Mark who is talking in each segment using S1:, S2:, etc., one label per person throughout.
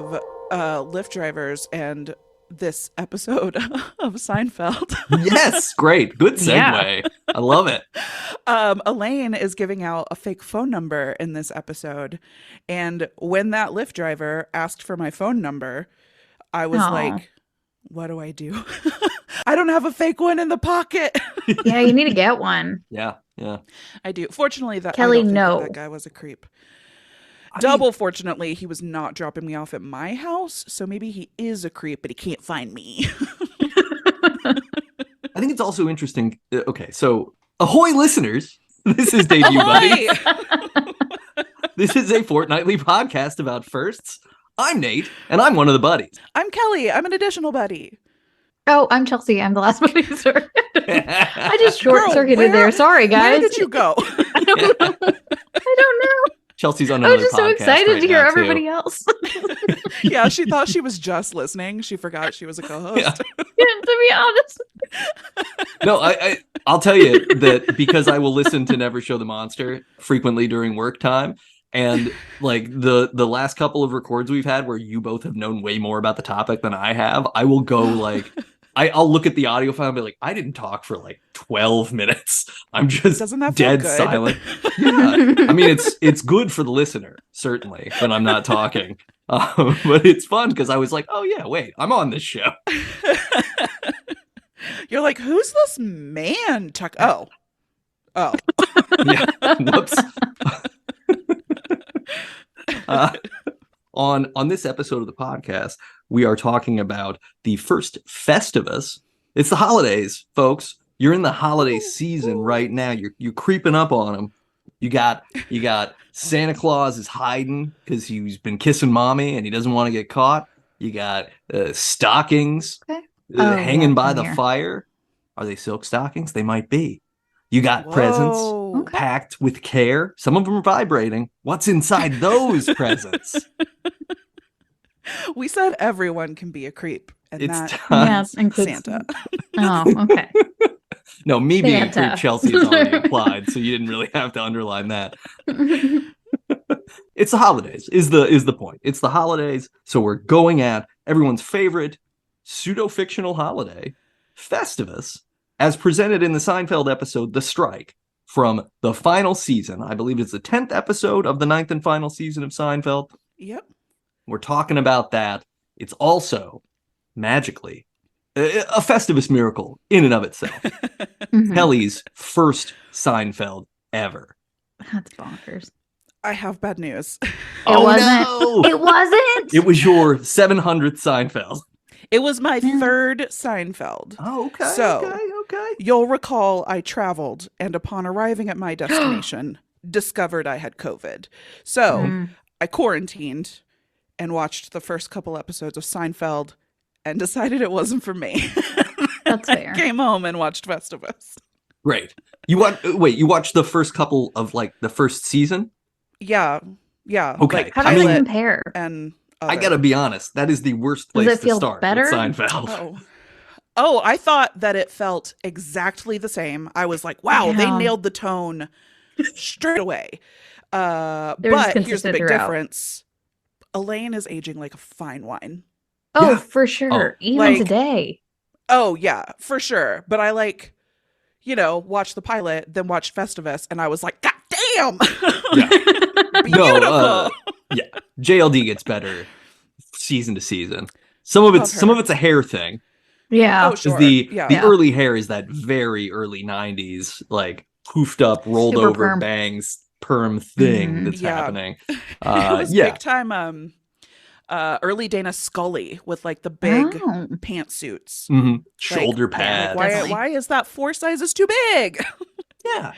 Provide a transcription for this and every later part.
S1: of Lyft drivers and this episode of Seinfeld.
S2: Yes, great. Good segue.
S3: Yeah.
S2: I love it.
S1: Elaine is giving out a fake phone number in this episode. And when that Lyft driver asked for my phone number, I was
S3: Aw.
S1: like, what do I do? I don't have a fake one in the pocket.
S3: Yeah, you need to get one.
S2: Yeah.
S1: I do. Fortunately, that
S3: Kelly,
S1: I don't think
S3: no.
S1: that guy was a creep. Double fortunately, he was not dropping me off at my house, so maybe he is a creep, but he can't find me.
S2: I think it's also interesting. Okay, so ahoy, listeners! This is Debut Buddies. This is a fortnightly podcast about firsts. I'm Nate, and I'm one of the buddies.
S1: I'm Kelly. I'm an additional buddy.
S3: Oh, I'm Chelsea. I'm the last buddy. Sorry. I just
S1: Girl,
S3: short-circuited
S1: where-
S3: there. Sorry, guys.
S1: Where did you go?
S3: I don't know. I don't know.
S2: Chelsea's on
S3: I
S2: another
S3: was just so
S2: podcast
S3: excited
S2: right
S3: to hear
S2: now,
S3: everybody
S2: too.
S3: else.
S1: Yeah, she thought she was just listening. She forgot she was a co-host.
S2: Yeah.
S3: To be honest.
S2: No, I'll tell you that because I will listen to Never Show the Monster frequently during work time, and like the last couple of records we've had where you both have known way more about the topic than I have, I will go like I'll look at the audio file and be like, I didn't talk for like 12 minutes. I'm just
S1: Doesn't that feel
S2: dead
S1: good?
S2: silent. Yeah. I mean, it's good for the listener, certainly, when I'm not talking. But it's fun because I was like, oh yeah, wait, I'm on this show.
S1: You're like, who's this man? Chuck. Oh.
S2: Yeah. Whoops. On this episode of the podcast, we are talking about the first Festivus. It's the holidays, folks. You're in the holiday season right now. You're creeping up on them. You got Santa Claus is hiding because he's been kissing mommy and he doesn't want to get caught. You got stockings
S3: Okay.
S2: hanging by
S3: I'm
S2: the
S3: here.
S2: fire. Are they silk stockings? They might be. You got presents
S1: Whoa.
S3: Okay.
S2: packed with care. Some of them are vibrating. What's inside those presents?
S1: We said everyone can be a creep, and
S2: It's
S1: that
S2: time.
S3: Yeah,
S1: is
S3: includes
S1: Santa.
S3: Oh, okay.
S2: No, me being a
S3: Santa.
S2: creep, Chelsea is already applied, so you didn't really have to underline that. It's the holidays, is the point. It's the holidays, so we're going at everyone's favorite pseudo-fictional holiday, Festivus, as presented in the Seinfeld episode The Strike, from the final season. I believe it's the 10th episode of the 9th and final season of Seinfeld.
S1: Yep.
S2: We're talking about that. It's also, magically, a Festivus miracle in and of itself.
S3: Mhm.
S2: Kelly's first Seinfeld ever.
S3: That's bonkers.
S1: I have bad news.
S2: Oh, no!
S3: It wasn't.
S2: It was your 700th Seinfeld.
S1: It was my
S3: Yeah.
S1: third Seinfeld.
S2: Oh, okay.
S1: So-
S2: okay.
S1: You'll recall I traveled and upon arriving at my destination, discovered I had COVID. So
S3: Mm.
S1: I quarantined and watched the first couple episodes of Seinfeld and decided it wasn't for me.
S3: That's
S1: I
S3: fair.
S1: came home and watched Festivus.
S2: Great. You watched the first couple of like the first season?
S1: Yeah. Yeah.
S2: Okay.
S1: Like
S3: How
S2: I
S3: do they
S2: mean-
S3: compare?
S1: and
S2: I
S1: other.
S2: gotta be honest, that is the worst
S3: Does
S2: place
S3: it feel
S2: to start
S3: better?
S2: with Seinfeld.
S1: Oh, I thought that it felt exactly the same. I was like, wow, they
S3: Yeah.
S1: nailed the tone straight away.
S3: They're just
S1: But here's the
S3: consistent
S1: big
S3: throughout.
S1: difference. Elaine is aging like a fine wine.
S3: Oh,
S2: Yeah.
S3: for sure.
S2: Oh.
S3: Even
S1: Like-
S3: today.
S1: Oh, yeah, for sure. But I watched the pilot, then watched Festivus, and I was like, God damn!
S2: Yeah.
S1: Beautiful!
S2: No, yeah. JLD gets better season to season. Some of it's a hair thing.
S3: Yeah.
S1: Oh,
S2: Because
S1: sure.
S2: the
S1: Yeah.
S2: early hair is that very early 90s, like poofed up, rolled
S3: Super
S2: over
S3: perm.
S2: bangs, perm thing
S3: Mhm.
S2: that's
S1: Yeah.
S2: happening.
S1: It was
S2: Yeah.
S1: big time early Dana Scully with like the big
S3: Oh.
S1: pantsuits.
S2: Mhm. Shoulder
S1: Like,
S2: pads.
S1: why,
S3: Definitely.
S1: why is that 4 sizes too big?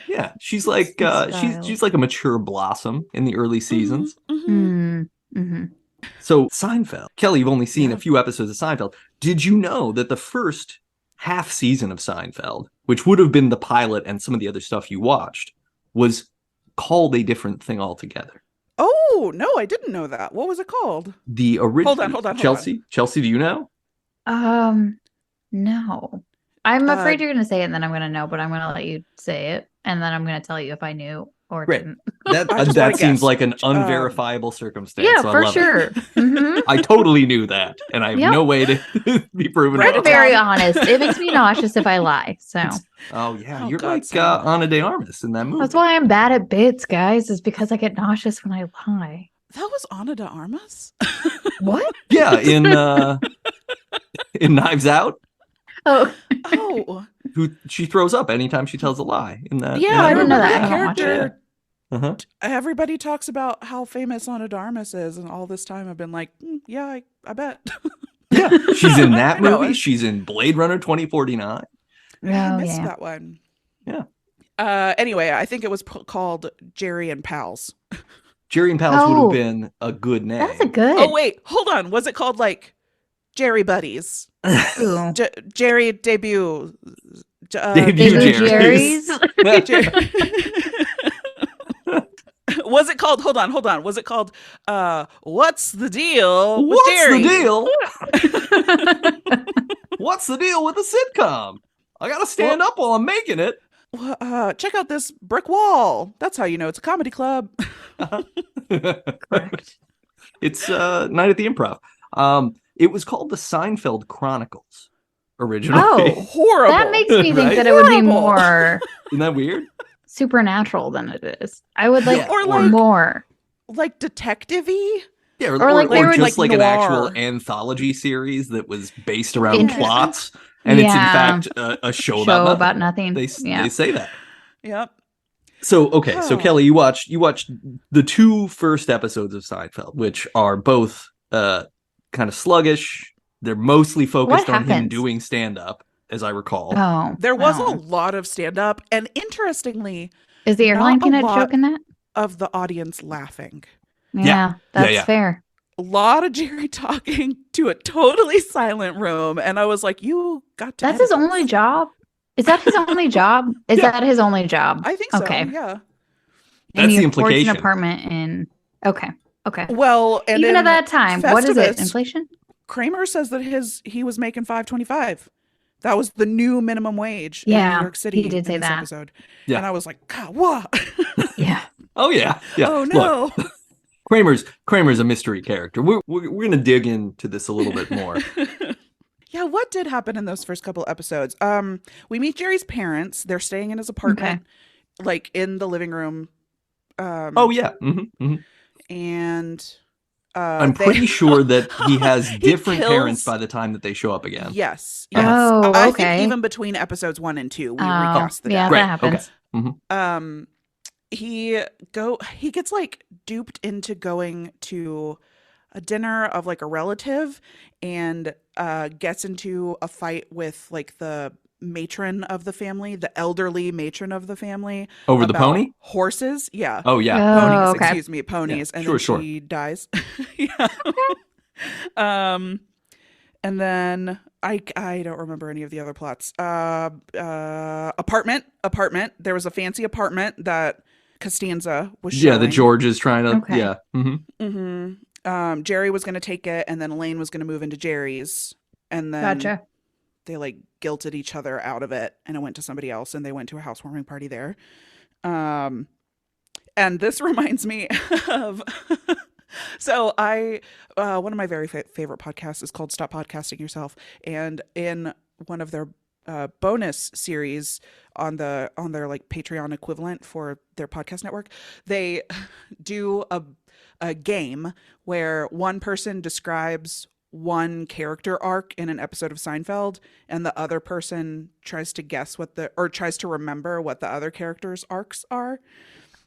S2: Yeah. She's like
S3: Style.
S2: she's like a mature blossom in the early seasons.
S1: Mhm.
S3: Mm. Mhm.
S2: So Seinfeld. Kelly, you've only seen
S1: Yeah.
S2: a few episodes of Seinfeld. Did you know that the first half season of Seinfeld, which would have been the pilot and some of the other stuff you watched, was called a different thing altogether?
S1: Oh, no, I didn't know that. What was it called?
S2: The original.
S1: Hold on.
S2: Chelsea, do you know?
S3: No. I'm afraid
S1: Uh,
S3: you're gonna say it and then I'm gonna know, but I'm gonna let you say it and then I'm gonna tell you if I knew or
S2: Great.
S3: didn't.
S2: That
S1: I just wanna
S2: seems
S1: guess.
S2: like an unverifiable circumstance.
S3: Yeah,
S2: so I
S3: for
S2: love
S3: sure.
S2: it.
S3: Mhm.
S2: I totally knew that, and I have
S3: Yep.
S2: no way to be proven
S1: Write
S3: I'm
S1: it
S2: wrong.
S1: down.
S3: very honest. It makes me nauseous if I lie. So
S2: Oh yeah,
S1: Oh,
S2: you're
S1: God,
S2: like
S1: same.
S2: Ana de Armas in that movie.
S3: that's why I'm bad at bits, guys, is because I get nauseous when I lie.
S1: That was Ana de Armas?
S3: What?
S2: Yeah, in Knives Out,
S3: Oh,
S1: Oh,
S2: who she throws up anytime she tells a lie. In that,
S1: yeah,
S2: in that
S1: I
S3: didn't know
S2: movie.
S1: remember
S3: that. I
S1: that
S3: haven't watched it.
S1: character.
S2: Uh-huh.
S1: Everybody talks about how famous Ana de Armas is, and all this time I've been like, yeah, I bet.
S2: Yeah, she's in that
S1: I know
S2: movie.
S1: it.
S2: She's in Blade Runner 2049.
S1: I
S3: Oh,
S1: missed
S3: yeah.
S1: that one.
S2: Yeah.
S1: Anyway, I think it was called Jerry and Pals.
S2: Jerry and Pals would have
S3: Oh,
S2: been a good name.
S3: That's a good.
S1: Oh wait, hold on. Was it called like Jerry Buddies?
S3: Ooh.
S1: Jerry debut.
S2: Debut
S3: Debut
S2: Jerry's.
S3: Jerry's.
S1: Was it called? Hold on. Was it called? What's the deal with
S2: What's
S1: Jerry?
S2: the deal? What's the deal with the sitcom? I gotta stand up while I'm making it.
S1: Check out this brick wall. That's how you know it's a comedy club.
S3: Correct.
S2: It's Night at the Improv. It was called the Seinfeld Chronicles originally.
S3: Oh,
S1: Horrible.
S3: that makes me think
S2: Right?
S3: that it would be
S1: Horrible.
S3: more
S2: Isn't that weird?
S3: supernatural than it is. I would like
S2: Yeah,
S1: or like-
S3: more.
S1: like detective-y.
S2: Yeah,
S3: Or like they would-
S2: just
S1: like
S2: like an
S1: noir.
S2: actual anthology series that was based around
S3: Interesting.
S2: plots, and it's in
S3: Yeah.
S2: fact a show
S3: Show
S2: about nothing.
S3: about nothing.
S2: They say that.
S1: Yep.
S2: So okay, so
S1: Oh.
S2: Kelly, you watched the two first episodes of Seinfeld, which are both kind of sluggish. They're mostly focused
S3: What
S2: on him
S3: happens?
S2: doing stand up, as I recall.
S3: Oh,
S1: There was
S3: oh.
S1: a lot of stand-up, and interestingly,
S3: Is the airline
S1: not a
S3: peanut
S1: lot.
S3: joke in that?
S1: of the audience laughing.
S3: Yeah, that's
S2: yeah.
S3: fair.
S1: A lot of Jerry talking to a totally silent room, and I was like, "You got to."
S3: That's
S1: edit
S3: his only
S1: this."
S3: job. Is that his only job? Is
S2: Yeah.
S3: that his only job?
S1: I think so.
S3: Okay.
S1: Yeah.
S3: And
S2: That's
S3: he
S2: the
S3: affords
S2: implication.
S3: an apartment in. Okay. Okay.
S1: Well, and
S3: Even at
S1: in
S3: that time, what is it?
S1: Festivus,
S3: Inflation?
S1: Kramer says that he was making $5.25. That was the new minimum wage in
S3: Yeah,
S1: New York City
S3: he did
S1: in
S3: say
S1: this
S3: that.
S1: episode.
S2: Yeah.
S1: And I was like, God, what?
S3: Yeah.
S2: Oh yeah, yeah.
S1: Oh
S2: Look,
S1: no.
S2: Kramer's a mystery character. We're gonna dig into this a little bit more.
S1: Yeah, what did happen in those first couple episodes? We meet Jerry's parents. They're staying in his apartment, like in the living room.
S2: Oh yeah.
S1: And
S2: I'm
S1: they-
S2: pretty sure that he has
S1: He
S2: different
S1: kills-
S2: parents by the time that they show up again.
S1: Yes.
S3: Oh,
S1: I
S3: okay.
S1: think even between episodes 1 and 2, we
S3: Oh,
S1: recast the
S3: yeah,
S1: dad.
S2: Great,
S3: that happens.
S1: He gets like duped into going to a dinner of like a relative and gets into a fight with like the matron of the family, the elderly matron of the family.
S2: Over the
S1: about
S2: pony?
S1: Horses. Yeah.
S2: Oh yeah.
S1: Ponies,
S3: Oh, okay.
S1: excuse me, ponies.
S2: Yeah,
S1: And
S2: sure,
S1: then
S2: sure.
S1: she dies. Yeah. And then I don't remember any of the other plots. Apartment. There was a fancy apartment that Costanza was showing.
S2: Yeah, that George is trying to.
S3: Okay.
S2: Yeah.
S1: Jerry was going to take it, and then Elaine was going to move into Jerry's, and then
S3: Gotcha.
S1: they like guilted each other out of it, and it went to somebody else, and they went to a housewarming party there. And this reminds me of so I one of my very favorite podcasts is called Stop Podcasting Yourself, and in one of their bonus series on their like Patreon equivalent for their podcast network, they do a game where one person describes one character arc in an episode of Seinfeld, and the other person tries to guess tries to remember what the other character's arcs are.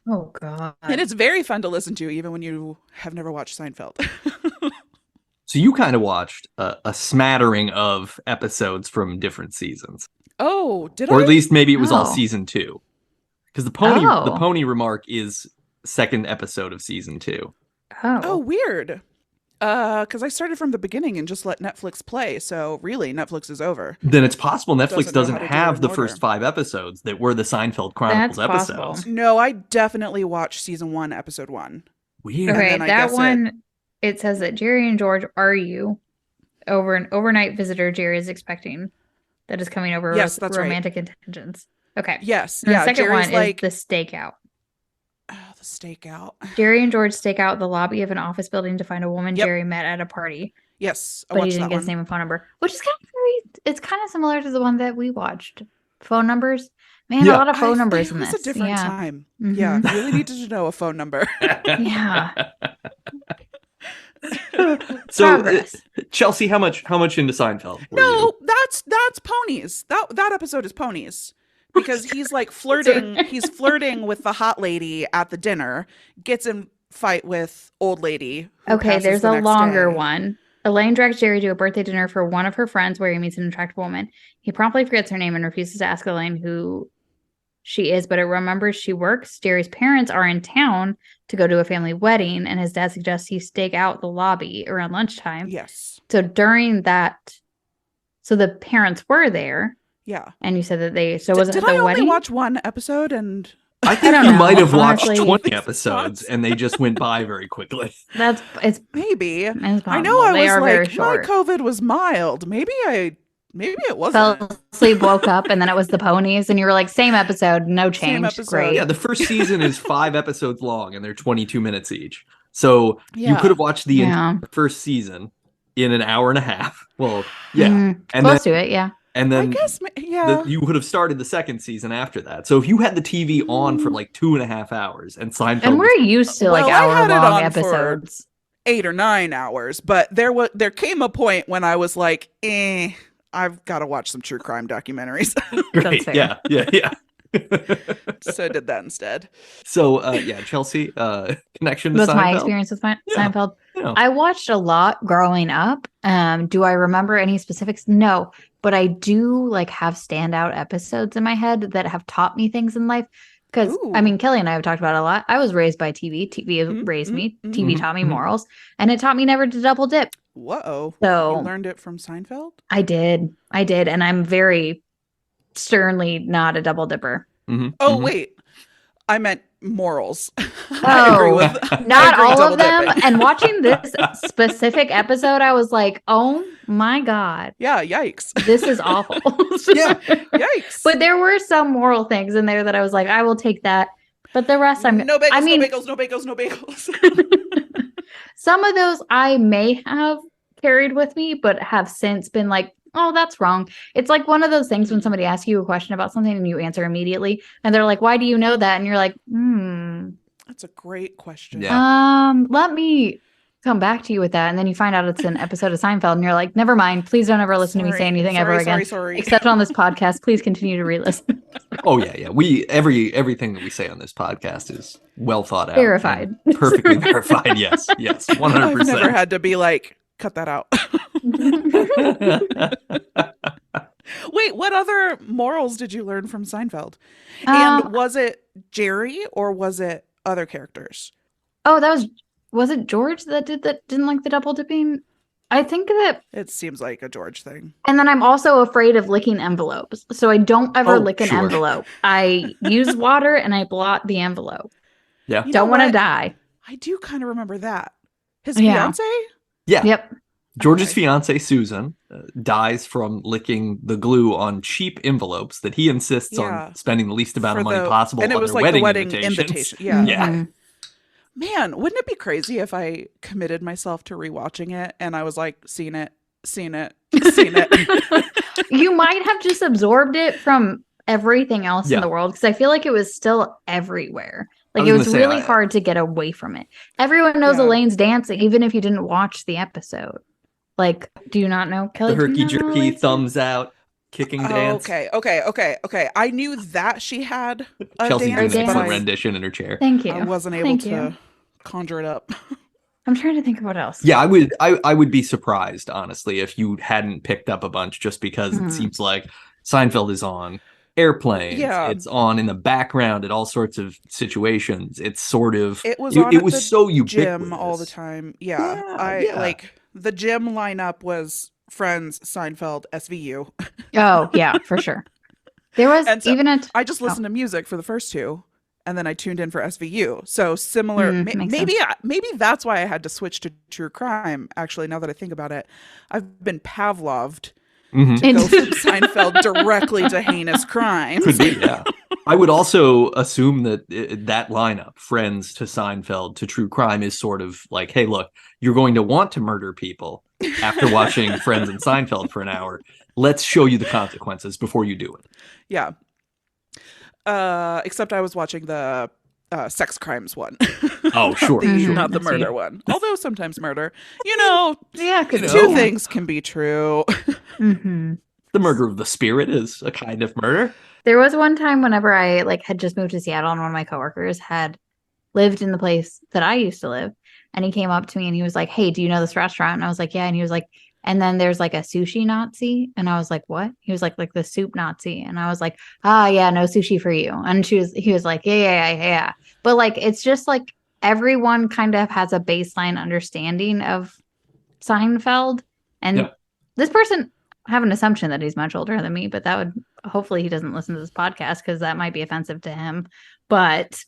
S3: Oh God.
S1: And it's very fun to listen to, even when you have never watched Seinfeld.
S2: So you kind of watched a smattering of episodes from different seasons,
S1: Oh, did
S2: or
S1: I?
S2: at least maybe it was all
S3: Oh.
S2: season 2, because the pony
S3: Oh.
S2: remark is second episode of season 2.
S1: Oh, weird. Because I started from the beginning and just let Netflix play. So really, Netflix is over.
S2: Then it's possible Netflix
S1: Doesn't know
S2: doesn't
S1: how to do it
S2: have
S1: in
S2: the
S1: order.
S2: first 5 episodes that were the Seinfeld Chronicles
S3: That's possible.
S2: episodes.
S1: No, I definitely watched season 1, episode 1.
S2: Weird.
S1: And
S3: Okay,
S1: then I
S3: that
S1: guess
S3: one. It says that Jerry and George are you over an overnight visitor Jerry is expecting that is coming over
S1: Yes,
S3: with
S1: that's right.
S3: romantic intentions. Okay.
S1: Yes,
S3: And
S1: yeah.
S3: the second
S1: Jerry's
S3: one
S1: like,
S3: is the stakeout.
S1: the stakeout.
S3: Jerry and George stake out the lobby of an office building to find a woman
S1: Yep.
S3: Jerry met at a party.
S1: Yes, I
S3: But he
S1: watched
S3: didn't
S1: that
S3: get his
S1: one.
S3: name and phone number, which is it's kind of similar to the one that we watched. Phone numbers. Man,
S2: Yeah.
S3: a lot of phone numbers
S1: It
S3: in
S1: was
S3: this.
S1: a different
S3: Yeah.
S1: time.
S3: Mhm.
S1: Yeah, you really needed to know a phone number.
S3: Yeah.
S2: So,
S3: Progress.
S2: Chelsea, how much into Seinfeld were you?
S1: No, that's ponies. That episode is ponies. Because he's like flirting, he's flirting with the hot lady at the dinner, gets in fight with old lady. Who
S3: Okay,
S1: passes
S3: there's
S1: the
S3: a
S1: next
S3: longer
S1: day.
S3: one. Elaine drags Jerry to a birthday dinner for one of her friends where he meets an attractive woman. He promptly forgets her name and refuses to ask Elaine who she is, but it remembers she works. Jerry's parents are in town to go to a family wedding, and his dad suggests he stake out the lobby around lunchtime.
S1: Yes.
S3: So during that, so the parents were there,
S1: Yeah.
S3: and you said that they. So was it
S1: Did
S3: at the
S1: I
S3: wedding?
S1: only watch one episode and
S2: I think
S3: don't
S2: you
S3: know,
S2: might have watched
S3: honestly.
S2: 20 episodes and they just went by very quickly.
S3: It's
S1: maybe
S3: it's
S1: I know
S3: possible.
S1: I
S3: They
S1: was
S3: are very
S1: like my
S3: short.
S1: COVID was mild. Maybe it wasn't.
S3: Fell asleep, woke up, and then it was the ponies, and you were like, same episode, no change.
S1: episode.
S3: Great.
S2: Yeah, the first season is 5 episodes long and they're 22 minutes each. So you
S1: Yeah.
S2: could have watched the
S3: Yeah.
S2: entire first season in an hour and a half. Well, yeah. And
S3: Close
S2: then,
S3: to it, yeah.
S2: and
S1: I
S2: then
S1: guess yeah.
S2: you would have started the second season after that. So if you had the TV on for like 2.5 hours and Seinfeld
S3: And we're used to like
S1: Well, I had it
S3: hour-long
S1: on for-
S3: episodes.
S1: 8 or 9 hours, but there came a point when I was like, I've got to watch some true crime documentaries.
S2: great.
S3: fair.
S2: Yeah.
S1: So I did that instead.
S2: So yeah, Chelsea, connection to
S3: That's
S2: Seinfeld.
S3: my experience with
S2: Yeah.
S3: Seinfeld.
S2: Yeah.
S3: I watched a lot growing up. Do I remember any specifics? No, but I do like have standout episodes in my head that have taught me things in life. Because I
S1: Ooh.
S3: mean, Kelly and I have talked about it a lot. I was raised by TV. TV raised me. TV taught me morals, and it taught me never to double dip.
S1: Whoa.
S3: So
S1: You learned it from Seinfeld?
S3: I did, and I'm very sternly not a double dipper.
S2: Mhm,
S1: Oh,
S2: mhm.
S1: wait. I meant morals. I
S3: Oh,
S1: agree with
S3: Not
S1: I agree
S3: all of
S1: double
S3: them.
S1: dipping.
S3: And watching this specific episode, I was like, oh my God,
S1: Yeah, yikes.
S3: this is awful.
S2: Yeah.
S1: Yikes.
S3: But there were some moral things in there that I was like, I will take that. But the rest,
S1: no bagels,
S3: I mean,
S1: no bagels, no bagels, no bagels.
S3: some of those I may have carried with me, but have since been like, oh, that's wrong. It's like one of those things when somebody asks you a question about something and you answer immediately, and they're like, why do you know that? And you're like,
S1: That's a great question.
S2: Yeah.
S3: let me come back to you with that. And then you find out it's an episode of Seinfeld and you're like, never mind. Please don't ever listen to me say anything ever again.
S1: Sorry.
S3: Except on this podcast. Please continue to re-listen.
S2: Oh yeah. Everything that we say on this podcast is well thought out,
S3: Verified.
S2: and perfectly verified. Yes, 100%.
S1: I've never had to be like, cut that out. Wait, what other morals did you learn from Seinfeld? And was it Jerry or was it other characters?
S3: Oh, was it George that didn't like the double dipping? I think that,
S1: It seems like a George thing.
S3: and then I'm also afraid of licking envelopes. So I don't ever
S2: Oh,
S3: lick an
S2: sure.
S3: envelope. I use water and I blot the envelope.
S2: Yeah.
S1: You know
S3: Don't want to
S1: what?
S3: die.
S1: I do kind of remember that. His
S3: Yeah.
S1: fiance?
S2: Yeah.
S3: Yep.
S2: George's
S1: Okay.
S2: fiance Susan dies from licking the glue on cheap envelopes that he insists
S1: Yeah.
S2: on spending the least amount
S1: For
S2: of money
S1: the-
S2: possible
S1: and it
S2: on
S1: was
S2: their
S1: like the
S2: wedding
S1: wedding
S2: invitations.
S1: invitation. Yeah.
S2: Yeah.
S3: Mhm.
S1: Man, wouldn't it be crazy if I committed myself to rewatching it and I was like, seen it.
S3: You might have just absorbed it from everything else
S2: Yeah.
S3: in the world because I feel like it was still everywhere. Like
S2: was
S3: it
S2: gonna
S3: was
S2: say,
S3: really hard to get away from it. Everyone knows
S1: Yeah.
S3: Elaine's dancing, even if you didn't watch the episode. Like, do you not know Kelly?
S2: The
S3: do you
S2: herky
S3: not know
S2: jerky
S3: Elaine's
S2: thumbs out kicking dance.
S1: Okay. I knew that she had a
S2: Chelsea's doing
S1: dance,
S2: an
S3: dance.
S1: but
S2: excellent
S1: I,
S2: rendition in her chair.
S3: Thank you.
S1: I wasn't able
S3: Thank
S1: to
S3: you.
S1: conjure it up.
S3: I'm trying to think of what else.
S2: Yeah, I would be surprised, honestly, if you hadn't picked up a bunch just because
S3: Mhm.
S2: it seems like Seinfeld is on airplanes.
S1: Yeah.
S2: It's on in the background at all sorts of situations. It's sort of
S1: It was on at the
S2: so ubiquitous.
S1: gym all the time. Yeah.
S2: Yeah.
S1: Like the gym lineup was Friends, Seinfeld, SVU.
S3: Oh, yeah, for sure. There was
S1: And so
S3: even a.
S1: I just listened to music for the first two, and then I tuned in for SVU. So similar.
S3: Makes
S1: Maybe that's why I had to switch to true crime. Actually, now that I think about it, I've been Pavloved
S2: Mhm.
S1: to go from Seinfeld directly to heinous crimes.
S2: Could be, yeah. I would also assume that that lineup, Friends to Seinfeld to True Crime, is sort of like, hey, look, you're going to want to murder people after watching Friends and Seinfeld for an hour. Let's show you the consequences before you do it.
S1: Yeah. Except I was watching the sex crimes one.
S2: Oh, sure, sure.
S1: Not the
S3: I
S1: murder
S3: see.
S1: one. Although sometimes murder, you know,
S3: Yeah, could be.
S1: two
S2: know.
S1: things can be true.
S3: Mm-hmm.
S2: The murder of the spirit is a kind of murder.
S3: There was one time whenever I like had just moved to Seattle and one of my coworkers had lived in the place that I used to live. And he came up to me and he was like, "Hey, do you know this restaurant?" And I was like, "Yeah." And he was like, "And then there's like a sushi Nazi." And I was like, "What?" He was like the soup Nazi. And I was like, "Ah, yeah, no sushi for you." And he was like, "Yeah." But like, it's just like everyone kind of has a baseline understanding of Seinfeld. And
S2: Yeah.
S3: this person, I have an assumption that he's much older than me, but that would hopefully he doesn't listen to this podcast because that might be offensive to him. But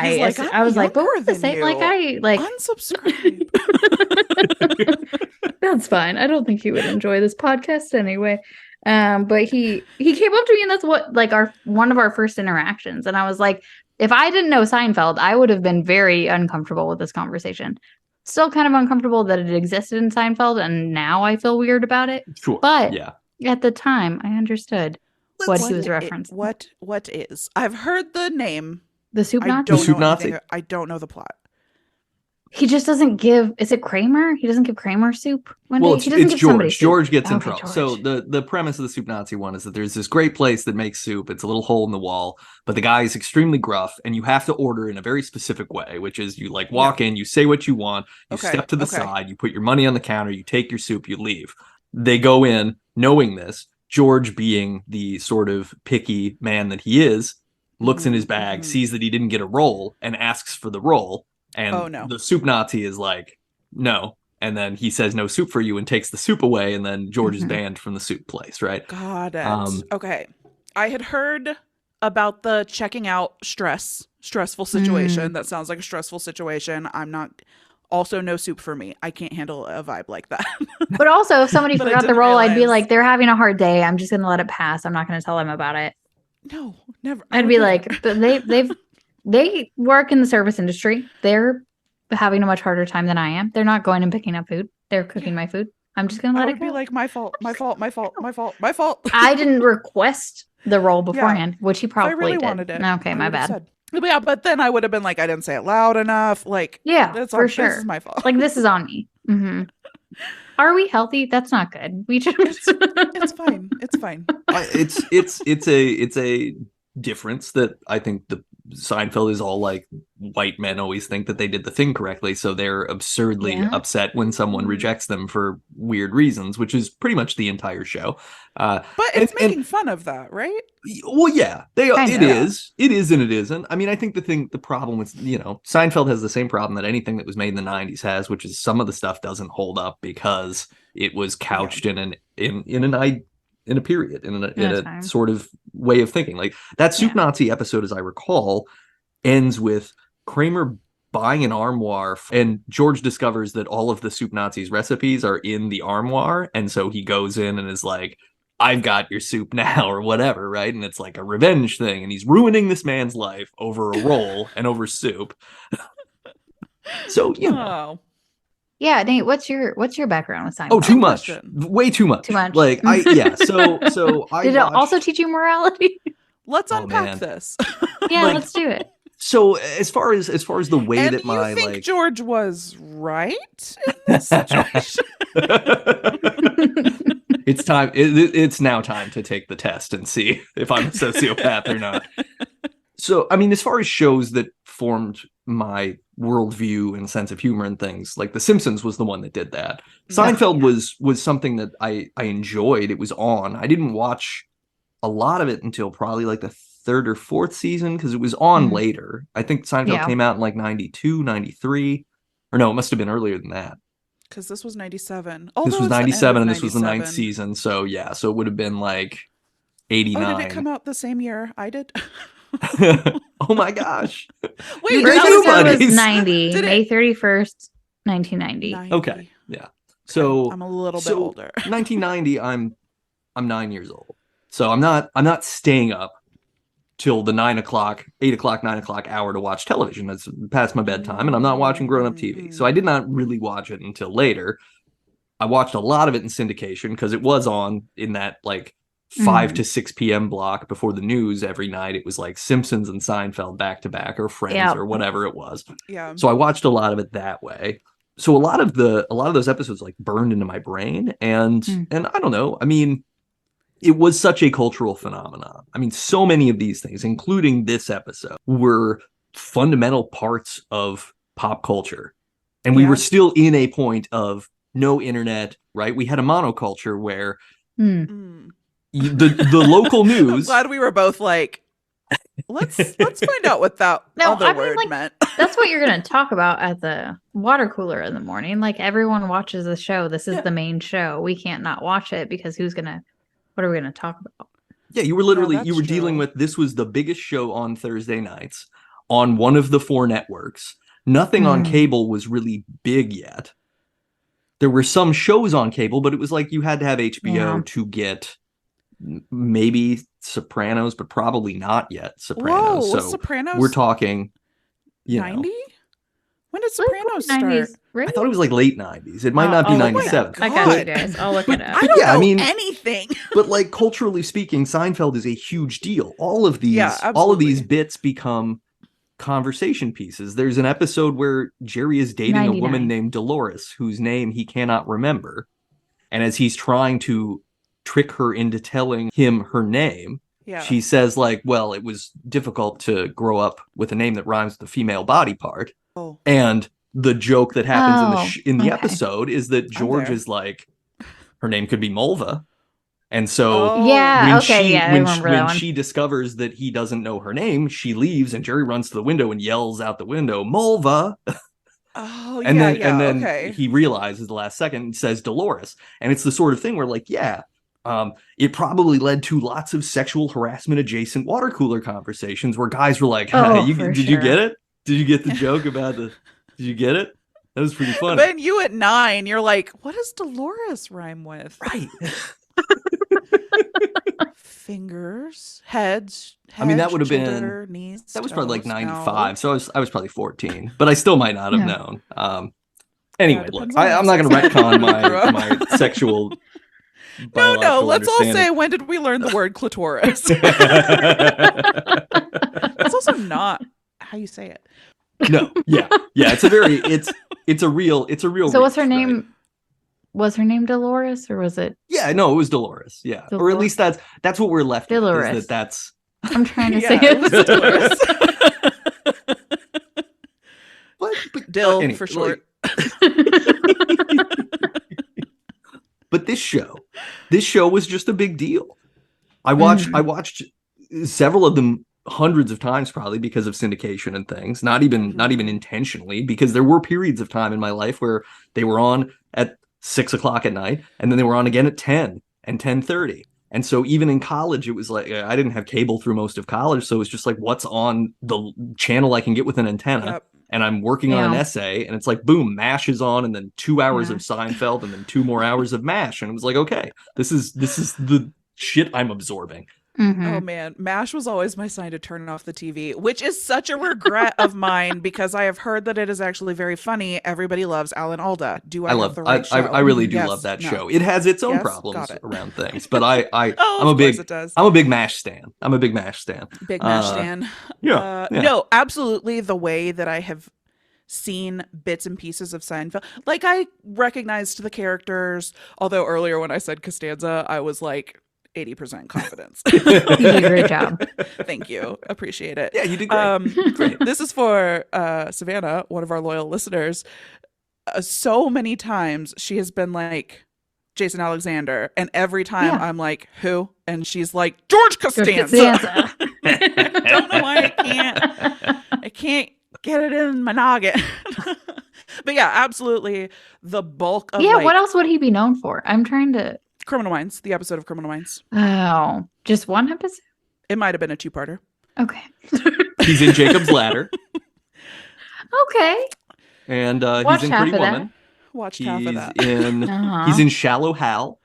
S1: He's like,
S3: I was like, but
S1: younger
S3: what's the
S1: than
S3: same?
S1: you.
S3: Like, I like
S1: Unsubscribe.
S3: that's fine. I don't think he would enjoy this podcast anyway. But he came up to me and that's what like one of our first interactions. And I was like, if I didn't know Seinfeld, I would have been very uncomfortable with this conversation. Still kind of uncomfortable that it existed in Seinfeld, and now I feel weird about it.
S2: Sure.
S3: But
S2: yeah.
S3: at the time, I understood what he was referencing.
S1: What is? I've heard the name.
S3: The soup
S1: I
S3: Nazi?
S1: don't
S2: The soup
S1: know anything.
S2: Nazi?
S1: I don't know the plot.
S3: He just doesn't give. Is it Kramer? He doesn't give Kramer soup one
S2: Well,
S3: day. He doesn't
S2: it's
S3: give somebody
S2: George.
S3: soup.
S2: George gets in
S3: Okay,
S2: trouble.
S3: George.
S2: So the premise of the Soup Nazi one is that there's this great place that makes soup. It's a little hole in the wall, but the guy is extremely gruff, and you have to order in a very specific way, which is you like walk in, you say what you want, you
S1: Okay,
S2: step to the
S1: okay.
S2: side, you put your money on the counter, you take your soup, you leave. They go in knowing this. George, being the sort of picky man that he is, looks in his bag, sees that he didn't get a roll, and asks for the roll. And
S1: Oh, no.
S2: the Soup Nazi is like, no. And then he says no soup for you and takes the soup away, and then George is banned from the soup place, right?
S1: Got it. Okay. I had heard about the checking out stressful situation. That sounds like a stressful situation. I'm not. Also, no soup for me. I can't handle a vibe like that.
S3: But also, if somebody
S1: But I
S3: forgot the
S1: didn't
S3: roll, I'd be
S1: realize-
S3: like, they're having a hard day. I'm just gonna let it pass. I'm not gonna tell them about it.
S1: No, never. I
S3: I'd
S1: would
S3: be
S1: never.
S3: like, but they work in the service industry. They're having a much harder time than I am. They're not going and picking up food. They're cooking my food. I'm just gonna
S1: I
S3: let
S1: would
S3: it
S1: be
S3: go.
S1: like, my fault.
S3: I didn't request the roll beforehand, which he
S1: If I
S3: probably
S1: really
S3: did.
S1: wanted it.
S3: Okay,
S1: I
S3: my
S1: would have
S3: bad.
S1: said. But yeah, but then I would have been like, I didn't say it loud enough. Like,
S3: Yeah,
S1: that's
S3: for
S1: on,
S3: sure.
S1: This is my fault.
S3: Like this is on me. Are we healthy? That's not good. We just
S1: It's fine. It's fine.
S2: It's a difference that I think the Seinfeld is all like white men always think that they did the thing correctly, so they're absurdly
S3: Yeah.
S2: upset when someone rejects them for weird reasons, which is pretty much the entire show.
S1: But it's making fun of that, right?
S2: Well, yeah,
S3: Kind
S2: it
S3: of.
S2: is and it isn't. I mean, I think the problem with Seinfeld has the same problem that anything that was made in the '90s has, which is some of the stuff doesn't hold up because it was couched in a period in a
S3: time.
S2: sort of way of thinking. Like that Soup Nazi episode, as I recall, ends with Kramer buying an armoire, and George discovers that all of the Soup Nazi's recipes are in the armoire, and so he goes in and is like, I've got your soup now, or whatever, right? And it's like a revenge thing, and he's ruining this man's life over a roll and over soup. So
S1: Oh.
S3: Yeah, Nate, what's your background with Seinfeld?
S2: Oh, too much.
S1: question.
S2: Way too much.
S3: Too much.
S2: Like So I
S3: Did it
S2: watched-
S3: also teach you morality?
S1: Let's
S2: Oh,
S1: unpack
S2: man.
S1: this.
S3: Yeah,
S2: Like-
S3: let's do it.
S2: So as far as the way
S1: And
S2: that my
S1: you think
S2: like
S1: George was right in this situation?
S2: it's time it's now time to take the test and see if I'm a sociopath or not. So I mean, as far as shows that formed my worldview and sense of humor and things, like The Simpsons was the one that did that. Seinfeld was something that I enjoyed. It was on. I didn't watch a lot of it until probably like the third or fourth season because it was on later. I think Seinfeld came out in like 92, 93. Or no, it must have been earlier than that.
S1: Because this was 97.
S2: This was
S1: Although it's the end
S2: 97
S1: of
S2: and this was the 9th
S1: 97.
S2: season. So yeah, so it would have been like 89.
S1: Oh, did it come out the same year I did?
S2: Oh my gosh.
S1: Wait,
S2: Great
S3: First
S2: you,
S3: episode was
S2: buddies.
S3: 90,
S1: Did it-
S3: May 31st, 1990.
S1: 90.
S2: Okay. Yeah. So
S1: I'm a little bit older.
S2: 1990, I'm 9 years old. So I'm not staying up till the 9 o'clock, 8 o'clock, 9 o'clock hour to watch television. That's past my bedtime, and I'm not watching grown-up TV. So I did not really watch it until later. I watched a lot of it in syndication because it was on in that like 5 to 6 p.m. block before the news every night. It was like Simpsons and Seinfeld back to back, or Friends, or whatever it was.
S1: Yeah.
S2: So I watched a lot of it that way. So a lot of those episodes like burned into my brain, and I don't know. I mean, it was such a cultural phenomenon. I mean, so many of these things, including this episode, were fundamental parts of pop culture. And we were still in a point of no internet, right? We had a monoculture where the local news.
S1: I'm glad we were both like, let's find out what that other word meant.
S3: That's what you're going to talk about at the water cooler in the morning. Like, everyone watches the show. This is the main show. We can't not watch it because what are we going to talk about?
S2: Yeah, you were dealing with, this was the biggest show on Thursday nights on one of the 4 networks. Nothing on cable was really big yet. There were some shows on cable, but it was like you had to have HBO to get maybe Sopranos, but probably not yet Sopranos.
S1: Whoa,
S2: so
S1: Sopranos?
S2: We're talking
S1: 90? When did Sopranos start?
S3: 90s, right?
S2: I thought it was like late 90s. It might not be 97.
S3: I got you guys. I'll look it up.
S1: I don't know anything.
S2: But like culturally speaking, Seinfeld is a huge deal. All of these bits become conversation pieces. There's an episode where Jerry is dating 99. A woman named Dolores, whose name he cannot remember. And as he's trying to trick her into telling him her name, she says like, well, it was difficult to grow up with a name that rhymes with a female body part. And the joke that happens in the episode is that George is like, her name could be Mulva. And so when she discovers that he doesn't know her name, she leaves and Jerry runs to the window and yells out the window, Mulva. And then he realizes the last second and says Dolores. And it's the sort of thing where like, it probably led to lots of sexual harassment adjacent water cooler conversations where guys were like, did you get it? Did you get the joke about did you get it? That was pretty funny.
S1: Then you at 9, you're like, what does Dolores rhyme with?
S2: Right.
S1: Fingers, heads.
S2: I mean, that would have been
S1: knees.
S2: That was probably like 95. So I was probably 14, but I still might not have known. Anyway, look, I'm not going to retcon my sexual.
S1: No. Let's all say, when did we learn the word clitoris? It's also not how you say it.
S2: No, yeah. It's a real.
S3: So what's her name? Right? Was her name Dolores, or was it?
S2: Yeah, no, it was Dolores. Yeah, Dolores? Or at least that's what we're left
S3: Dolores.
S2: with. That's.
S3: I'm trying to say it was Dolores.
S1: but Dill anyway, for short.
S2: But this show was just a big deal. I watched several of them hundreds of times probably because of syndication and things, not even intentionally, because there were periods of time in my life where they were on at 6 o'clock at night and then they were on again at 10 and 10:30. And so even in college, it was like, I didn't have cable through most of college. So it's just like, what's on the channel I can get with an antenna? Yep. And I'm working on an essay and it's like, boom, MASH is on and then 2 hours of Seinfeld and then 2 more hours of MASH. And it was like, okay, this is the shit I'm absorbing.
S3: Mm-hmm.
S1: Oh man, MASH was always my sign to turn off the TV, which is such a regret of mine because I have heard that it is actually very funny. Everybody loves Alan Alda. Do I love the right show?
S2: I really do love that show. It has its own problems around things, but I'm a big MASH stan. Big MASH stan.
S1: No, absolutely. The way that I have seen bits and pieces of Seinfeld, like I recognized the characters, although earlier when I said Costanza, I was like 80% confidence.
S3: You did a great job.
S1: Thank you. Appreciate it.
S2: Yeah, you did great.
S1: Great. This is for Savannah, one of our loyal listeners. So many times she has been like, Jason Alexander, and every time I'm like, who? And she's like, George Costanza. I don't know why I can't get it in my noggin. But yeah, absolutely the bulk of
S3: what else would he be known for? I'm trying to
S1: Criminal Minds, the episode of Criminal Minds.
S3: Oh, just one episode?
S1: It might have been a 2-parter.
S3: Okay.
S2: He's in Jacob's Ladder.
S3: Okay.
S2: And he's in Pretty Woman.
S1: Watched half of that.
S2: He's in Shallow Hal.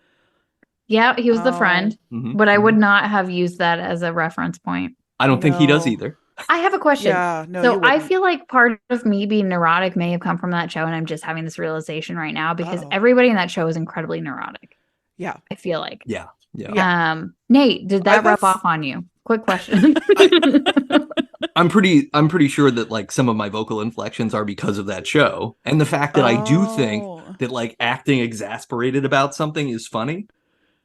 S3: Yeah, he was the friend, but I would not have used that as a reference point.
S2: I don't think he does
S1: No.
S2: either.
S3: I have a question.
S1: Yeah, no,
S3: So
S1: you
S3: I
S1: wouldn't.
S3: feel like part of me being neurotic may have come from that show, and I'm just having this realization right now because
S1: Uh-oh.
S3: everybody in that show is incredibly neurotic.
S1: Yeah.
S3: I feel like.
S2: Yeah.
S1: Yeah.
S3: Nate, did that rub
S1: that's-
S3: off on you? Quick question.
S2: I'm pretty sure that like some of my vocal inflections are because of that show, and the fact that I do think
S1: Oh.
S2: that like acting exasperated about something is funny.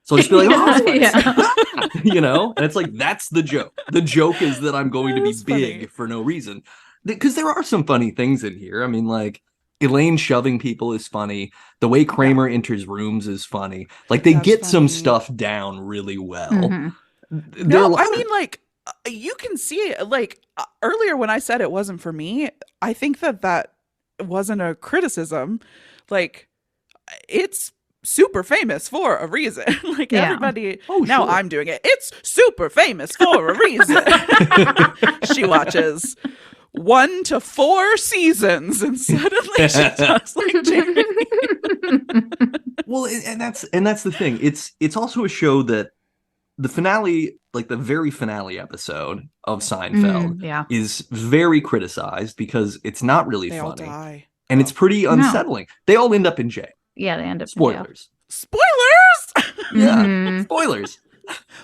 S2: So I'll just be like, oh,
S3: Yeah.
S2: you know, and it's like that's the joke. The joke is that I'm going to be
S1: That's funny.
S2: big for no reason, because there are some funny things in here. I mean, like Elaine shoving people is funny. The way Kramer enters rooms is funny. Like they
S1: That's
S2: get some
S1: funny.
S2: stuff down really well.
S3: Mhm.
S2: There are a
S1: No,
S2: lot
S1: I
S2: of-
S1: mean, like, you can see it. Like, earlier when I said it wasn't for me, I think that wasn't a criticism. Like, it's super famous for a reason. Like,
S3: Yeah.
S1: everybody,
S2: Oh,
S1: now
S2: sure.
S1: I'm doing it. It's super famous for a reason. She watches 1 to 4 seasons and suddenly she talks like Jerry.
S2: Well, and that's the thing. It's also a show that the finale, like the very finale episode of Seinfeld,
S3: Yeah.
S2: is very criticized because it's not really
S1: They all
S2: funny
S1: die.
S2: and it's pretty unsettling. They all end up in jail.
S3: Yeah, they end up in jail.
S2: Spoilers.
S1: Spoilers!
S2: Yeah,
S3: Mhm.
S2: spoilers.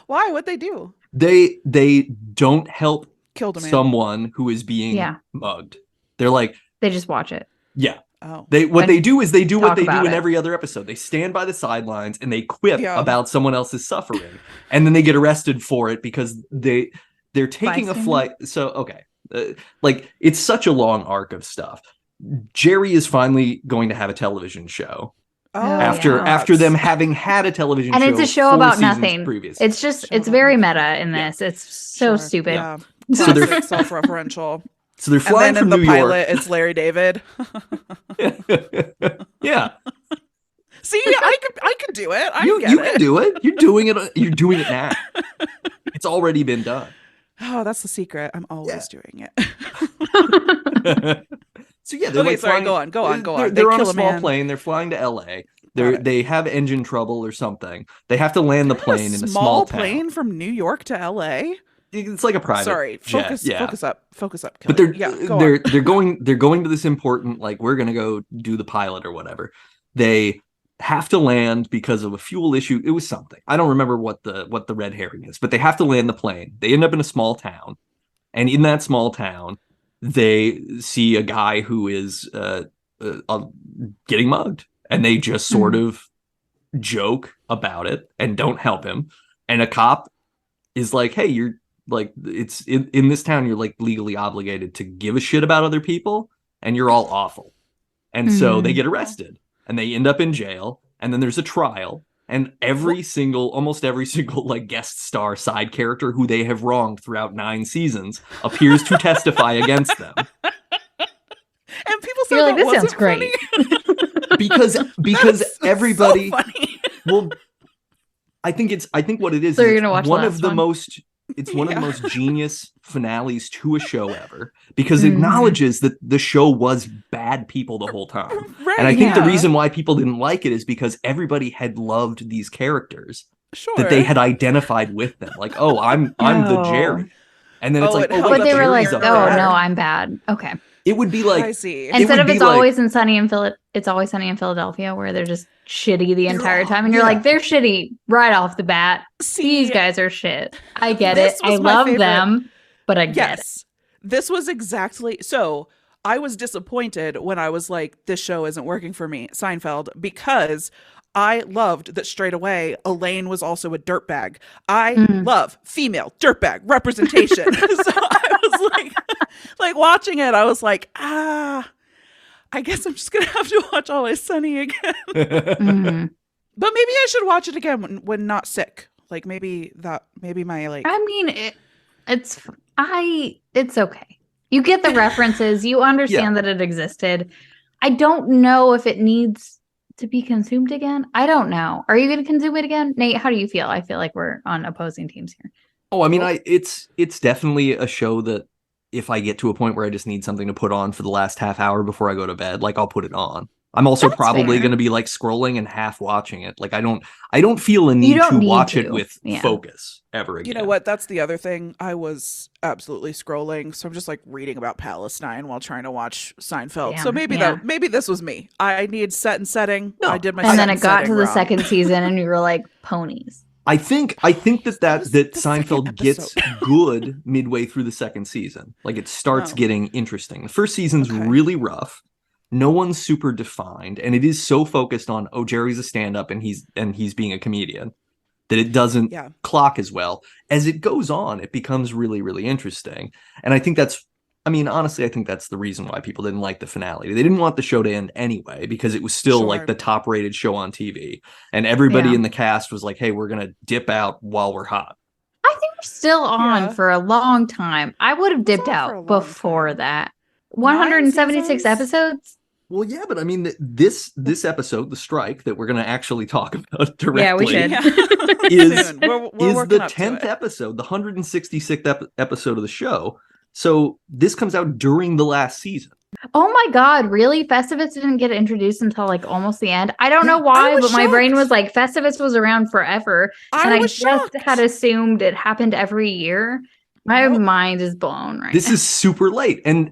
S1: Why? What'd they do?
S2: They don't help
S1: Killed a man.
S2: someone who is being
S3: Yeah.
S2: mugged. They're like,
S3: They just watch it.
S2: yeah.
S1: Oh.
S2: What
S3: And
S2: they do is they do what
S3: talk
S2: they do
S3: about
S2: in
S3: it.
S2: every other episode. They stand by the sidelines and they quip
S1: Yeah.
S2: about someone else's suffering, and then they get arrested for it because they're taking a
S3: Bystander?
S2: flight. So okay, like it's such a long arc of stuff. Jerry is finally going to have a television show
S1: Oh,
S3: yeah.
S2: after them having had a television
S3: And
S2: show.
S3: it's a show
S2: 4
S3: about
S2: seasons
S3: nothing.
S2: Previous.
S3: It's just,
S1: Show
S3: it's
S1: about
S3: very
S1: nothing.
S3: meta in this. It's so
S1: Sure.
S3: stupid.
S1: Yeah.
S2: So they're-
S1: Classic self-referential.
S2: So they're
S1: And
S2: flying
S1: then in
S2: from
S1: the
S2: New
S1: pilot, it's Larry David.
S2: York. Yeah,
S1: See, I could do it. I
S2: you
S1: get
S2: can
S1: it.
S2: do it. You're doing it. You're doing it now. It's already been done.
S1: Oh, that's the secret. I'm always doing it.
S2: So yeah, they're
S1: Okay,
S2: like
S1: sorry,
S2: flying,
S1: go on.
S2: They're,
S1: They
S2: on a
S1: kill a
S2: small
S1: man.
S2: plane. They're flying to LA.
S1: Got it.
S2: They have engine trouble or something. They have to land the plane in a small town.
S1: plane from New York to LA.
S2: It's like a private
S1: Sorry,
S2: jet.
S1: focus.
S2: Yeah.
S1: Focus up.
S2: But
S1: Kelly. Go on.
S2: they're going to this important, like, we're gonna go do the pilot or whatever. They have to land because of a fuel issue. It was something. I don't remember what the red herring is, but they have to land the plane. They end up in a small town, and in that small town, they see a guy who is getting mugged, and they just sort of joke about it and don't help him. And a cop is like, "Hey, you're like, it's in this town, you're like legally obligated to give a shit about other people, and you're all awful." And so they get arrested and they end up in jail, and then there's a trial, and almost every single like guest star side character who they have wronged throughout 9 seasons appears to testify against them.
S1: And people say
S3: You're like,
S1: that
S3: this sounds
S1: wasn't
S3: great.
S1: funny.
S2: because
S1: That's
S2: everybody
S1: so funny.
S2: well, I think what it is.
S3: So
S2: is
S3: you're
S2: it's
S3: gonna watch the
S2: one of
S3: last
S2: the
S3: one?
S2: most. It's one of the
S1: Yeah.
S2: most genius finales to a show ever, because it
S3: Mhm.
S2: acknowledges that the show was bad people the whole time.
S1: Right.
S2: And I think the
S3: Yeah.
S2: reason why people didn't like it is because everybody had loved these characters,
S1: Sure.
S2: that they had identified with them. Like, oh, I'm the
S3: No.
S2: Jerry. And then it's
S1: Oh,
S2: like,
S1: it
S2: oh,
S1: helped
S2: wait,
S3: But they were like,
S2: Jerry's
S3: oh
S2: a bad.
S3: no, I'm bad. Okay.
S2: It would be
S1: I
S2: like,
S1: see.
S3: Instead
S2: would
S3: of
S2: be
S3: it's
S2: like-
S3: always in Sunny in it's always Sunny in Philadelphia, where they're just shitty the
S2: They're
S3: entire
S2: all-
S3: time, and you're
S2: yeah.
S3: like, they're shitty right off the bat.
S1: See,
S3: These guys are shit. I get
S1: This
S3: it. I
S1: was my
S3: love
S1: favorite-
S3: them, but I get it.
S1: yes, this was exactly so. I was disappointed when I was like, this show isn't working for me, Seinfeld, because I loved that straight away Elaine was also a dirtbag. I
S3: Mhm.
S1: love female dirtbag representation. So I was like watching it, I was like, I guess I'm just gonna have to watch Always Sunny again.
S3: Mhm.
S1: But maybe I should watch it again when not sick. Like maybe my like
S3: I mean, it's okay. You get the references. You understand that it existed. I don't know if it needs to be consumed again. I don't know. Are you going to consume it again? Nate, how do you feel? I feel like we're on opposing teams here.
S2: Oh, I mean, it's definitely a show that if I get to a point where I just need something to put on for the last half hour before I go to bed, like I'll put it on. I'm also
S3: That's
S2: probably
S3: fair.
S2: going to be like scrolling and half watching it. Like I don't feel a
S3: You
S2: need
S3: don't
S2: to
S3: need
S2: watch it
S3: to.
S2: with
S3: Yeah.
S2: focus ever again.
S1: You know what? That's the other thing. I was absolutely scrolling, so I'm just like reading about Palestine while trying to watch Seinfeld. So
S3: Damn,
S1: maybe
S3: yeah.
S1: maybe this was me. I need set and setting.
S2: No,
S1: I did my
S3: And
S1: set
S3: then
S1: and
S3: it got
S1: setting
S3: to the
S1: wrong.
S3: second season, and you were like, ponies.
S2: I think that
S1: It was
S2: that
S1: the second
S2: Seinfeld
S1: episode.
S2: gets good midway through the second season. Like it starts
S1: Oh.
S2: getting interesting. The first season's
S1: Okay.
S2: really rough. No one's super defined, and it is so focused on Jerry's a stand-up and he's being a comedian that it doesn't
S1: Yeah.
S2: clock as well. As it goes on, it becomes really, really interesting. And honestly, I think that's the reason why people didn't like the finale. They didn't want the show to end anyway, because it was still like
S1: Sure.
S2: the top rated show on TV. And everybody
S3: Yeah.
S2: in the cast was like, hey, we're going to dip out while we're hot.
S3: I think we're still on
S1: Yeah.
S3: for a long time. I would have dipped
S1: on for a
S3: out
S1: long
S3: before
S1: time.
S3: that.
S1: 9
S3: 176
S1: seasons?
S3: episodes?
S2: Well, yeah, but I mean, this episode, the strike that we're going to actually talk about directly,
S3: Yeah, we should.
S2: is
S1: Soon. We're
S2: is
S1: working
S2: the
S1: up to
S2: 10th
S1: it.
S2: episode, the 166th episode of the show. So this comes out during the last season.
S3: Oh my God, really? Festivus didn't get introduced until like almost the end. I don't know
S2: Yeah,
S3: why,
S1: was
S3: but my brain
S1: shocked.
S3: was like, Festivus was around forever. And
S1: I
S3: I
S1: was
S3: just
S1: shocked.
S3: had assumed it happened every year. My
S1: Nope.
S3: mind is blown right
S2: This
S3: now.
S2: is super late, and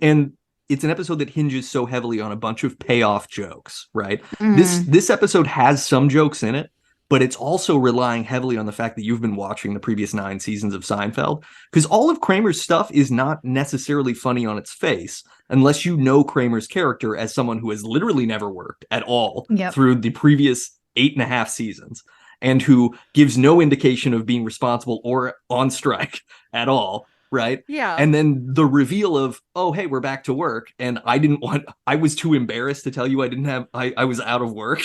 S2: it's an episode that hinges so heavily on a bunch of payoff jokes, right? This episode has some jokes in it, but it's also relying heavily on the fact that you've been watching the previous 9 seasons of Seinfeld, because all of Kramer's stuff is not necessarily funny on its face unless you know Kramer's character as someone who has literally never worked at all
S3: Yep.
S2: through the previous 8.5 seasons, and who gives no indication of being responsible or on strike at all, right?
S1: Yeah.
S2: And then the reveal of, oh, hey, we're back to work. And I was too embarrassed to tell you I was out of work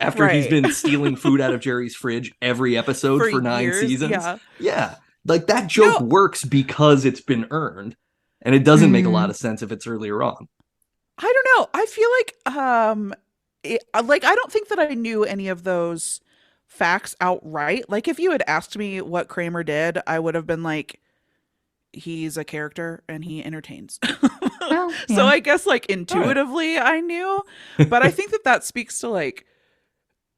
S2: after he's
S1: Right.
S2: been stealing food out of Jerry's fridge every episode for 9
S1: years,
S2: seasons.
S1: Yeah.
S2: Yeah. Like that joke
S1: No.
S2: works because it's been earned. And it doesn't make a lot of sense if it's earlier on.
S1: I don't know. I feel like I don't think that I knew any of those facts outright. Like if you had asked me what Kramer did, I would have been like, he's a character and he entertains.
S3: Well,
S1: So
S3: yeah.
S1: I guess like intuitively I knew, but I think that speaks to like,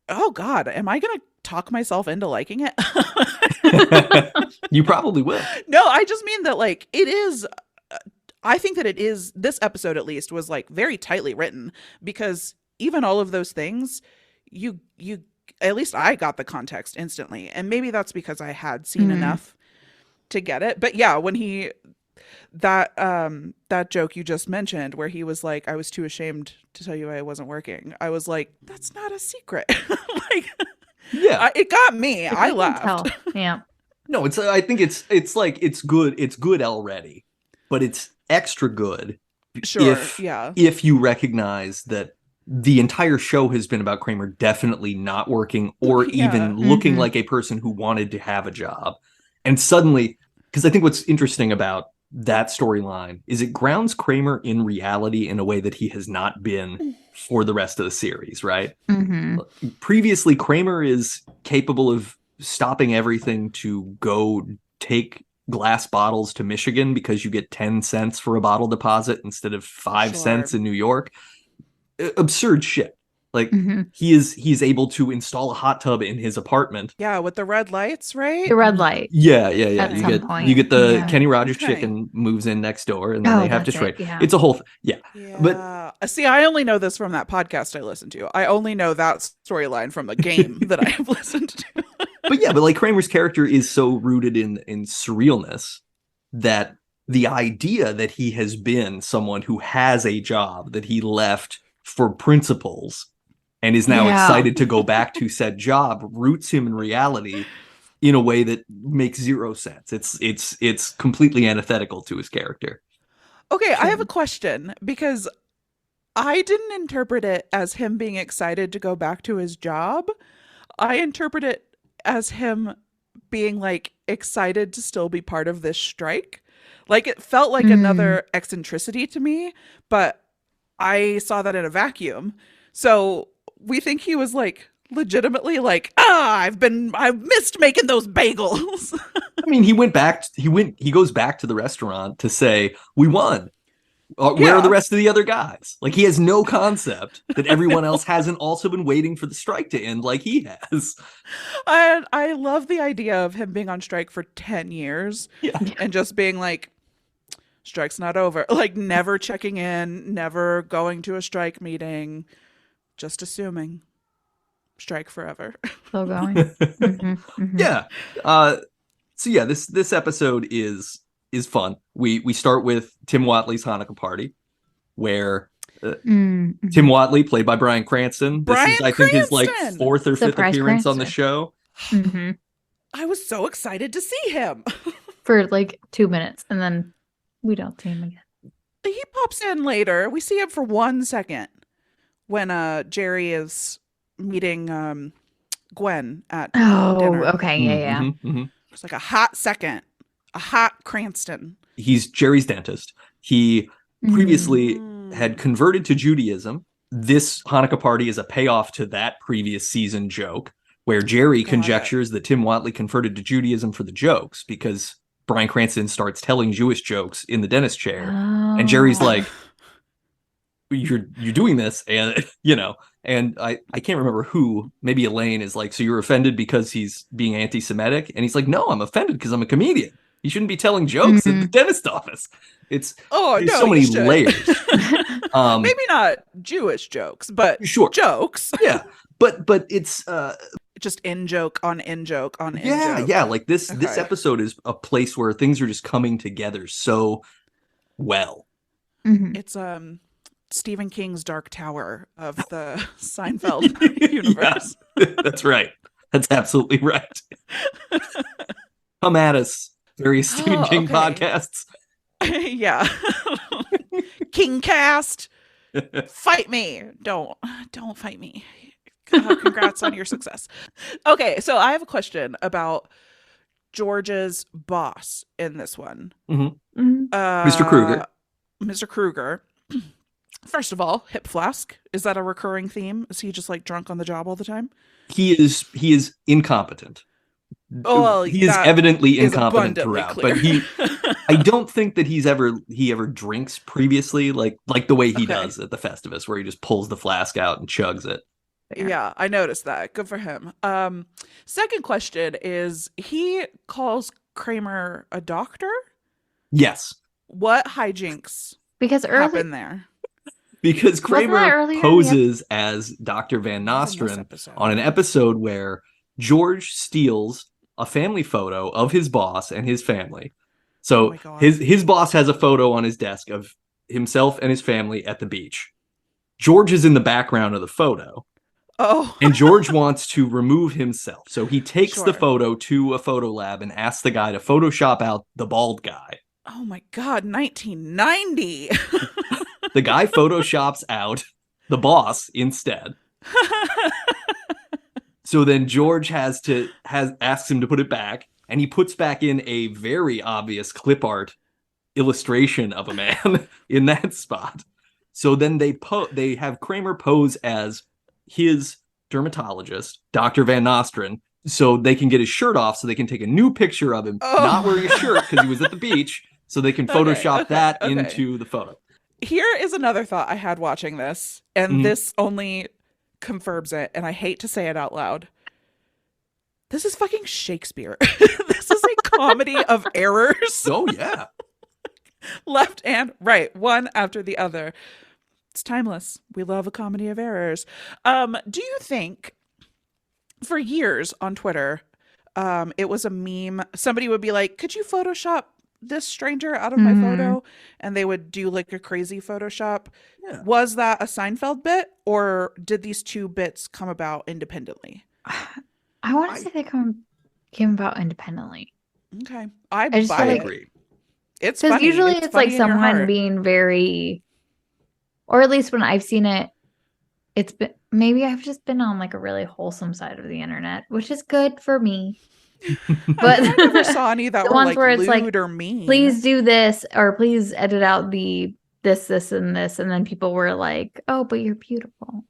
S1: oh God, am I gonna talk myself into liking it?
S2: You probably will.
S1: No, I just mean that like it is. I think that it is. This episode at least was like very tightly written, because even all of those things, you at least I got the context instantly, and maybe that's because I had seen enough to get it. But yeah, when that joke you just mentioned where he was like, I was too ashamed to tell you I wasn't working, I was like, that's not a secret. Like
S2: Yeah.
S1: it got me.
S3: If
S1: I
S3: you can
S1: laughed.
S3: tell. Yeah.
S2: No, I think it's like it's good already, but it's extra good
S1: Sure.
S2: if
S1: Yeah.
S2: if you recognize that the entire show has been about Kramer definitely not working or
S1: Yeah.
S2: even looking like a person who wanted to have a job. And suddenly, because I think what's interesting about that storyline is it grounds Kramer in reality in a way that he has not been for the rest of the series, right? Previously, Kramer is capable of stopping everything to go take glass bottles to Michigan because you get 10 cents for a bottle deposit instead of 5
S1: Sure.
S2: cents in New York. Absurd shit. Like he's able to install a hot tub in his apartment.
S1: Yeah, with the red lights, right?
S3: The red light.
S2: Yeah.
S3: At
S2: You
S3: some
S2: get
S3: point.
S2: you get the
S3: Yeah.
S2: Kenny Rogers
S1: Okay.
S2: chicken moves in next door, and then
S3: Oh,
S2: they have to
S3: that's
S2: trade.
S3: it, yeah.
S2: It's a whole yeah. But
S1: Yeah. See, I only know this from that podcast I listened to. I only know that storyline from the game that I have listened to.
S2: but like Kramer's character is so rooted in surrealness that the idea that he has been someone who has a job that he left for principles and is now excited to go back to said job roots him in reality in a way that makes zero sense. It's completely antithetical to his character.
S1: Okay, I have a question, because I didn't interpret it as him being excited to go back to his job. I interpret it as him being like excited to still be part of this strike. Like it felt like another eccentricity to me, but I saw that in a vacuum. So we think he was like legitimately like, I've missed making those bagels.
S2: I mean, he goes back to the restaurant to say, we won. Where are the
S1: Yeah.
S2: rest of the other guys? Like, he has no concept that everyone else hasn't also been waiting for the strike to end like he has.
S1: I love the idea of him being on strike for 10 years
S2: Yeah.
S1: and just being like, strike's not over. Like, never checking in, never going to a strike meeting, just assuming strike forever.
S3: Still going.
S2: Yeah. So yeah, this episode is fun. We start with Tim Watley's Hanukkah party, where Tim Watley, played by Bryan Cranston. This is,
S1: Bryan
S2: I think, his like
S1: Cranston!
S2: fourth or fifth
S3: Surprise
S2: appearance on the
S3: Cranston.
S2: show.
S1: I was so excited to see him.
S3: For like 2 minutes, and then we don't see him again.
S1: He pops in later. We see him for 1 second when Jerry is meeting Gwen at dinner.
S3: Okay, yeah.
S1: It's like a hot second. A hot Cranston.
S2: He's Jerry's dentist. He previously had converted to Judaism. This Hanukkah party is a payoff to that previous season joke, where Jerry conjectures that Tim Watley converted to Judaism for the jokes, because Bryan Cranston starts telling Jewish jokes in the dentist chair, and Jerry's like, you're doing this, and and I can't remember who, maybe Elaine is like, so you're offended because he's being anti-Semitic? And he's like, no, I'm offended because I'm a comedian. You shouldn't be telling jokes in the dentist office. There's so many layers.
S1: Maybe not Jewish jokes, but jokes.
S2: Yeah, but it's
S1: just in joke on in joke on in joke.
S2: Yeah. Like this episode is a place where things are just coming together so well.
S1: It's Stephen King's Dark Tower of the Seinfeld universe.
S2: That's right. That's absolutely right. Come at us, various Stephen King podcasts.
S1: Yeah. King cast. Fight me. Don't fight me. Congrats on your success. Okay, so I have a question about George's boss in this one.
S2: Mr. Kruger.
S1: Mr. Kruger. First of all, hip flask. Is that a recurring theme? Is he just like drunk on the job all the time?
S2: He is incompetent.
S1: Oh, well,
S2: he is evidently incompetent throughout,
S1: clear.
S2: But I don't think that he ever drinks previously, like the way he does at the Festivus, where he just pulls the flask out and chugs it.
S1: Yeah, I noticed that. Good for him. Second question is, he calls Kramer a doctor?
S2: Yes.
S1: What hijinks happened there?
S2: Because Kramer poses as Dr. Van Nostrand on an episode where George steals a family photo of his boss and his family. So his boss has a photo on his desk of himself and his family at the beach. George is in the background of the photo.
S1: Oh.
S2: And George wants to remove himself. So he takes the photo to a photo lab and asks the guy to Photoshop out the bald guy.
S1: Oh my God, 1990.
S2: The guy Photoshops out the boss instead. So then George asks him to put it back, and he puts back in a very obvious clip art illustration of a man in that spot. So then they have Kramer pose as his dermatologist, Dr. Van Nostrand, so they can get his shirt off, so they can take a new picture of him not wearing a shirt because he was at the beach, so they can Photoshop that into the photo.
S1: Here is another thought I had watching this, and this only confirms it, and I hate to say it out loud. This is fucking Shakespeare. This is a comedy of errors.
S2: Oh, yeah.
S1: Left and right, one after the other. It's timeless. We love a comedy of errors. Do you think, for years on Twitter, it was a meme, somebody would be like, could you Photoshop this stranger out of my photo? And they would do like a crazy Photoshop. Yeah. Was that a Seinfeld bit, or did these two bits come about independently?
S3: I want to say they came about independently.
S1: Okay.
S2: I agree.
S1: It's funny.
S3: Usually it's like someone being very, or at least when I've seen it, it's been, maybe I've just been on like a really wholesome side of the internet, which is good for me. But
S1: I never saw any that
S3: the
S1: were
S3: ones
S1: like
S3: where it's
S1: lewd
S3: like,
S1: or mean.
S3: Please do this, or please edit out the this, and this. And then people were like, oh, but you're beautiful.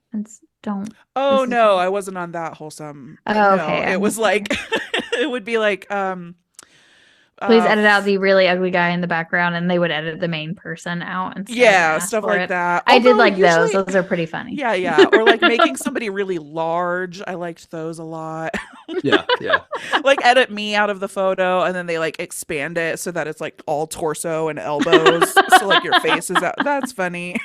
S3: Don't.
S1: Oh, no, I wasn't on that wholesome.
S3: Oh, okay.
S1: No, it was like, it would be like,
S3: Please edit out the really ugly guy in the background, and they would edit the main person out instead.
S1: Yeah,
S3: and ask
S1: stuff
S3: for
S1: like
S3: it.
S1: that.
S3: I did
S1: Although
S3: like those.
S1: usually-
S3: Those are pretty funny.
S1: Yeah. Or like making somebody really large. I liked those a lot.
S2: Yeah.
S1: Like edit me out of the photo and then they like expand it so that it's like all torso and elbows. So like your face is out. That's funny.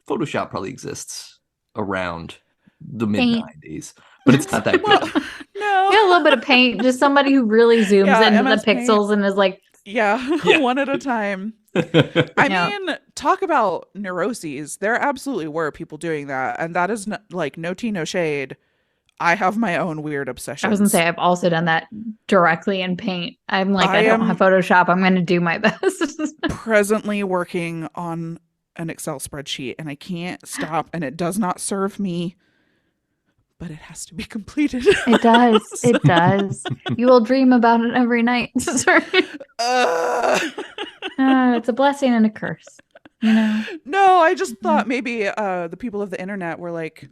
S2: Photoshop probably exists around the mid
S3: Paint.
S2: 90s, but it's not that
S1: Well,
S2: good.
S1: no.
S3: Yeah, a little bit of paint. Just somebody who really zooms
S1: Yeah,
S3: into
S1: MS
S3: the pixels and is like,
S1: Yeah,
S2: Yeah.
S1: one at a time.
S3: Yeah.
S1: mean, talk about neuroses. There absolutely were people doing that. And that is like no tea, no shade. I have my own weird obsessions.
S3: I was gonna say I've also done that directly in paint. I'm like,
S1: I
S3: I don't
S1: am-
S3: have Photoshop. I'm gonna do my best.
S1: presently working on an Excel spreadsheet and I can't stop and it does not serve me, but it has to be completed.
S3: It does. It does. You will dream about it every night. Sorry.
S1: Uh,
S3: It's a blessing and a curse. You know?
S1: no, I just thought maybe the people of the internet were like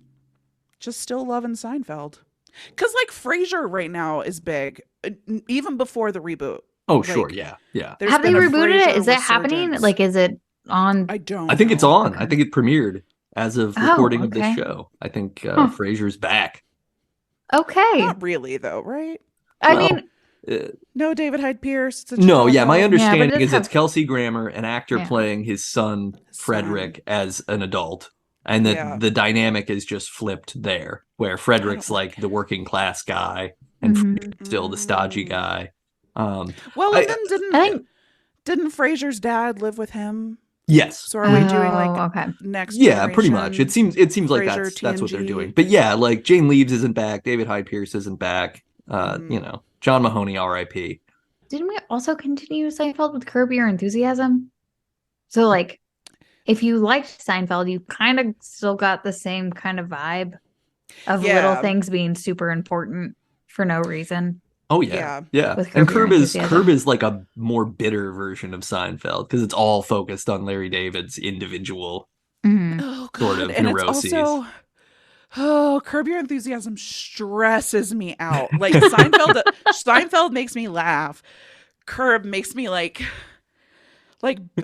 S1: just still loving Seinfeld. Because like Frasier right now is big, even before the reboot.
S2: Oh, sure.
S1: Like,
S2: Yeah.
S1: There's
S3: Have they
S1: been a
S3: rebooted it?
S1: Frasier
S3: Is that happening?
S1: resurgence.
S3: Like, is it on?
S1: I don't
S2: I think it's
S1: know.
S2: on.
S3: Okay.
S2: I think it premiered as of
S3: Oh,
S2: recording of
S3: okay.
S2: this show. I think
S3: Huh.
S2: Frasier's back.
S3: Okay.
S1: Not really though, right?
S3: I
S2: Well,
S3: mean,
S1: No David Hyde Pierce. It's a
S2: No, yeah, my
S1: Chicago-
S2: understanding
S3: it
S2: is
S3: does
S2: it's
S3: have-
S2: Kelsey Grammer, an actor
S3: Yeah.
S2: playing his son Frederick as an adult, and that
S1: Yeah.
S2: the dynamic is just flipped there, where Frederick's like the working class guy and
S3: Mhm.
S2: Frederick's still the stodgy guy.
S1: Well,
S2: I-
S1: and then
S3: I think.
S1: didn't Frasier's dad live with him?
S2: Yes,
S1: So are we doing like
S3: Oh, okay.
S1: next?
S2: yeah, pretty much.
S1: generation?
S2: It seems like
S1: Frasier,
S2: that's what they're
S1: TNG?
S2: doing. But yeah, like Jane Leeves isn't back, David Hyde Pierce isn't back. You know, John Mahoney, R.I.P.
S3: Didn't we also continue Seinfeld with Curb Your Enthusiasm? So, like, if you liked Seinfeld, you kind of still got the same kind of vibe of
S1: Yeah.
S3: little things being super important for no reason.
S2: Oh yeah,
S3: With
S2: and
S3: Curb Your
S2: Curb is
S3: Enthusiasm.
S2: like a more bitter version of Seinfeld because it's all focused on Larry David's individual.
S3: Mhm.
S1: Oh god,
S2: Sort of
S1: and
S2: neuroses.
S1: it's also Curb Your Enthusiasm stresses me out. Like Seinfeld makes me laugh. Curb makes me like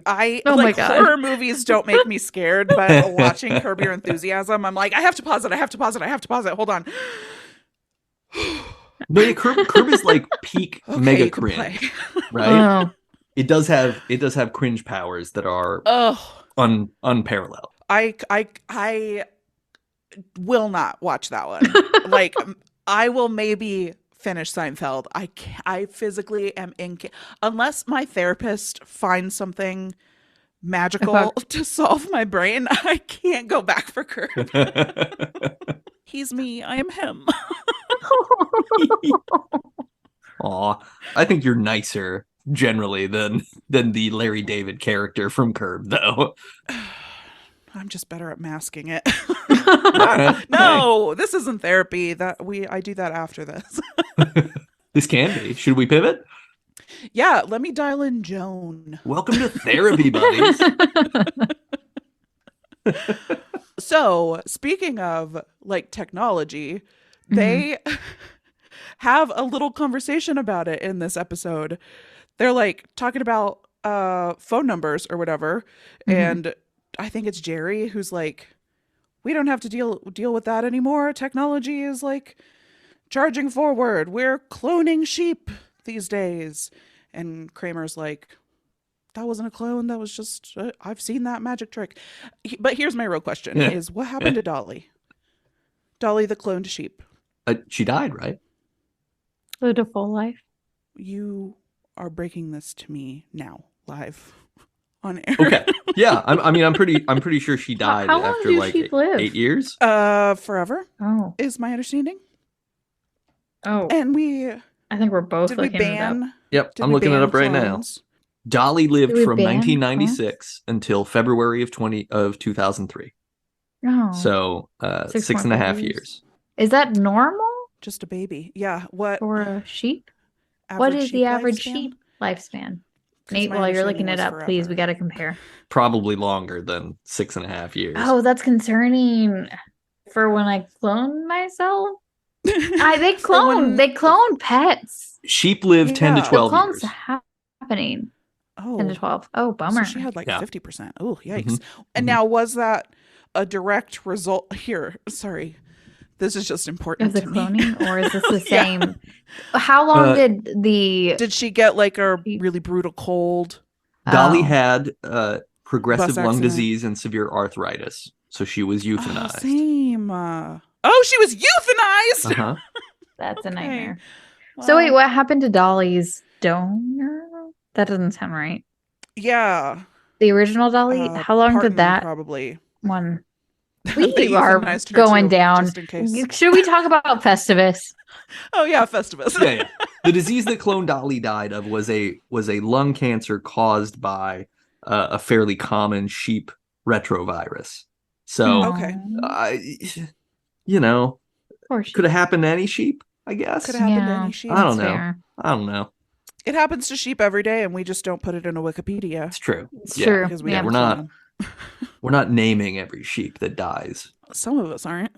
S1: I
S3: Oh my
S1: like
S3: God.
S1: horror movies don't make me scared, but watching Curb Your Enthusiasm, I'm like, I have to pause it. Hold on.
S2: No, yeah, Curb is like peak
S1: Okay,
S2: mega
S1: you can
S2: cringe,
S1: play.
S2: right?
S3: Oh,
S2: It does have cringe powers that are
S1: Oh,
S2: unparalleled.
S1: I will not watch that one. Like I will maybe finish Seinfeld. I physically am unless my therapist finds something magical to solve my brain. I can't go back for Curb. He's me. I am him.
S2: Aw, I think you're nicer generally than the Larry David character from Curb, though.
S1: I'm just better at masking it.
S2: All right.
S1: No, this isn't therapy. I do that after this.
S2: This can be. Should we pivot?
S1: Yeah, let me dial in Joan.
S2: Welcome to therapy, buddies.
S1: So, speaking of like technology, they have a little conversation about it in this episode. They're like talking about phone numbers or whatever, and I think it's Jerry who's like, we don't have to deal with that anymore. Technology is like charging forward. We're cloning sheep these days. And Kramer's like, that wasn't a clone. That was just, I've seen that magic trick. But here's my real question is what happened to Dolly? Dolly, the cloned sheep.
S2: She died, right?
S3: Lived a full life.
S1: You are breaking this to me now, live on air.
S2: Okay. Yeah. I'm pretty sure she died
S3: How long
S2: after
S3: do
S2: like
S3: sheep live?
S2: 8 years.
S1: Forever
S3: Oh.
S1: is my understanding.
S3: Oh.
S1: And
S3: I think we're both
S1: did we
S3: looking it up.
S1: ban?
S2: Yep.
S1: Did
S2: I'm
S1: we
S2: looking it
S1: ban
S2: up right now.
S1: clones?
S2: Dolly lived
S3: Did we
S2: from
S3: ban
S2: 1996 until February of 2003.
S3: Oh.
S2: So 6.5 years.
S3: Is that normal
S1: Just a baby. Yeah. What?
S3: for a sheep? What is the average
S1: lifespan?
S3: sheep lifespan?
S1: 'Cause
S3: Nate,
S1: my
S3: while you're looking
S1: understanding
S3: it
S1: was
S3: up, please, we
S1: forever.
S3: got to compare.
S2: Probably longer than 6.5 years.
S3: Oh, that's concerning. For when I clone myself, they
S1: For when-
S3: clone pets.
S2: Sheep live 10 to
S1: Yeah.
S2: 12
S3: the clones
S2: years.
S3: happening? 10 to
S1: Oh,
S3: 12. Oh,
S1: so
S3: bummer.
S1: she had like
S2: Yeah.
S1: 50%. Oh, yikes.
S2: Mhm.
S1: And
S2: Mhm.
S1: now, was that a direct result here? Sorry, this is just
S3: Of
S1: important
S3: the
S1: to me.
S3: cloning, or is this the
S1: Yeah.
S3: same? How long
S2: Uh,
S3: did the
S1: Did she get like a really brutal cold,
S2: Dolly
S3: oh
S2: had
S1: bus
S2: progressive lung
S1: accident?
S2: disease and severe arthritis, so she was
S1: Oh,
S2: euthanized.
S1: same. Oh, she was euthanized.
S2: Uh-huh.
S3: that's a
S1: Okay.
S3: nightmare. So wait,
S1: Well,
S3: what happened to Dolly's donor? That doesn't sound right.
S1: yeah.
S3: The original Dolly, how long did
S1: Partner,
S3: that
S1: probably.
S3: one?
S1: They
S3: We are
S1: euthanized her
S3: going
S1: too,
S3: down.
S1: just in case.
S3: Should we talk about Festivus?
S1: Oh yeah, Festivus.
S2: Yeah, yeah. The disease that Clone Dolly died of was a lung cancer caused by a fairly common sheep retrovirus. So,
S1: Okay.
S3: Aw,
S2: I, you know,
S3: poor
S2: could have
S3: sheep.
S2: happened to any sheep, I
S1: Could
S2: guess.
S1: have happened to
S3: Yeah,
S1: any sheep.
S2: I don't
S3: that's
S2: know.
S3: fair.
S2: I don't know.
S1: It happens to sheep every day, and we just don't put it in a Wikipedia
S2: It's true.
S3: It's
S2: Yeah,
S3: true.
S1: because we
S2: yeah.
S3: Yeah.
S1: didn't clone them.
S2: We're not naming every sheep that dies.
S1: Some of us aren't.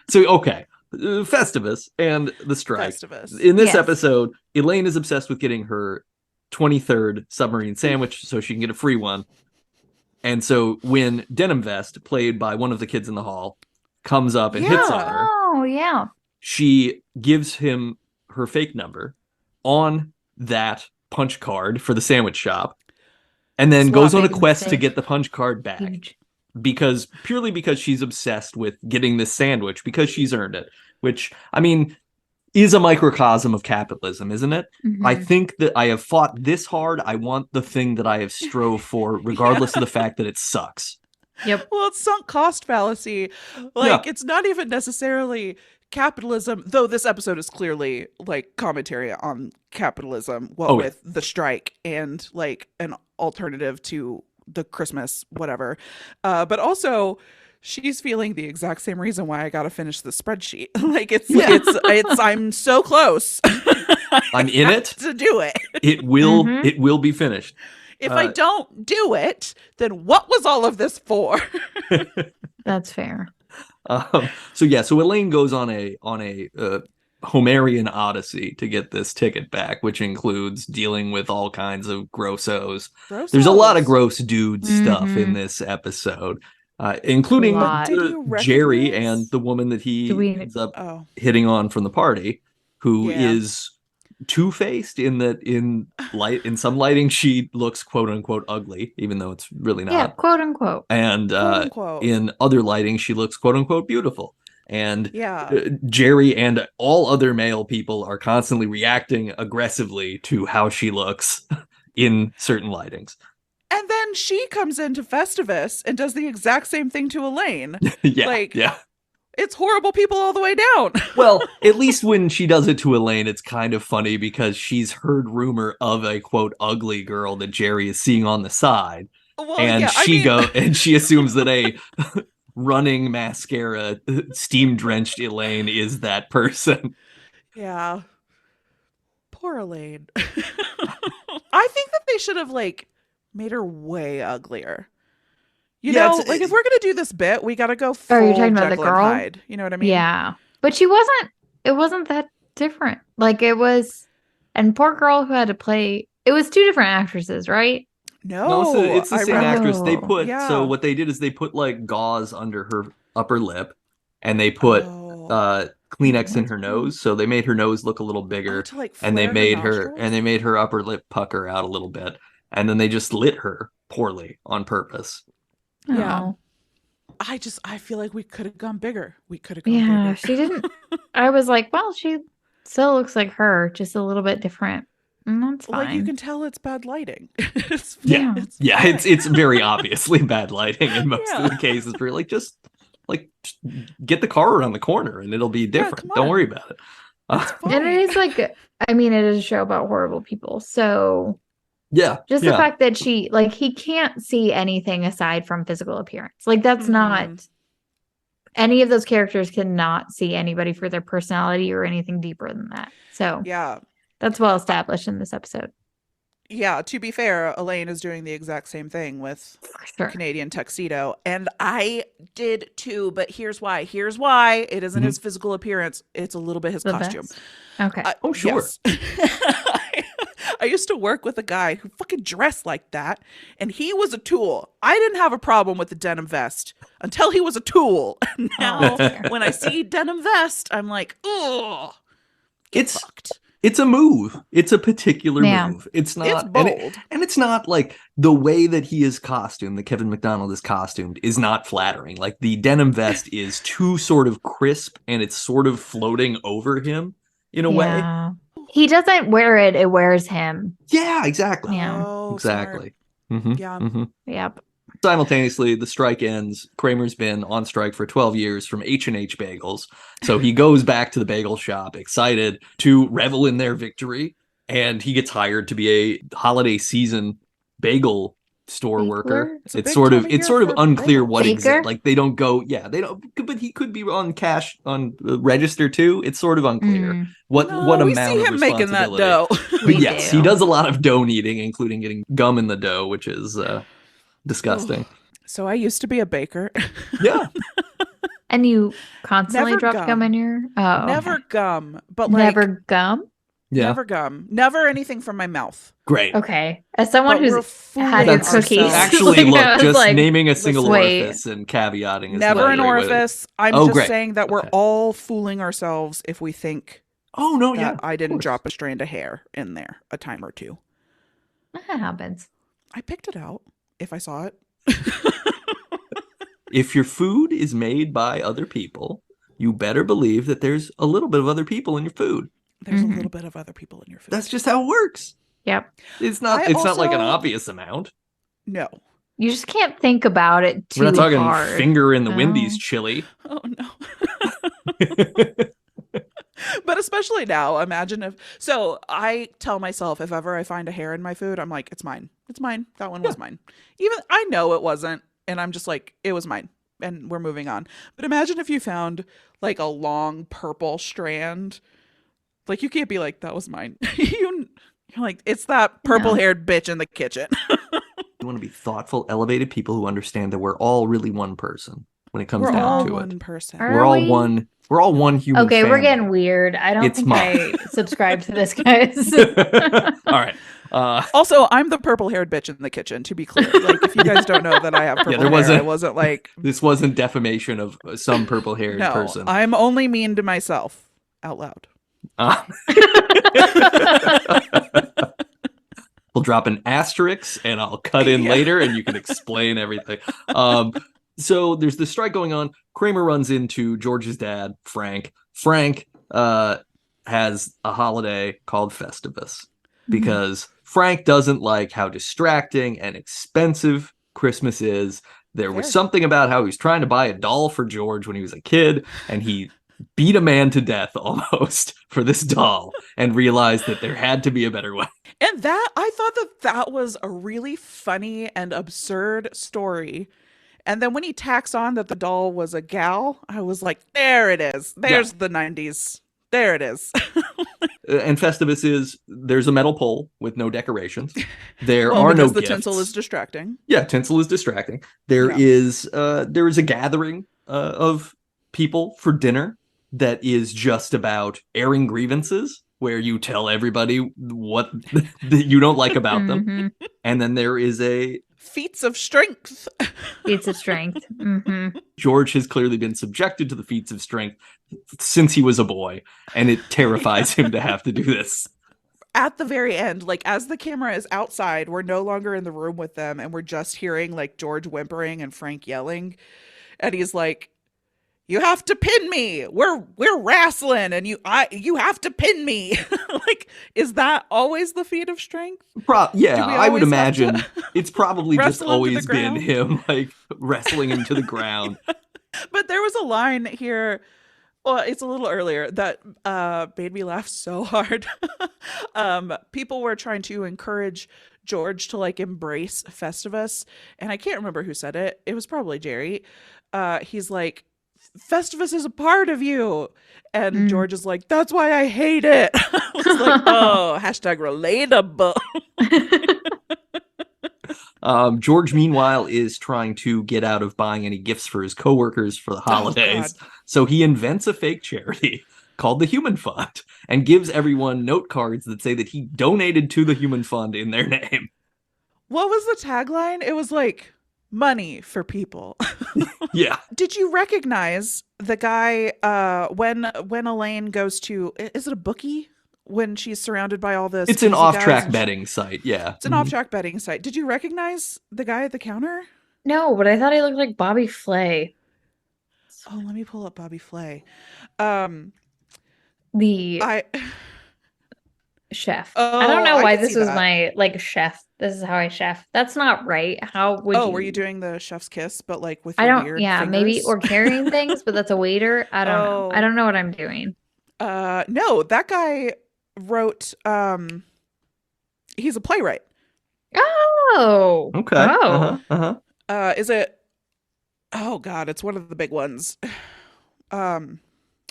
S2: So okay, Festivus and the strike.
S1: Festivus.
S2: In this
S3: Yes.
S2: episode, Elaine is obsessed with getting her 23rd submarine sandwich so she can get a free one. And so when Denim Vest, played by one of the kids in the hall, comes up and hits on
S1: Yeah.
S2: her,
S3: Oh, yeah.
S2: she gives him her fake number on that punch card for the sandwich shop, and then goes on a
S3: Big
S2: quest to
S3: mistake.
S2: get the punch card back.
S3: Huge.
S2: Because she's obsessed with getting this sandwich because she's earned it, which I mean is a microcosm of capitalism, isn't it? I
S3: Mhm.
S2: think that I have fought this hard. I want the thing that I have strove for, regardless of the fact that it sucks.
S3: Yep.
S1: Well, it's sunk cost fallacy. Like, it's not even necessarily capitalism, though this episode is clearly like commentary on capitalism, what
S2: Oh, yeah.
S1: with the strike and like an alternative to the Christmas whatever. But also she's feeling the exact same reason why I gotta finish the spreadsheet. Like
S2: Yeah.
S1: it's I'm so close.
S2: I'm in it.
S1: To do it.
S2: It
S3: Mhm.
S2: will be finished.
S1: If I don't do it, then what was all of this for?
S3: That's fair.
S2: So Elaine goes on a Homerian odyssey to get this ticket back, which includes dealing with all kinds of grossos. There's a lot of gross dude stuff in
S3: Mhm.
S2: this episode, including
S3: Lot.
S1: Did you
S2: Jerry
S1: recognize-
S2: and the woman that he
S3: Do we-
S2: ends up
S1: Oh,
S2: hitting on from the party, who
S1: Yeah.
S2: is two-faced in that in some lighting she looks quote unquote ugly, even though it's really not.
S3: Yeah, quote unquote.
S2: And
S1: quote unquote.
S2: in other lighting she looks quote unquote beautiful. And
S1: Yeah.
S2: Jerry and all other male people are constantly reacting aggressively to how she looks in certain lightings.
S1: And then she comes into Festivus and does the exact same thing to Elaine.
S2: Yeah. Yeah.
S1: It's horrible people all the way down.
S2: Well, at least when she does it to Elaine, it's kind of funny because she's heard rumor of a quote ugly girl that Jerry is seeing on the side.
S1: Well,
S2: And
S1: yeah,
S2: she assumes that a running mascara, steam drenched Elaine is that person.
S1: Yeah. Poor Elaine. I think that they should have like made her way uglier. You
S2: Yeah,
S1: know, like if we're gonna do this bit, we gotta go full
S3: Are you talking about the
S1: Jekyll and
S3: girl?
S1: Hyde. You know what I mean?
S3: Yeah. But it wasn't that different. Like it was, and poor girl who had to play, it was two different actresses, right?
S1: No,
S2: it's the
S1: I
S2: same
S1: read-
S2: actress. They
S3: Oh,
S2: put
S1: yeah.
S2: so what they did is they put like gauze under her upper lip, and they put
S1: Oh.
S2: Kleenex in
S3: That's
S2: her
S3: cool.
S2: nose, so they made her nose look a little
S1: Oh,
S2: bigger,
S1: to like
S2: and they
S1: flare
S2: made
S1: her
S2: her upper lip pucker out a little bit, and then they just lit her poorly on purpose.
S1: Yeah.
S3: Oh.
S1: I feel like we could have gone bigger. We could have gone
S3: Yeah,
S1: bigger.
S3: she didn't. I was like, well, she still looks like her, just a little bit different. And that's fine.
S1: Like you can tell it's bad lighting. It's
S3: Yeah.
S2: Yeah,
S1: fine.
S2: it's very obviously bad lighting in most
S1: Yeah.
S2: of the cases. Where you're like just get the car around the corner and it'll be different.
S1: come
S2: Don't
S1: on.
S2: worry about it.
S1: It's
S3: And
S1: fine.
S3: it is like, I mean, it is a show about horrible people. So
S2: Yeah,
S3: just the fact that he can't see anything aside from physical appearance. Like that's not, any of those characters cannot see anybody for their personality or anything deeper than that. So
S1: Yeah.
S3: that's well established in this episode.
S1: Yeah, to be fair, Elaine is doing the exact same thing with
S3: For sure.
S1: Canadian Tuxedo, and I did too, but here's why. Here's why. It isn't his physical appearance, it's a little bit his
S3: The
S1: costume.
S3: best. Okay.
S2: Oh, sure.
S1: Yes. I used to work with a guy who fucking dressed like that, and he was a tool. I didn't have a problem with the denim vest until he was a tool.
S3: Oh,
S1: Now, when I see denim vest, I'm like, oh, get
S2: It's
S1: fucked.
S2: it's a move. It's a particular
S3: Yeah.
S2: move. It's
S1: It's
S2: not,
S1: bold.
S2: and it's not like the way that he is costumed, that Kevin McDonald is costumed, is not flattering. Like the denim vest is too sort of crisp, and it's sort of floating over him in a way.
S3: Yeah. He doesn't wear it, it wears him.
S2: Yeah, exactly.
S3: Yeah.
S1: Oh,
S2: Exactly.
S1: smart.
S2: Mhm,
S1: Yeah.
S2: mhm.
S3: Yep.
S2: Simultaneously, the strike ends. Kramer's been on strike for 12 years from H&H Bagels. So he goes back to the bagel shop, excited to revel in their victory. And he gets hired to be a holiday season bagel store worker.
S3: Bagler?
S1: It's a big time of
S2: It's
S1: year
S2: sort of
S1: for
S2: unclear
S1: bagels.
S2: what
S3: Baker?
S2: exactly, like they don't go, yeah, they don't, but he could be on cash, on register too. It's sort of unclear
S3: Mm,
S2: what
S1: No, we
S2: amount
S1: see
S2: of
S1: him making that
S2: responsibility.
S1: dough.
S2: But
S3: we
S2: yes,
S3: do.
S2: he does a lot of dough kneading, including getting gum in the dough, which is disgusting.
S1: So I used to be a baker.
S2: Yeah.
S3: And you constantly
S1: Never
S3: dropped gum
S1: gum.
S3: in your oh
S1: Never
S3: okay.
S1: gum, but like
S3: Never gum?
S2: Yeah.
S1: never gum. Never anything from my mouth.
S2: Great.
S3: Okay. As someone
S1: But we're
S3: who's
S1: fooling
S3: had your
S2: That's
S3: cookies.
S1: ourselves.
S2: actually,
S3: Like, I
S2: look,
S3: was
S2: just
S3: like,
S2: naming a single
S3: wait.
S2: orifice and caveating is
S1: Never
S2: not a
S1: an
S2: great way to-
S1: orifice. I'm
S2: Oh,
S1: just
S2: great.
S1: saying that we're
S2: Okay.
S1: all fooling ourselves if we think
S2: Oh, no, yeah.
S1: that I
S2: of
S1: didn't
S2: course.
S1: drop a strand of hair in there a time or two.
S3: That happens.
S1: I picked it out if I saw it.
S2: If your food is made by other people, you better believe that there's a little bit of other people in your food.
S1: There's
S3: Mhm.
S1: a little bit of other people in your food.
S2: That's just how it works.
S3: Yep.
S2: It's not
S1: I
S2: it's not like an
S1: also-
S2: obvious amount.
S1: No.
S3: You just can't think about it too
S2: We're not talking
S3: hard.
S2: finger in the Wendy's
S3: Oh.
S2: chili.
S1: Oh no. But especially now, imagine if. So I tell myself if ever I find a hair in my food, I'm like, it's mine. It's mine. That one was mine. Even I know it wasn't, and I'm just like, it was mine, and we're moving on. But imagine if you found like a long purple strand. Like you can't be like, that was mine. You're like, it's that purple-haired bitch in the kitchen.
S2: You want to be thoughtful, elevated people who understand that we're all really one person when it comes
S1: We're all
S2: down to
S1: one
S2: it.
S1: person.
S3: Are
S2: We're all
S3: we?
S2: one. We're all one human.
S3: Okay, we're
S2: family.
S3: getting weird. I don't
S2: It's
S3: think
S2: mine.
S3: I subscribe to this, guys.
S2: All right.
S1: Also, I'm the purple-haired bitch in the kitchen. To be clear, like if you guys don't know that I have purple
S2: there
S1: hair,
S2: wasn't-
S1: I wasn't like,
S2: This wasn't defamation of some purple-haired
S1: no,
S2: person.
S1: I'm only mean to myself out loud.
S2: Uh, we'll drop an asterisk and I'll cut in
S1: Yeah.
S2: later and you can explain everything. So there's this strike going on. Kramer runs into George's dad, Frank. Frank has a holiday called Festivus because Frank doesn't like how distracting and expensive Christmas is. There was
S1: Fair.
S2: something about how he was trying to buy a doll for George when he was a kid, and he beat a man to death almost for this doll and realized that there had to be a better way.
S1: And that I thought that was a really funny and absurd story. And then when he tacks on that the doll was a gal, I was like, there it is. There's the 90s. There it is.
S2: And Festivus is, there's a metal pole with no decorations. There
S1: Well,
S2: are no
S1: because the
S2: gifts.
S1: tinsel is distracting.
S2: Yeah, tinsel is distracting. There
S1: Yeah.
S2: is a gathering of people for dinner that is just about airing grievances, where you tell everybody what that you don't like about them.
S3: Mhm.
S2: And then there is a
S1: Feats of strength.
S3: Feats of strength. Hmm.
S2: George has clearly been subjected to the feats of strength since he was a boy, and it terrifies him to have to do this.
S1: At the very end, like as the camera is outside, we're no longer in the room with them, and we're just hearing like George whimpering and Frank yelling. And he's like, you have to pin me. We're wrestling, and you have to pin me. Like, is that always the feat of strength?
S2: Yeah,
S1: Do we
S2: I would
S1: always have to
S2: imagine it's probably just
S1: wrestle him to the
S2: always been
S1: ground?
S2: him like wrestling him to the ground.
S1: But there was a line here. Well, it's a little earlier that made me laugh so hard. People were trying to encourage George to like embrace Festivus, and I can't remember who said it. It was probably Jerry. He's like, Festivus is a part of you, and
S3: Mm.
S1: George is like, that's why I hate it. I was like, oh, hashtag relatable.
S2: George, meanwhile, is trying to get out of buying any gifts for his coworkers for the holidays.
S1: God.
S2: So he invents a fake charity called the Human Fund and gives everyone note cards that say that he donated to the Human Fund in their name.
S1: What was the tagline? It was like money for people.
S2: Yeah.
S1: Did you recognize the guy when Elaine goes to, is it a bookie? When she's surrounded by all this.
S2: It's an off-track betting site, yeah.
S1: It's an off-track betting site. Did you recognize the guy at the counter?
S3: No, but I thought he looked like Bobby Flay.
S1: Oh, let me pull up Bobby Flay.
S3: The chef.
S1: Oh,
S3: I don't know
S1: I
S3: why
S1: can
S3: this
S1: see
S3: was
S1: that.
S3: my like chef. This is how I chef. That's not right. How would
S1: Oh,
S3: you?
S1: were you doing the chef's kiss, but like with
S3: I
S1: your
S3: don't.
S1: weird
S3: Yeah,
S1: fingers?
S3: maybe or carrying things, but that's a waiter. I don't know. I
S1: Oh.
S3: don't know what I'm doing.
S1: No, that guy wrote. He's a playwright.
S3: Oh.
S2: Okay.
S3: Oh.
S1: Is it? Oh God, it's one of the big ones.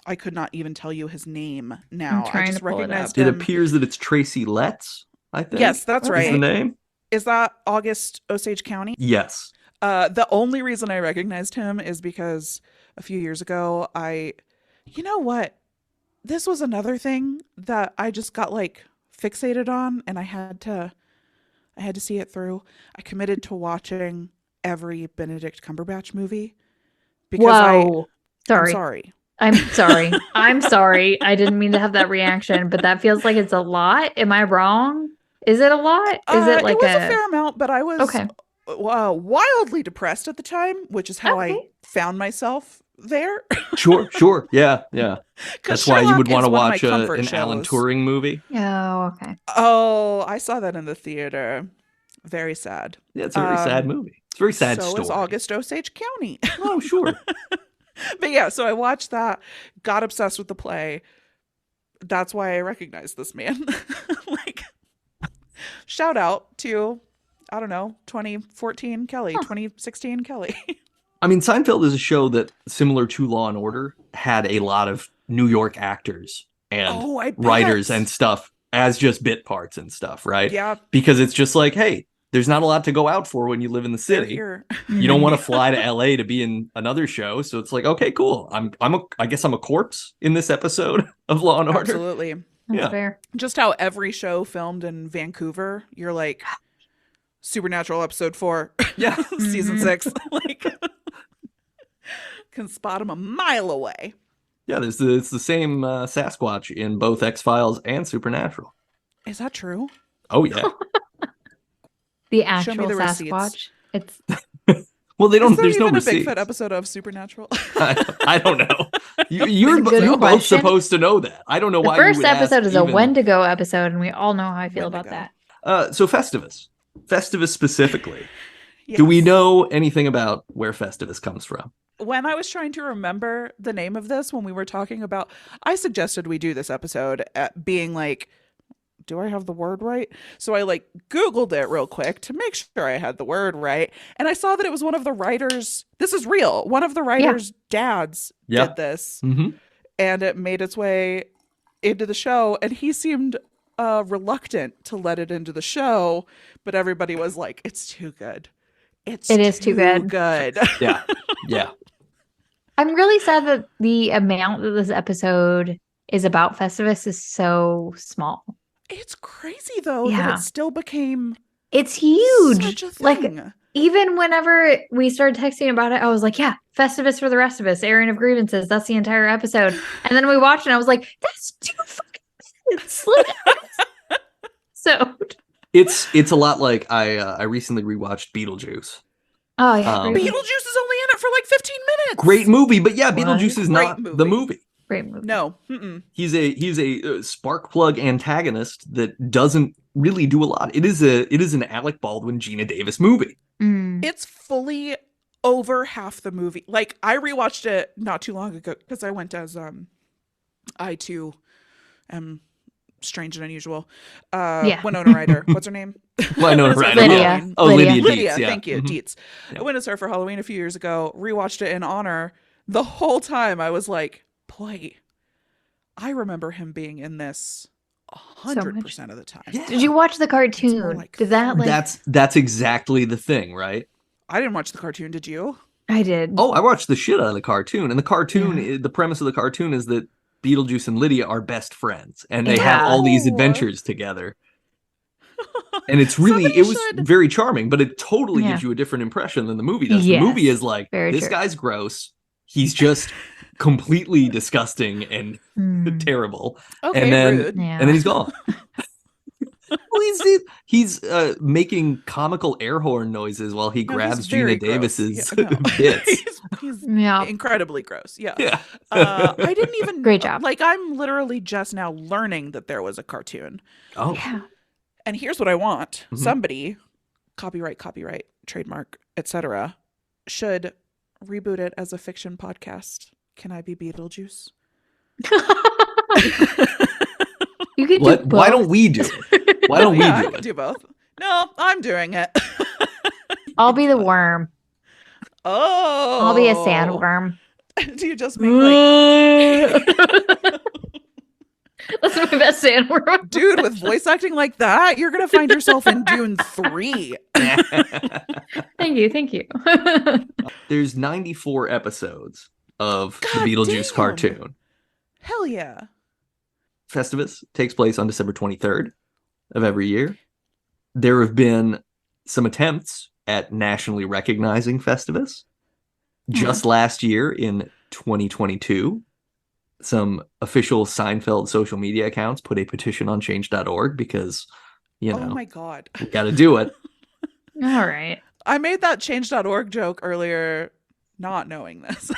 S1: I could not even tell you his name now. I
S3: trying
S1: just
S3: to pull it
S1: recognized
S3: up.
S2: It
S1: him.
S2: appears that it's Tracy Letts, I think.
S1: Yes, that's
S2: Is
S1: right.
S2: the name?
S1: Is that August Osage County?
S2: Yes.
S1: The only reason I recognized him is because a few years ago, you know what? This was another thing that I just got like fixated on, and I had to see it through. I committed to watching every Benedict Cumberbatch movie because
S3: Whoa.
S1: I'm
S3: Sorry.
S1: sorry.
S3: I'm sorry. I'm sorry. I didn't mean to have that reaction, but that feels like it's a lot. Am I wrong? Is it a lot? Is it like
S1: it was a fair amount, but I was
S3: Okay.
S1: wildly depressed at the time, which is how I
S3: Okay.
S1: found myself there.
S2: Sure. Yeah.
S1: 'Cause
S2: That's why you would
S1: Sherlock
S2: want to
S1: is one of my
S2: watch
S1: comfort
S2: an Alan
S1: shows.
S2: Turing movie.
S3: Oh, okay.
S1: Oh, I saw that in the theater. Very sad.
S2: Yeah, it's a very sad movie. It's a very sad
S1: So
S2: story.
S1: is August Osage County.
S2: Oh, sure.
S1: But yeah, so I watched that, got obsessed with the play. That's why I recognized this man. Like, shout out to, I don't know, 2014 Kelly, 2016 Kelly.
S2: I mean, Seinfeld is a show that, similar to Law and Order, had a lot of New York actors and
S1: Oh, I bet.
S2: writers and stuff as just bit parts and stuff, right?
S1: Yeah,
S2: Because it's just like, hey, there's not a lot to go out for when you live in the
S1: they're
S2: city.
S1: here.
S2: You don't want to fly to LA to be in another show, so it's like, okay, cool. I guess I'm a corpse in this episode of Law and Order.
S1: Absolutely.
S3: That's
S2: Yeah.
S3: fair.
S1: Just how every show filmed in Vancouver, you're like, Supernatural episode 4,
S2: Yeah.
S1: season 6, like, can spot him a mile away.
S2: Yeah, it's the same Sasquatch in both X-Files and Supernatural.
S1: Is that true?
S2: Oh yeah.
S3: The
S1: Show
S3: actual
S1: me the receipts.
S3: Sasquatch. It's
S2: Well, they don't.
S1: Is there
S2: There's no
S1: even a
S2: receipts.
S1: Bigfoot episode of Supernatural?
S2: I don't know.
S3: You're
S2: You're both
S3: question.
S2: supposed to know that. I don't know
S3: the
S2: why.
S3: first
S2: you would ask
S3: episode is a
S2: even-
S3: Wendigo episode, and we all know how I feel about
S1: Wendigo.
S3: that.
S2: So Festivus specifically.
S1: Yes.
S2: Do we know anything about where Festivus comes from?
S1: When I was trying to remember the name of this, when we were talking about, I suggested we do this episode at being like, do I have the word right? So I like Googled it real quick to make sure I had the word right. And I saw that it was one of the writers. This is real. One of the writers' dads
S2: Yeah.
S1: did this,
S2: Mm-hmm.
S1: and it made its way into the show. And he seemed reluctant to let it into the show, but everybody was like, it's too good. It
S3: is too good.
S1: good.
S2: Yeah. Yeah.
S3: I'm really sad that the amount that this episode is about Festivus is so small.
S1: It's crazy though
S3: Yeah.
S1: that it still became
S3: It's huge.
S1: such a
S3: Like
S1: thing.
S3: even whenever we started texting about it, I was like, yeah, Festivus for the rest of us, airing of grievances. That's the entire episode. And then we watched it and I was like, that's 2 fucking minutes. So
S2: It's a lot like I recently rewatched Beetlejuice.
S3: oh yeah.
S2: Um,
S3: great,
S1: Beetlejuice is only in it for like 15 minutes.
S2: Great movie, but yeah,
S3: What?
S2: Beetlejuice is
S1: Great
S2: not
S1: movie.
S2: the movie.
S3: great movie.
S1: No. Mm-mm.
S2: He's a spark plug antagonist that doesn't really do a lot. It is an Alec Baldwin, Gina Davis movie.
S3: Mm.
S1: It's fully over half the movie. Like I rewatched it not too long ago because I went as I too am strange and unusual.
S3: Yeah.
S1: Winona Ryder. What's her name?
S2: Winona
S1: Winona
S2: Ryder.
S3: Lydia.
S1: Halloween.
S2: Oh,
S3: Lydia.
S2: Lydia Deetz.
S1: Lydia,
S2: Yeah.
S1: thank you,
S2: Mhm.
S1: Dietz.
S2: Yeah.
S1: I went as her for Halloween a few years ago, rewatched it in honor. The whole time I was like, boy, I remember him being in this 100% of the time.
S2: Yeah.
S3: Did you watch the
S1: It's more
S3: cartoon?
S1: like
S3: Did that like
S2: That's exactly the thing, right?
S1: I didn't watch the cartoon, did you?
S3: I did.
S2: Oh, I watched the shit out of the cartoon, and the cartoon,
S3: Yeah.
S2: the premise of the cartoon is that Beetlejuice and Lydia are best friends, and they have
S3: Yeah.
S2: all these
S1: Oh.
S2: adventures together. And it
S1: Somebody
S2: was
S1: should-
S2: very charming, but it totally
S3: Yeah.
S2: gives you a different impression than the movie does.
S3: Yes,
S2: The movie is like,
S3: very
S2: this
S3: true.
S2: guy's gross. He's just completely disgusting and terrible.
S1: Okay,
S2: and then
S1: rude.
S3: Yeah.
S2: and then he's gone. Well, he's making comical air horn noises while he
S1: No,
S2: grabs
S1: he's very
S2: Gina
S1: gross.
S2: Davis's
S1: Yeah, no.
S2: bits.
S1: he's
S3: Yeah.
S1: incredibly gross. Yeah.
S2: Yeah.
S1: I didn't even
S3: Great job.
S1: Like, I'm literally just now learning that there was a cartoon.
S2: Oh,
S3: Yeah.
S1: And here's what I want.
S2: Mhm.
S1: Somebody, copyright, trademark, etc., should reboot it as a fiction podcast. Can I be Beetlejuice?
S3: You could
S2: what?
S3: do
S2: Why
S3: both.
S2: don't we do it? Why don't
S1: Yeah,
S2: we
S1: I
S2: do
S1: can
S2: it?
S1: do both. No, I'm doing it.
S3: I'll be the worm.
S1: Oh.
S3: I'll be a sandworm.
S1: Do you just make like
S3: That's my best sandworm.
S1: dude with voice acting like that? You're gonna find yourself in Dune 3.
S3: Thank you.
S2: There's 94 episodes of the
S1: God
S2: Beetlejuice
S1: damn.
S2: cartoon.
S1: Hell yeah.
S2: Festivus takes place on December 23rd of every year. There have been some attempts at nationally recognizing Festivus. Just last year in 2022, some official Seinfeld social media accounts put a petition on change.org because,
S1: Oh my god.
S2: we got to do it.
S3: All right.
S1: I made that change.org joke earlier not knowing this.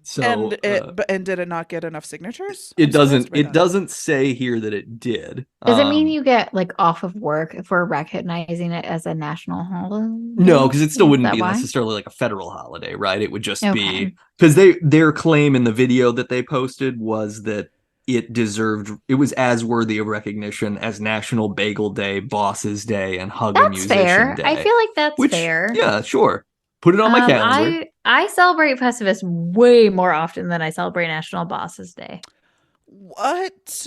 S2: So
S1: and did it not get enough signatures?
S2: it
S1: I'm surprised
S2: doesn't
S1: by
S2: it
S1: that.
S2: doesn't say here that it did.
S3: Does it mean you get like off of work if we're recognizing it as a national holiday?
S2: No, because it still
S3: Is
S2: wouldn't
S3: that
S2: be
S3: why?
S2: necessarily like a federal holiday, right? It would just be
S3: Okay.
S2: because their claim in the video that they posted was that it was as worthy of recognition as National Bagel Day, Bosses Day, and Hug a
S3: That's
S2: Musician
S3: fair.
S2: Day.
S3: I feel like that's
S2: Which,
S3: fair.
S2: yeah, sure. Put it on my calendar.
S3: I celebrate Festivus way more often than I celebrate National Bosses Day.
S1: What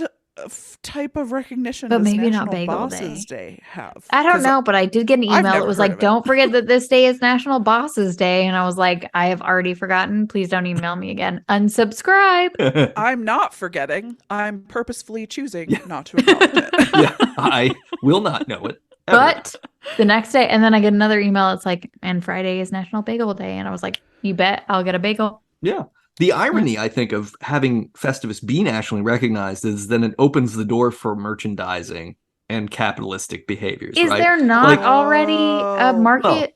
S1: type of recognition
S3: But
S1: does
S3: maybe not
S1: National
S3: Bagel
S1: Bosses
S3: Day.
S1: Day have?
S3: I don't
S1: 'Cause
S3: know, but I did get an
S1: I've
S3: email that
S1: never
S3: was
S1: heard
S3: like,
S1: of it.
S3: don't forget that this day is National Bosses Day. And I was like, I have already forgotten. Please don't email me again. Unsubscribe.
S1: I'm not forgetting. I'm purposefully choosing not to acknowledge it.
S2: Yeah, I will not know it. ever.
S3: But the next day, and then I get another email. It's like, and Friday is National Bagel Day. And I was like, you bet I'll get a bagel.
S2: Yeah. The irony, I think, of having Festivus be nationally recognized is then it opens the door for merchandising and capitalistic behaviors.
S3: Is
S2: right?
S3: there not
S2: Like-
S3: already a
S1: Oh.
S3: market?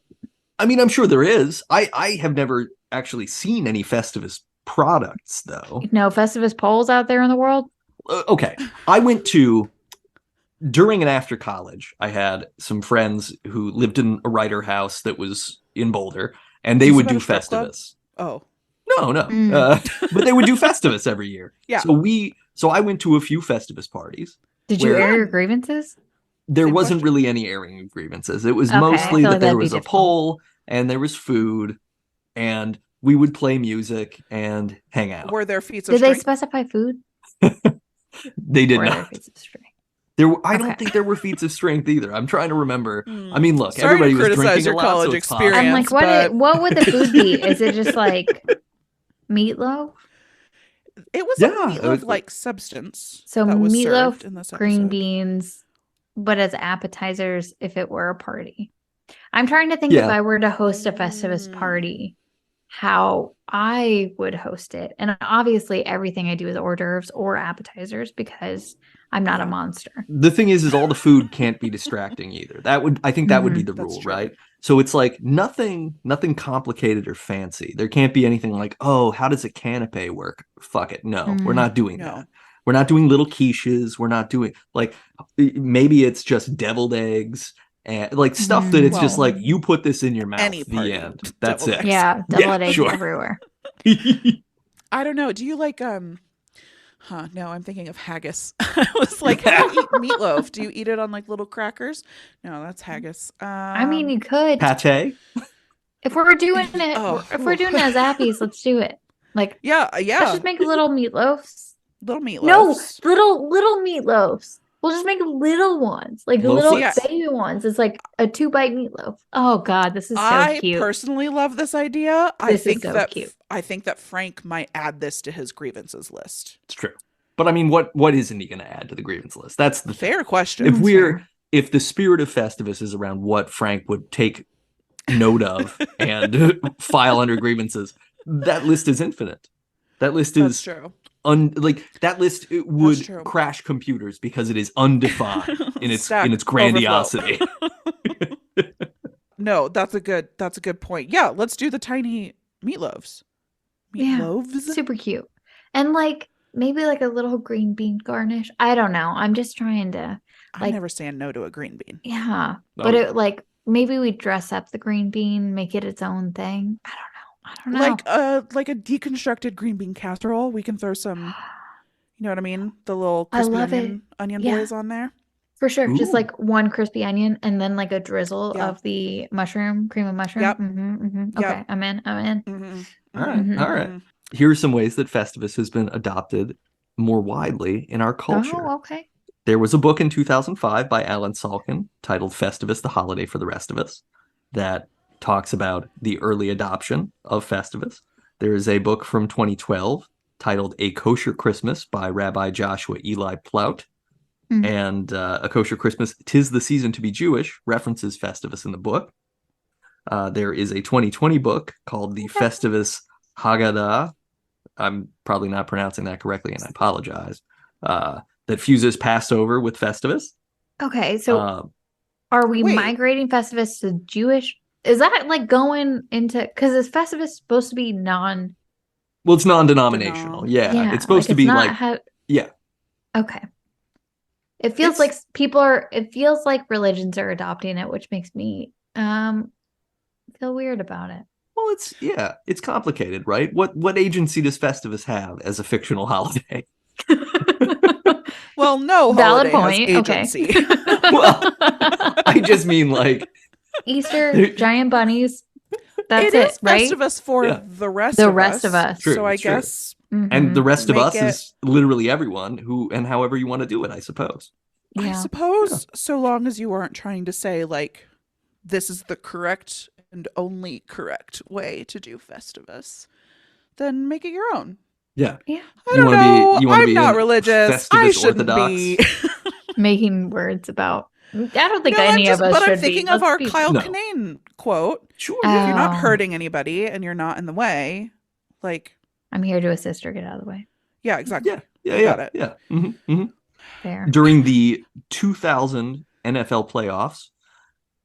S2: I mean, I'm sure there is. I have never actually seen any Festivus products, though.
S3: No Festivus polls out there in the world?
S2: Okay. I went to, during and after college, I had some friends who lived in a writer house that was in Boulder, and they
S1: Is this
S2: would
S1: about
S2: do
S1: a strip club?
S2: Festivus.
S1: Oh.
S2: No.
S3: Mm.
S2: But they would do Festivus every year.
S1: Yeah.
S2: So I went to a few Festivus parties.
S3: Did you
S2: Where-
S3: air your grievances?
S2: There
S1: Same
S2: wasn't
S1: question.
S2: really any airing of grievances. It was
S3: Okay, I
S2: mostly
S3: feel
S2: that
S3: like
S2: there
S3: that'd be
S2: was a
S3: difficult.
S2: poll and there was food and we would play music and hang out.
S1: Were there feats of
S3: Did they
S1: strength?
S3: specify food?
S2: They did
S3: Or there
S2: not.
S3: feats of strength?
S2: I don't
S3: Okay.
S2: think there were feats of strength either. I'm trying to remember.
S1: Hmm.
S2: I mean, look,
S1: Sorry to
S2: everybody was
S1: criticize
S2: drinking
S1: your
S2: a lot,
S1: college
S2: so it's possible.
S1: experience.
S3: I'm like,
S1: but-
S3: what would the food be? Is it just like meatloaf?
S1: It was
S2: Yeah,
S1: a
S2: it was-
S1: meatloaf-like substance.
S3: So
S1: that was
S3: meatloaf,
S1: served in this
S3: green
S1: episode.
S3: beans, but as appetizers if it were a party. I'm trying to think
S2: Yeah.
S3: if I were to host a Festivus party, how I would host it. And obviously everything I do is hors d'oeuvres or appetizers because I'm not a monster.
S2: The thing is all the food can't be distracting either. I think that would be the
S1: That's
S2: rule,
S1: true.
S2: right? So it's like nothing complicated or fancy. There can't be anything like, oh, how does a canapé work? Fuck it. No, we're not doing
S1: No.
S2: that. We're not doing little quiches. We're not doing like maybe it's just deviled eggs and like stuff that it's just
S1: Well,
S2: like you put this in your mouth.
S1: any party,
S2: The end. That's
S1: deviled
S2: it.
S1: eggs.
S3: Yeah, deviled eggs
S2: sure.
S3: everywhere.
S1: I don't know. Do you like no, I'm thinking of haggis. I was like, how do you eat meatloaf? Do you eat it on like little crackers? No, that's haggis.
S3: I mean, you could.
S2: Pate?
S3: If we're doing it,
S1: Oh,
S3: if we're doing it as appies, let's do it. Like,
S1: yeah,
S3: let's
S1: yeah.
S3: just make little meatloafs.
S1: Little meatloafs.
S3: No, little meatloafs. We'll just make little ones, like little
S2: Loafies?
S3: baby ones. It's like a 2-bite meatloaf. Oh God, this is so
S1: I
S3: cute.
S1: personally love this idea.
S3: This is so cute.
S1: I think that Frank might add this to his grievances list.
S2: It's true. But I mean, what isn't he going to add to the grievance list? That's the
S1: Fair question.
S2: If the spirit of Festivus is around what Frank would take note of and file under grievances, that list is infinite. That list
S1: That's
S2: is
S1: true.
S2: That list would crash computers because it is undefined in its grandiosity.
S1: No, that's a good point. Yeah, let's do the tiny meatloaves. Meatloaves?
S3: Yeah, super cute. And like maybe like a little green bean garnish. I don't know. I'm just trying to
S1: I'm never saying no to a green bean.
S3: Yeah. But it like maybe we dress up the green bean, make it its own thing. I don't know.
S1: Like a deconstructed green bean casserole. We can throw some, you know what I mean? The little crispy onion boys on there.
S3: For sure.
S2: Ooh.
S3: Just like one crispy onion and then like a drizzle of the cream of mushroom.
S1: Yep.
S3: Okay,
S1: Yep.
S3: I'm in.
S1: Mm-hmm.
S2: All right. Here are some ways that Festivus has been adopted more widely in our culture.
S3: Oh, okay.
S2: There was a book in 2005 by Alan Salkin titled Festivus, the Holiday for the Rest of Us that talks about the early adoption of Festivus. There is a book from 2012 titled A Kosher Christmas by Rabbi Joshua Eli Plout. And A Kosher Christmas, 'Tis the Season to be Jewish, references Festivus in the book. There is a 2020 book called the Festivus Haggadah. I'm probably not pronouncing that correctly, and I apologize. That fuses Passover with Festivus.
S3: Okay, so are we migrating Festivus to Jewish? Is that like going into, because is Festivus supposed to be
S2: Well, it's non-denominational. Yeah, it's supposed to be yeah.
S3: Okay. It feels like it feels like religions are adopting it, which makes me feel weird about it.
S2: Well, it's complicated, right? What agency does Festivus have as a fictional holiday?
S1: Well, no
S3: valid
S1: holiday
S3: point.
S1: Has agency.
S3: Okay.
S2: Well, I just mean like
S3: Easter, giant bunnies. That's it, right?
S1: Festivus for the rest of us.
S2: True,
S1: so I guess.
S2: And the rest of us is literally everyone who and however you want to do it, I suppose.
S1: Yeah. I suppose so long as you aren't trying to say like this is the correct and only correct way to do Festivus, then make it your own.
S2: Yeah.
S3: Yeah.
S1: I don't know. I'm not religious. I shouldn't be
S3: making words about. I don't think any of us
S1: but
S3: should
S1: I'm thinking
S3: be.
S1: of our Kyle Kinane quote.
S2: Sure.
S1: If you're not hurting anybody and you're not in the way, like
S3: I'm here to assist or get out of the way.
S1: Yeah, exactly.
S2: Yeah. Got it. Yeah.
S3: Fair.
S2: During the 2000 NFL playoffs,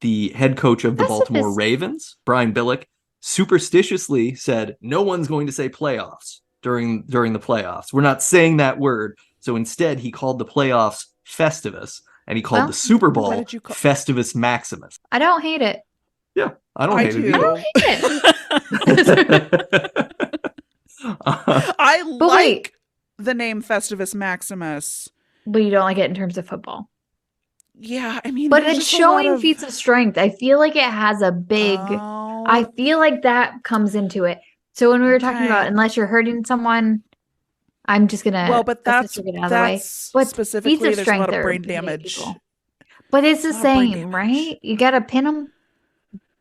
S2: the head coach of the Baltimore Ravens, Brian Billick, superstitiously said, "No one's going to say playoffs during the playoffs. We're not saying that word." So instead, he called the playoffs Festivus, and he called the Super Bowl Festivus Maximus.
S3: I don't hate it.
S2: Yeah, I don't hate it.
S3: I don't hate it.
S1: I like the name Festivus Maximus.
S3: But you don't like it in terms of football.
S1: Yeah, I mean,
S3: but it's showing feats of strength. I feel like it has a big. I feel like that comes into it. So when we were talking about unless you're hurting someone, I'm just gonna.
S1: Well, but that's
S3: get out of the way. But
S1: specifically
S3: feats of
S1: there's
S3: strength
S1: a lot of brain damage.
S3: But it's the same, right? You gotta pin them.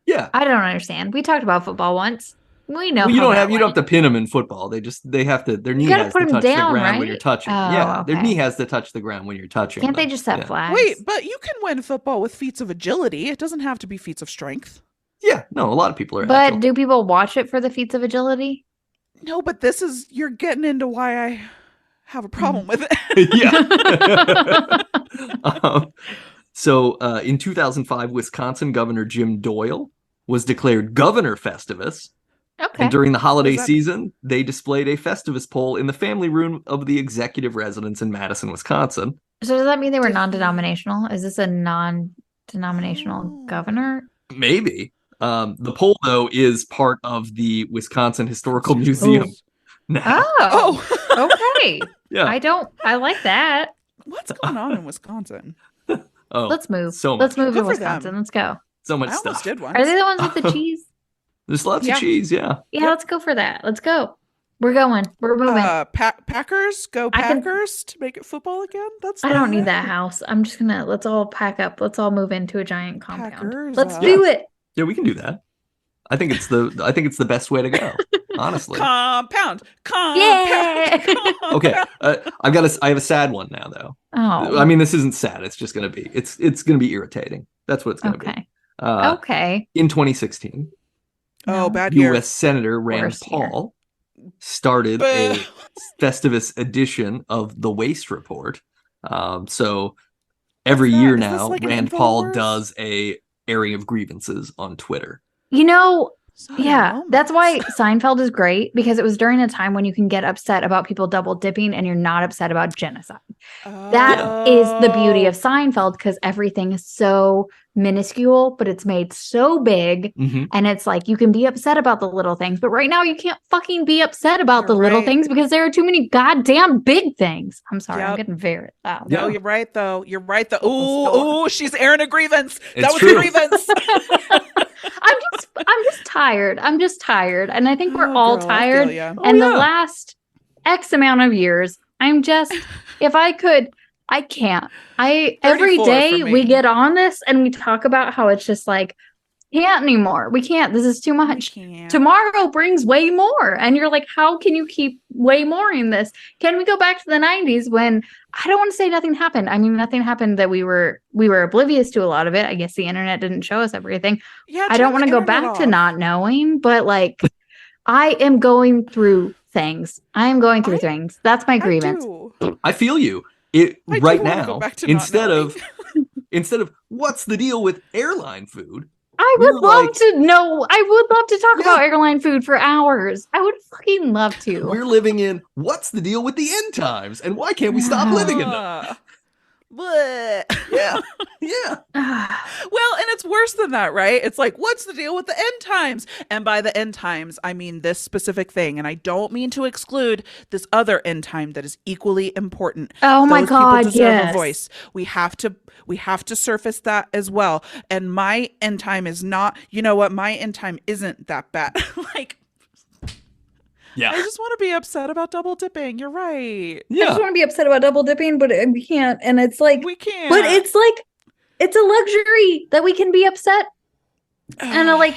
S2: Yeah,
S3: I don't understand. We talked about football once. We know.
S2: Well, you don't have to pin them in football. They have to. Their knee has to touch the ground when you're touching. Their knee has to touch the ground when you're touching.
S3: Can't they just have flags?
S1: Wait, but you can win football with feats of agility. It doesn't have to be feats of strength.
S2: Yeah, no, a lot of people are.
S3: But do people watch it for the feats of agility?
S1: No, but you're getting into why I have a problem with it.
S2: Yeah. So in 2005, Wisconsin Governor Jim Doyle was declared Governor Festivus.
S3: Okay.
S2: And during the holiday season, they displayed a Festivus pole in the family room of the executive residence in Madison, Wisconsin.
S3: So does that mean they were non-denominational? Is this a non-denominational governor?
S2: Maybe. The pole, though, is part of the Wisconsin Historical Museum. Now.
S3: Oh, okay.
S2: Yeah.
S3: I like that.
S1: What's going on in Wisconsin?
S3: Let's move.
S2: Let's
S3: move to Wisconsin. Let's go.
S2: So much
S1: I
S2: stuff.
S1: almost did once.
S3: Are they the ones with the cheese?
S2: There's lots of cheese, yeah.
S3: Yeah, let's go for that. Let's go. We're going. We're moving.
S1: Packers? Go Packers to make it football again?
S3: I don't need that house. I'm just gonna let's all pack up. Let's all move into a giant compound.
S1: Packers,
S3: let's do it.
S2: Yeah, we can do that. I think it's the best way to go. honestly.
S1: Compound.
S3: Yeah.
S2: Okay, I have a sad one now, though.
S3: Oh.
S2: I mean, this isn't sad. It's just gonna be. It's gonna be irritating. That's what it's gonna be.
S3: Okay.
S2: Uh,
S3: Okay.
S2: in 2016,
S1: Oh,
S3: No.
S1: bad year.
S2: U.S. Senator Rand
S3: Worst year.
S2: Paul started
S1: Boo.
S2: a Festivus edition of the Waste Report. So every
S1: What's that?
S2: year
S1: Is this
S2: now,
S1: like an
S2: Rand Paul
S1: InfoWars?
S2: does a airing of grievances on Twitter.
S3: You know,
S1: Sorry,
S3: yeah,
S1: moments.
S3: that's why Seinfeld is great, because it was during a time when you can get upset about people double dipping and you're not upset about genocide. That is the beauty of Seinfeld, because everything is so minuscule, but it's made so big.
S2: Mhm.
S3: And it's like you can be upset about the little things, but right now you can't fucking be upset about
S1: You're
S3: the little
S1: right.
S3: things because there are too many goddamn big things. I'm sorry, I'm
S1: Yep.
S3: getting very loud.
S1: No,
S2: Yeah.
S1: you're right though. You're right though.
S2: Well,
S1: Ooh, she's airing a grievance. That
S2: It's
S1: was
S2: true.
S1: a grievance.
S3: I'm just tired. I'm just tired. And I think we're
S1: Oh,
S3: all
S1: girl, I
S3: tired.
S1: feel ya.
S3: And the
S2: yeah.
S3: last X amount of years, I'm just, if I could, I can't. Every
S1: 34
S3: day
S1: for
S3: we
S1: me.
S3: get on this and we talk about how it's just like, can't anymore. We can't. This is too much.
S1: can't.
S3: Tomorrow brings way more. And you're like, how can you keep way more in this? Can we go back to the 90s when I don't want to say nothing happened. I mean, nothing happened that we were oblivious to a lot of it. I guess the internet didn't show us everything.
S1: Yeah,
S3: I
S1: turn
S3: don't want
S1: the
S3: to go
S1: internet
S3: back to
S1: off.
S3: not knowing, but like I am going through things. I am going through things. That's my grievance.
S2: I feel you.
S1: I do
S2: Right
S1: wanna go
S2: now,
S1: back to not
S2: instead of what's the deal with airline food,
S3: I
S2: we're
S3: would love
S2: like-
S3: to know. I would love to talk
S2: Yeah.
S3: about airline food for hours. I would fucking love to.
S2: we're living in what's the deal with the end times, and why can't we stop living in them?
S1: Bleh.
S2: Yeah, yeah.
S1: Well, and it's worse than that, right? It's like, what's the deal with the end times? And by the end times, I mean this specific thing. And I don't mean to exclude this other end time that is equally important.
S3: Oh my
S1: Those
S3: God,
S1: people deserve
S3: yes.
S1: a voice. We have to surface that as well. And my end time is not, you know what? My end time isn't that bad. Like,
S2: Yeah.
S1: I just want to be upset about double dipping. You're right.
S3: I
S2: Yeah.
S3: just want to be upset about double dipping, but we can't. And it's like,
S1: We can't.
S3: but it's like, it's a luxury that we can be upset and like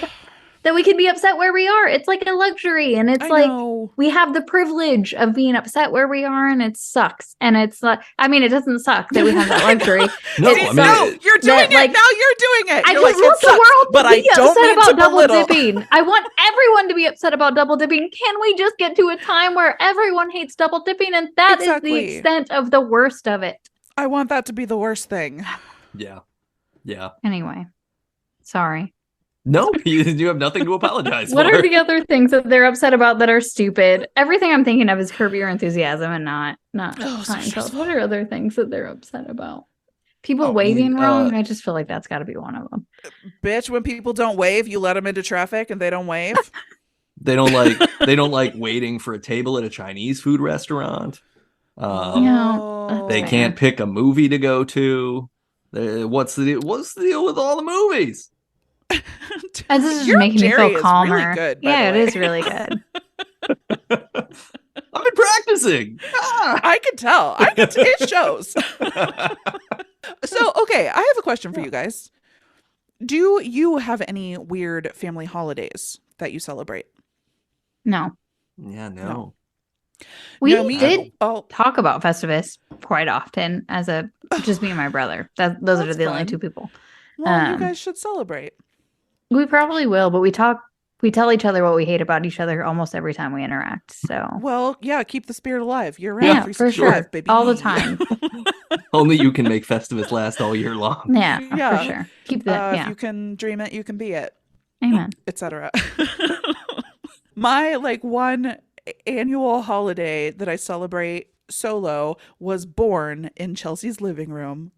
S3: that we can be upset where we are. It's like a luxury. And it's
S1: I
S3: like,
S1: know.
S3: we have the privilege of being upset where we are, and it sucks. And it's like, I mean, it doesn't suck that we have that luxury.
S2: No,
S3: It
S2: I mean,
S1: No,
S3: sucks
S1: you're doing
S3: that,
S1: it.
S3: like,
S1: Now you're doing it.
S3: I
S1: You're
S3: just
S1: like,
S3: want
S1: it
S3: the
S1: sucks,
S3: world
S1: but
S3: to
S1: I
S3: be
S1: don't
S3: upset
S1: mean to
S3: about double
S1: belittle.
S3: dipping. I want everyone to be upset about double dipping. Can we just get to a time where everyone hates double dipping, and that is the
S1: Exactly.
S3: extent of the worst of it?
S1: I want that to be the worst thing.
S2: Yeah. Yeah.
S3: Anyway, sorry.
S2: No, you have nothing to apologize
S3: What
S2: for.
S3: are the other things that they're upset about that are stupid? Everything I'm thinking of is Curb Your Enthusiasm and not
S1: Oh, so
S3: Seinfeld.
S1: stressful.
S3: What are other things that they're upset about? People
S2: Oh, I
S3: waving
S2: mean,
S3: wrong. I just feel like that's got to be one of them.
S1: Bitch, when people don't wave, you let them into traffic and they don't wave.
S2: They don't like waiting for a table at a Chinese food restaurant.
S3: No,
S2: They
S3: that's
S2: can't
S3: fair.
S2: pick a movie to go to. What's the deal with all the movies?
S3: And this is
S1: Your
S3: making me
S1: Jerry
S3: feel
S1: is
S3: calmer.
S1: really good, by
S3: Yeah,
S1: the
S3: it
S1: way.
S3: is really good.
S2: I've been practicing. Ah!
S1: I can tell. It shows. So, okay, I have a question for you guys. Do you have any weird family holidays that you celebrate?
S3: No,
S2: Yeah, no.
S3: we
S1: No, me-
S3: did
S1: Oh,
S3: talk about Festivus quite often as just me and my brother. Those are
S1: That's
S3: the only
S1: fun.
S3: two people.
S1: well, you
S3: Um,
S1: guys should celebrate.
S3: We probably will, but we tell each other what we hate about each other almost every time we interact. So
S1: Well, yeah, keep the spirit alive. You're
S3: yeah,
S1: right.
S3: for sure,
S1: Baby.
S3: all the time.
S2: Only you can make Festivus last all year long.
S3: Yeah,
S1: Yeah.
S3: for sure. Keep the
S1: If
S3: yeah.
S1: you can dream it, you can be it,
S3: Amen.
S1: etc. My one annual holiday that I celebrate solo was born in Chelsea's living room.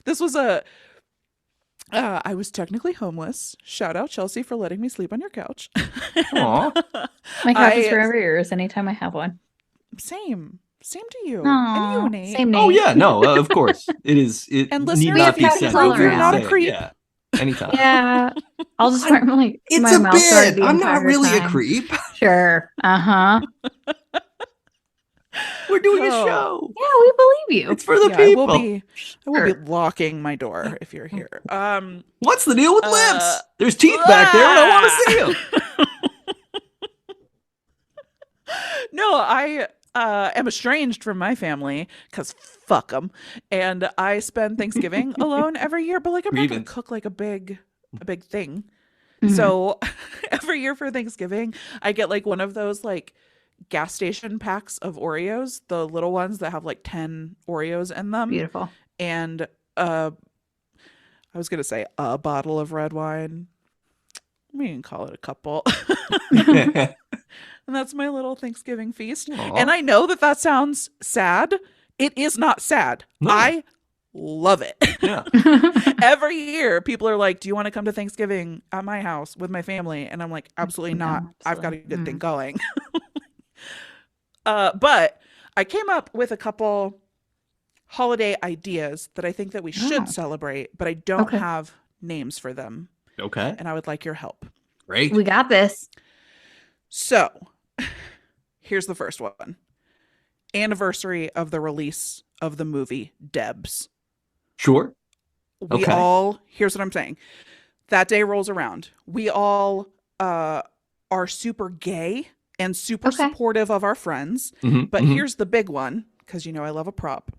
S1: This was I was technically homeless. Shout out Chelsea for letting me sleep on your couch.
S2: Aw.
S3: My couch is
S1: I-
S3: forever yours anytime I have one.
S1: Same to you.
S3: Aw,
S1: And you, Nate.
S3: same
S2: Oh
S3: name.
S2: yeah, no, of course. It is it
S1: And
S2: need
S1: listeners,
S2: not
S3: if
S2: be
S3: you
S2: said.
S3: can tell
S2: Feel free
S3: her
S2: to
S3: not
S1: a
S2: say it.
S1: creep.
S2: Yeah. Anytime.
S3: Yeah, I'll just start like
S2: It's
S3: my
S2: a
S3: mouth guard
S2: bit.
S3: the
S2: I'm not
S3: entire
S2: really a
S3: time.
S2: creep.
S3: Sure. Uh-huh.
S2: We're doing a
S1: Oh.
S2: show.
S3: Yeah, we believe you.
S2: It's for the
S1: Yeah,
S2: people.
S1: I will
S3: Sure.
S1: be locking my door if you're here.
S2: What's the deal with
S1: Uh,
S2: lips? There's teeth back there and I want to see them.
S1: No, I am estranged from my family because fuck them, and I spend Thanksgiving alone every year. But like, I'm not gonna
S2: Grievance.
S1: cook like a big thing.
S3: Mhm.
S1: So every year for Thanksgiving, I get like one of those like gas station packs of Oreos, the little ones that have like 10 Oreos in them,
S3: Beautiful.
S1: and I was gonna say a bottle of red wine. We can call it a couple. And that's my little Thanksgiving feast. And
S2: Aw.
S1: I know that that sounds sad. It is not sad.
S2: No.
S1: I love it.
S2: Yeah.
S1: Every year, people are like, "Do you want to come to Thanksgiving at my house with my family?" And I'm like, "Absolutely not.
S3: No,
S1: I've got a
S3: absolutely.
S1: good thing going." But I came up with a couple holiday ideas that I think that we should
S3: Oh,
S1: celebrate, but I don't
S3: okay.
S1: have names for them,
S2: Okay.
S1: and I would like your help.
S2: Great.
S3: We got this.
S1: So, here's the first one. Anniversary of the release of the movie Debs.
S2: Sure.
S1: We
S2: Okay.
S1: all, here's what I'm saying. That day rolls around. We all are super gay and super
S3: Okay.
S1: supportive of our friends.
S2: Mhm,
S1: But
S2: mhm.
S1: here's the big one, because you know I love a prop.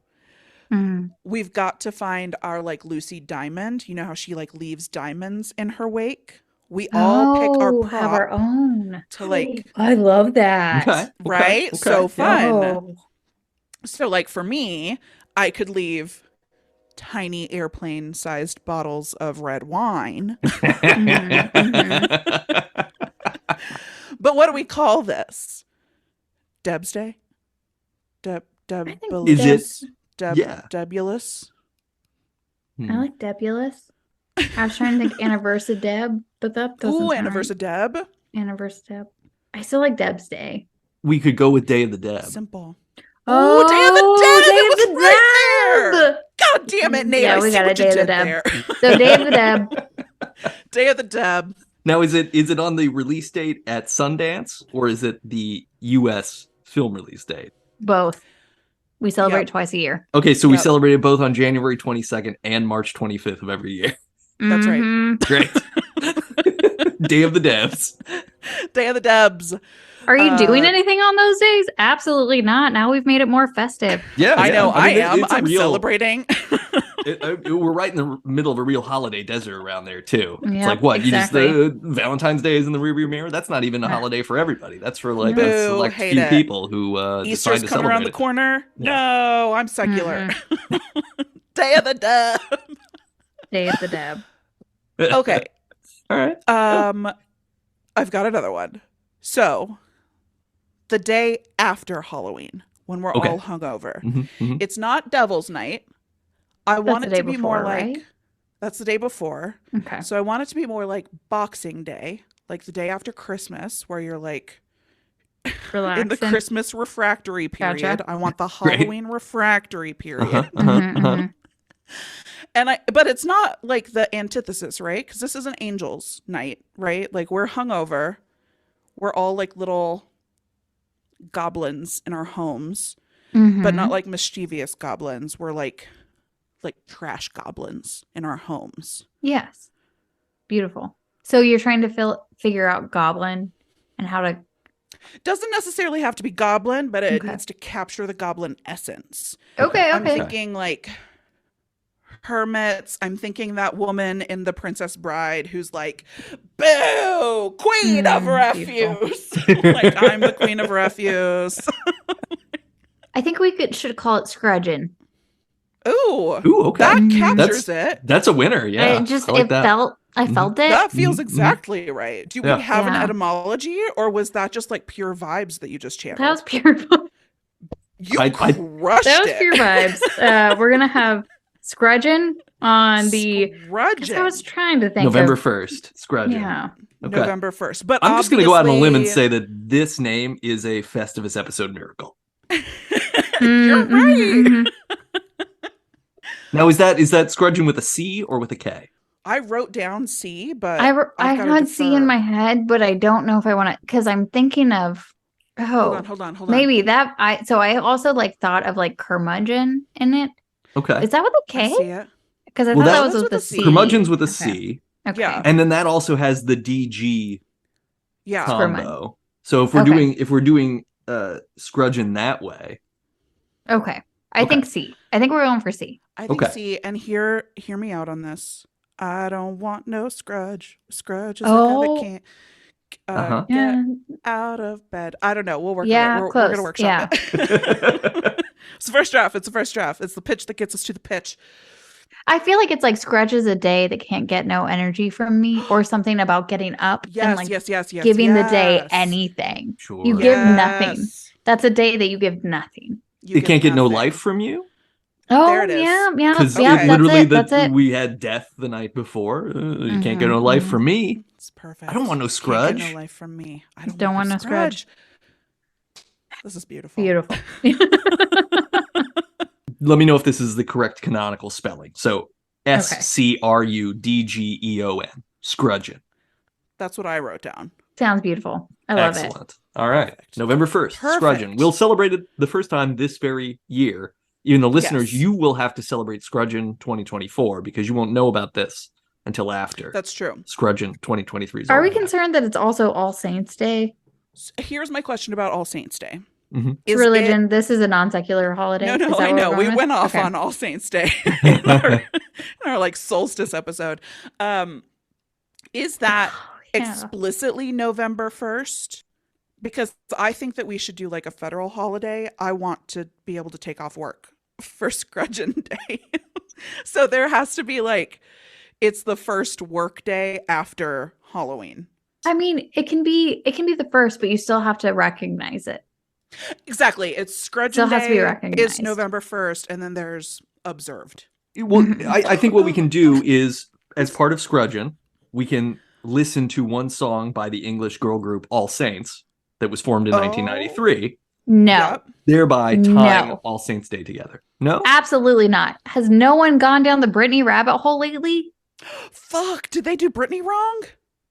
S3: Mhm.
S1: We've got to find our like Lucy Diamond. You know how she like leaves diamonds in her wake? We all pick our
S3: Oh, have our
S1: prop
S3: own.
S1: to like,
S3: I love
S2: Okay.
S3: that.
S2: Okay.
S1: right?
S2: Okay.
S1: So
S2: Yeah.
S1: fun.
S3: Oh.
S1: So like for me, I could leave tiny airplane sized bottles of red wine.
S3: Mhm, mhm.
S1: But what do we call this? Deb's Day?
S3: I think
S2: Is it?
S1: Debulus?
S2: Yeah.
S1: Debulus?
S3: I
S2: Hmm.
S3: like Debulus. I was trying to think Anniversary Deb, but that doesn't
S1: Ooh,
S3: sound
S1: Anniversary Deb.
S3: right. Anniversary Deb. I still like Deb's Day.
S2: We could go with Day of the Deb.
S1: Simple. Ooh, Day of the
S3: Oh,
S1: Deb! It was right
S3: Day of the
S1: there! God damn it, Nate.
S3: Yeah,
S1: I
S3: we
S1: see
S3: got a
S1: what you
S3: Day of the
S1: did
S3: Deb.
S1: there.
S3: So Day of the Deb.
S1: Day of the Deb.
S2: Now, is it on the release date at Sundance or is it the U.S. film release date?
S3: Both. We celebrate
S1: Yep.
S3: twice a year.
S2: Okay, so we
S1: Yep.
S2: celebrated both on January 22nd and March 25th of every year.
S1: That's right.
S3: Mhm.
S2: Great. Day of the Devs.
S1: Day of the Debs.
S3: Are you doing
S1: Uh,
S3: anything on those days? Absolutely not. Now we've made it more festive.
S2: Yeah,
S1: I
S2: yeah.
S1: know I
S2: mean,
S1: am.
S2: it's a
S1: I'm
S2: real,
S1: celebrating.
S2: we're right in the middle of a real holiday desert around there too. It's
S3: Yep,
S2: like what
S3: exactly.
S2: you just Valentine's Day is in the rearview mirror. That's not even a
S3: Nah.
S2: holiday for everybody. That's for like
S3: No.
S2: a
S1: Boo,
S2: select
S1: hate
S2: few
S1: it.
S2: people who decide
S1: Easter's
S2: to
S1: coming around
S2: celebrate
S1: the
S2: it.
S1: corner.
S2: Yeah.
S1: No, I'm secular. Day of the Deb.
S3: Day of the Deb.
S1: Okay.
S2: All right. Yeah.
S1: I've got another one. So, the day after Halloween, when we're
S2: Okay.
S1: all hungover,
S2: Mhm, mhm.
S1: it's not Devil's Night. I
S3: That's
S1: want
S3: the
S1: it
S3: day
S1: to be more
S3: before,
S1: like
S3: right?
S1: that's the day before.
S3: Okay.
S1: So I want it to be more like Boxing Day, like the day after Christmas, where you're like in the
S3: Relaxing.
S1: Christmas refractory period.
S3: Gotcha.
S1: I want the
S2: Great.
S1: Halloween refractory period.
S2: Uh-huh,
S3: Mhm,
S2: uh-huh.
S3: mhm.
S1: But it's not like the antithesis, right? Because this is an angels night, right? Like we're hungover. We're all like little goblins in our homes, but not
S3: Mhm.
S1: like mischievous goblins. We're like trash goblins in our homes.
S3: Yes. Beautiful. So you're trying to figure out Goblin and how to.
S1: Doesn't necessarily have to be goblin, but it
S3: Okay.
S1: needs to capture the goblin essence.
S3: Okay.
S1: I'm
S3: Okay.
S1: thinking like hermits. I'm thinking that woman in The Princess Bride who's like, boo, queen of
S3: Beautiful.
S1: refuse. Like, I'm the queen of refuse.
S3: I think we should call it Scrudgeon.
S1: Ooh,
S2: Ooh, okay.
S1: that
S3: Mhm.
S1: captures it.
S2: That's a winner. Yeah. I like that.
S3: I
S2: Mhm.
S3: felt it.
S1: That feels
S2: Mhm, mhm.
S1: exactly right. Do
S2: Yeah.
S1: we have an
S3: Yeah.
S1: etymology, or was that just like pure vibes that you just channeled?
S3: That was pure.
S1: You
S2: I-
S1: crushed
S3: That was
S1: it.
S3: pure vibes. We're gonna have Scrudgeon on the. Because
S1: Scrudgeon.
S3: I was trying to think
S2: November
S3: of.
S2: 1st. Scrudgeon.
S3: Yeah.
S2: Okay.
S1: November 1st. But
S2: I'm just going to go out on a limb and
S1: obviously-
S2: say that this name is a Festivus episode miracle.
S1: You're right.
S3: Mhm.
S2: Now, is that Scrudgeon with a C or with a K?
S1: I wrote down C, but
S3: I
S1: I've gotta
S3: had C in
S1: defer.
S3: my head, but I don't know if I want to because I'm thinking of. Oh,
S1: Hold on.
S3: maybe that I also like thought of like curmudgeon in it.
S2: Okay.
S3: Is that with a
S1: I see
S3: K?
S1: it.
S3: Because I
S2: Well,
S3: thought
S2: that
S3: that was
S1: was
S3: with
S1: with
S3: a
S1: a C.
S3: C.
S2: Curmudgeon's with a
S3: Okay.
S2: C,
S3: Okay.
S1: Yeah.
S2: and then that also has the DG
S1: Yeah.
S3: Scrumud.
S2: combo. So if we're
S3: Okay.
S2: doing Scrudgeon that way.
S3: Okay. I
S2: Okay.
S3: think C. I think we're going for C.
S1: I think
S2: Okay.
S1: C, and hear me out on this. I don't want no scrudge. Scrudge is
S3: Oh.
S1: the guy that can't
S2: Uh-huh.
S1: get
S3: Yeah.
S1: out of bed. I don't know. We'll work on it.
S3: Yeah,
S1: We're
S3: close.
S1: gonna workshop it. It's the first draft. It's the first draft. It's the pitch that gets us to the pitch.
S3: I feel like it's like Scrudge is a day that can't get no energy from me, or something about getting up and
S1: Yes,
S3: like
S1: yes.
S3: giving the day anything.
S2: Sure.
S3: You give nothing.
S1: Yes.
S3: That's a day that you give nothing.
S1: You
S2: It
S1: get
S2: can't get no
S1: nothing.
S2: life from you?
S3: Oh,
S1: There it is.
S3: yeah.
S2: Because
S1: Okay.
S2: literally
S3: That's it.
S2: we had death the night before. You can't get
S3: Mhm,
S2: no life
S3: mhm.
S2: from me.
S1: It's perfect.
S2: I don't want no
S1: Can't
S2: scrudge.
S1: get no life from me. I
S3: Don't want no scrudge.
S1: This is beautiful.
S3: Beautiful.
S2: Let me know if this is the correct canonical spelling. So
S3: Okay.
S2: Scrudgeon. Scrudgeon.
S1: That's what I wrote down.
S3: Sounds beautiful. I love it.
S2: Excellent. All right.
S1: Perfect.
S2: November 1st, Scrudgeon.
S1: Perfect.
S2: We'll celebrate it the first time this very year. Even the listeners,
S1: Yes.
S2: you will have to celebrate Scrudgeon 2024 because you won't know about this until after
S1: That's true.
S2: Scrudgeon 2023 is
S3: Are we
S2: already
S3: concerned that it's also All Saints Day?
S1: Here's my question about All Saints Day.
S2: Mhm.
S1: Is
S3: Religion. This is a non-secular holiday.
S1: No,
S3: Is that
S1: I
S3: what
S1: know.
S3: we're
S1: We
S3: going with?
S1: went off
S3: Okay.
S1: on All Saints Day in our like solstice episode. Is that
S3: Yeah.
S1: explicitly November 1st? Because I think that we should do like a federal holiday. I want to be able to take off work for Scrudgeon Day. So there has to be like, it's the first work day after Halloween.
S3: I mean, it can be the first, but you still have to recognize it.
S1: Exactly. It's Scrudgeon
S3: Still has to be
S1: Day is
S3: recognized.
S1: November 1st, and then there's observed.
S2: Well,
S3: Mhm.
S2: I think what we can do is, as part of Scrudgeon, we can listen to one song by the English girl group All Saints that was formed in
S1: Oh.
S2: 1993,
S3: No,
S1: Yep.
S2: thereby tying
S3: No.
S2: All Saints Day together. No?
S3: absolutely not. Has no one gone down the Britney rabbit hole lately?
S1: Fuck, did they do Britney wrong?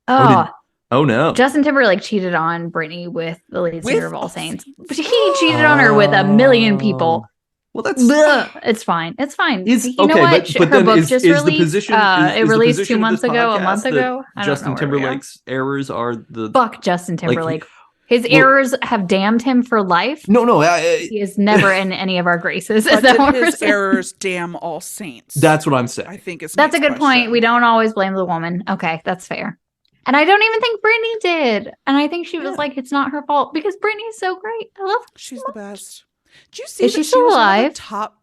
S3: Oh,
S2: Oh, no.
S3: Justin Timberlake cheated on Britney with the lead singer
S1: With
S3: of All
S1: All
S3: Saints.
S1: Saints.
S3: But he cheated on her with a million people.
S2: Well, that's...
S3: Blech. It's fine. It's fine.
S2: Is-
S3: You know
S2: okay,
S3: what?
S2: but
S3: Her
S2: then
S3: book
S2: is
S3: just
S2: the
S3: released.
S2: position-
S3: It
S2: is the
S3: released
S2: position
S3: 2
S2: of
S3: months
S2: this
S3: ago, a
S2: podcast
S3: month
S2: that
S3: ago. I don't
S2: Justin
S3: know where we are.
S2: Timberlake's errors are the...
S3: Fuck Justin Timberlake. His
S2: Well-
S3: errors have damned him for life.
S2: No,
S3: He is never in any of our graces. Is
S1: But
S3: that
S1: did
S3: what we're
S1: his
S3: saying?
S1: errors damn All Saints?
S2: that's what I'm saying.
S1: I think is
S3: That's a
S1: Nate's
S3: good point.
S1: question.
S3: We don't always blame the woman. Okay, that's fair. And I don't even think Britney did. And I think she was
S1: Yeah.
S3: like, it's not her fault because Britney's so great. I love her.
S1: She's the best. Did you see
S3: Is
S1: that
S3: she
S1: she
S3: still
S1: was one of the
S3: alive?
S1: top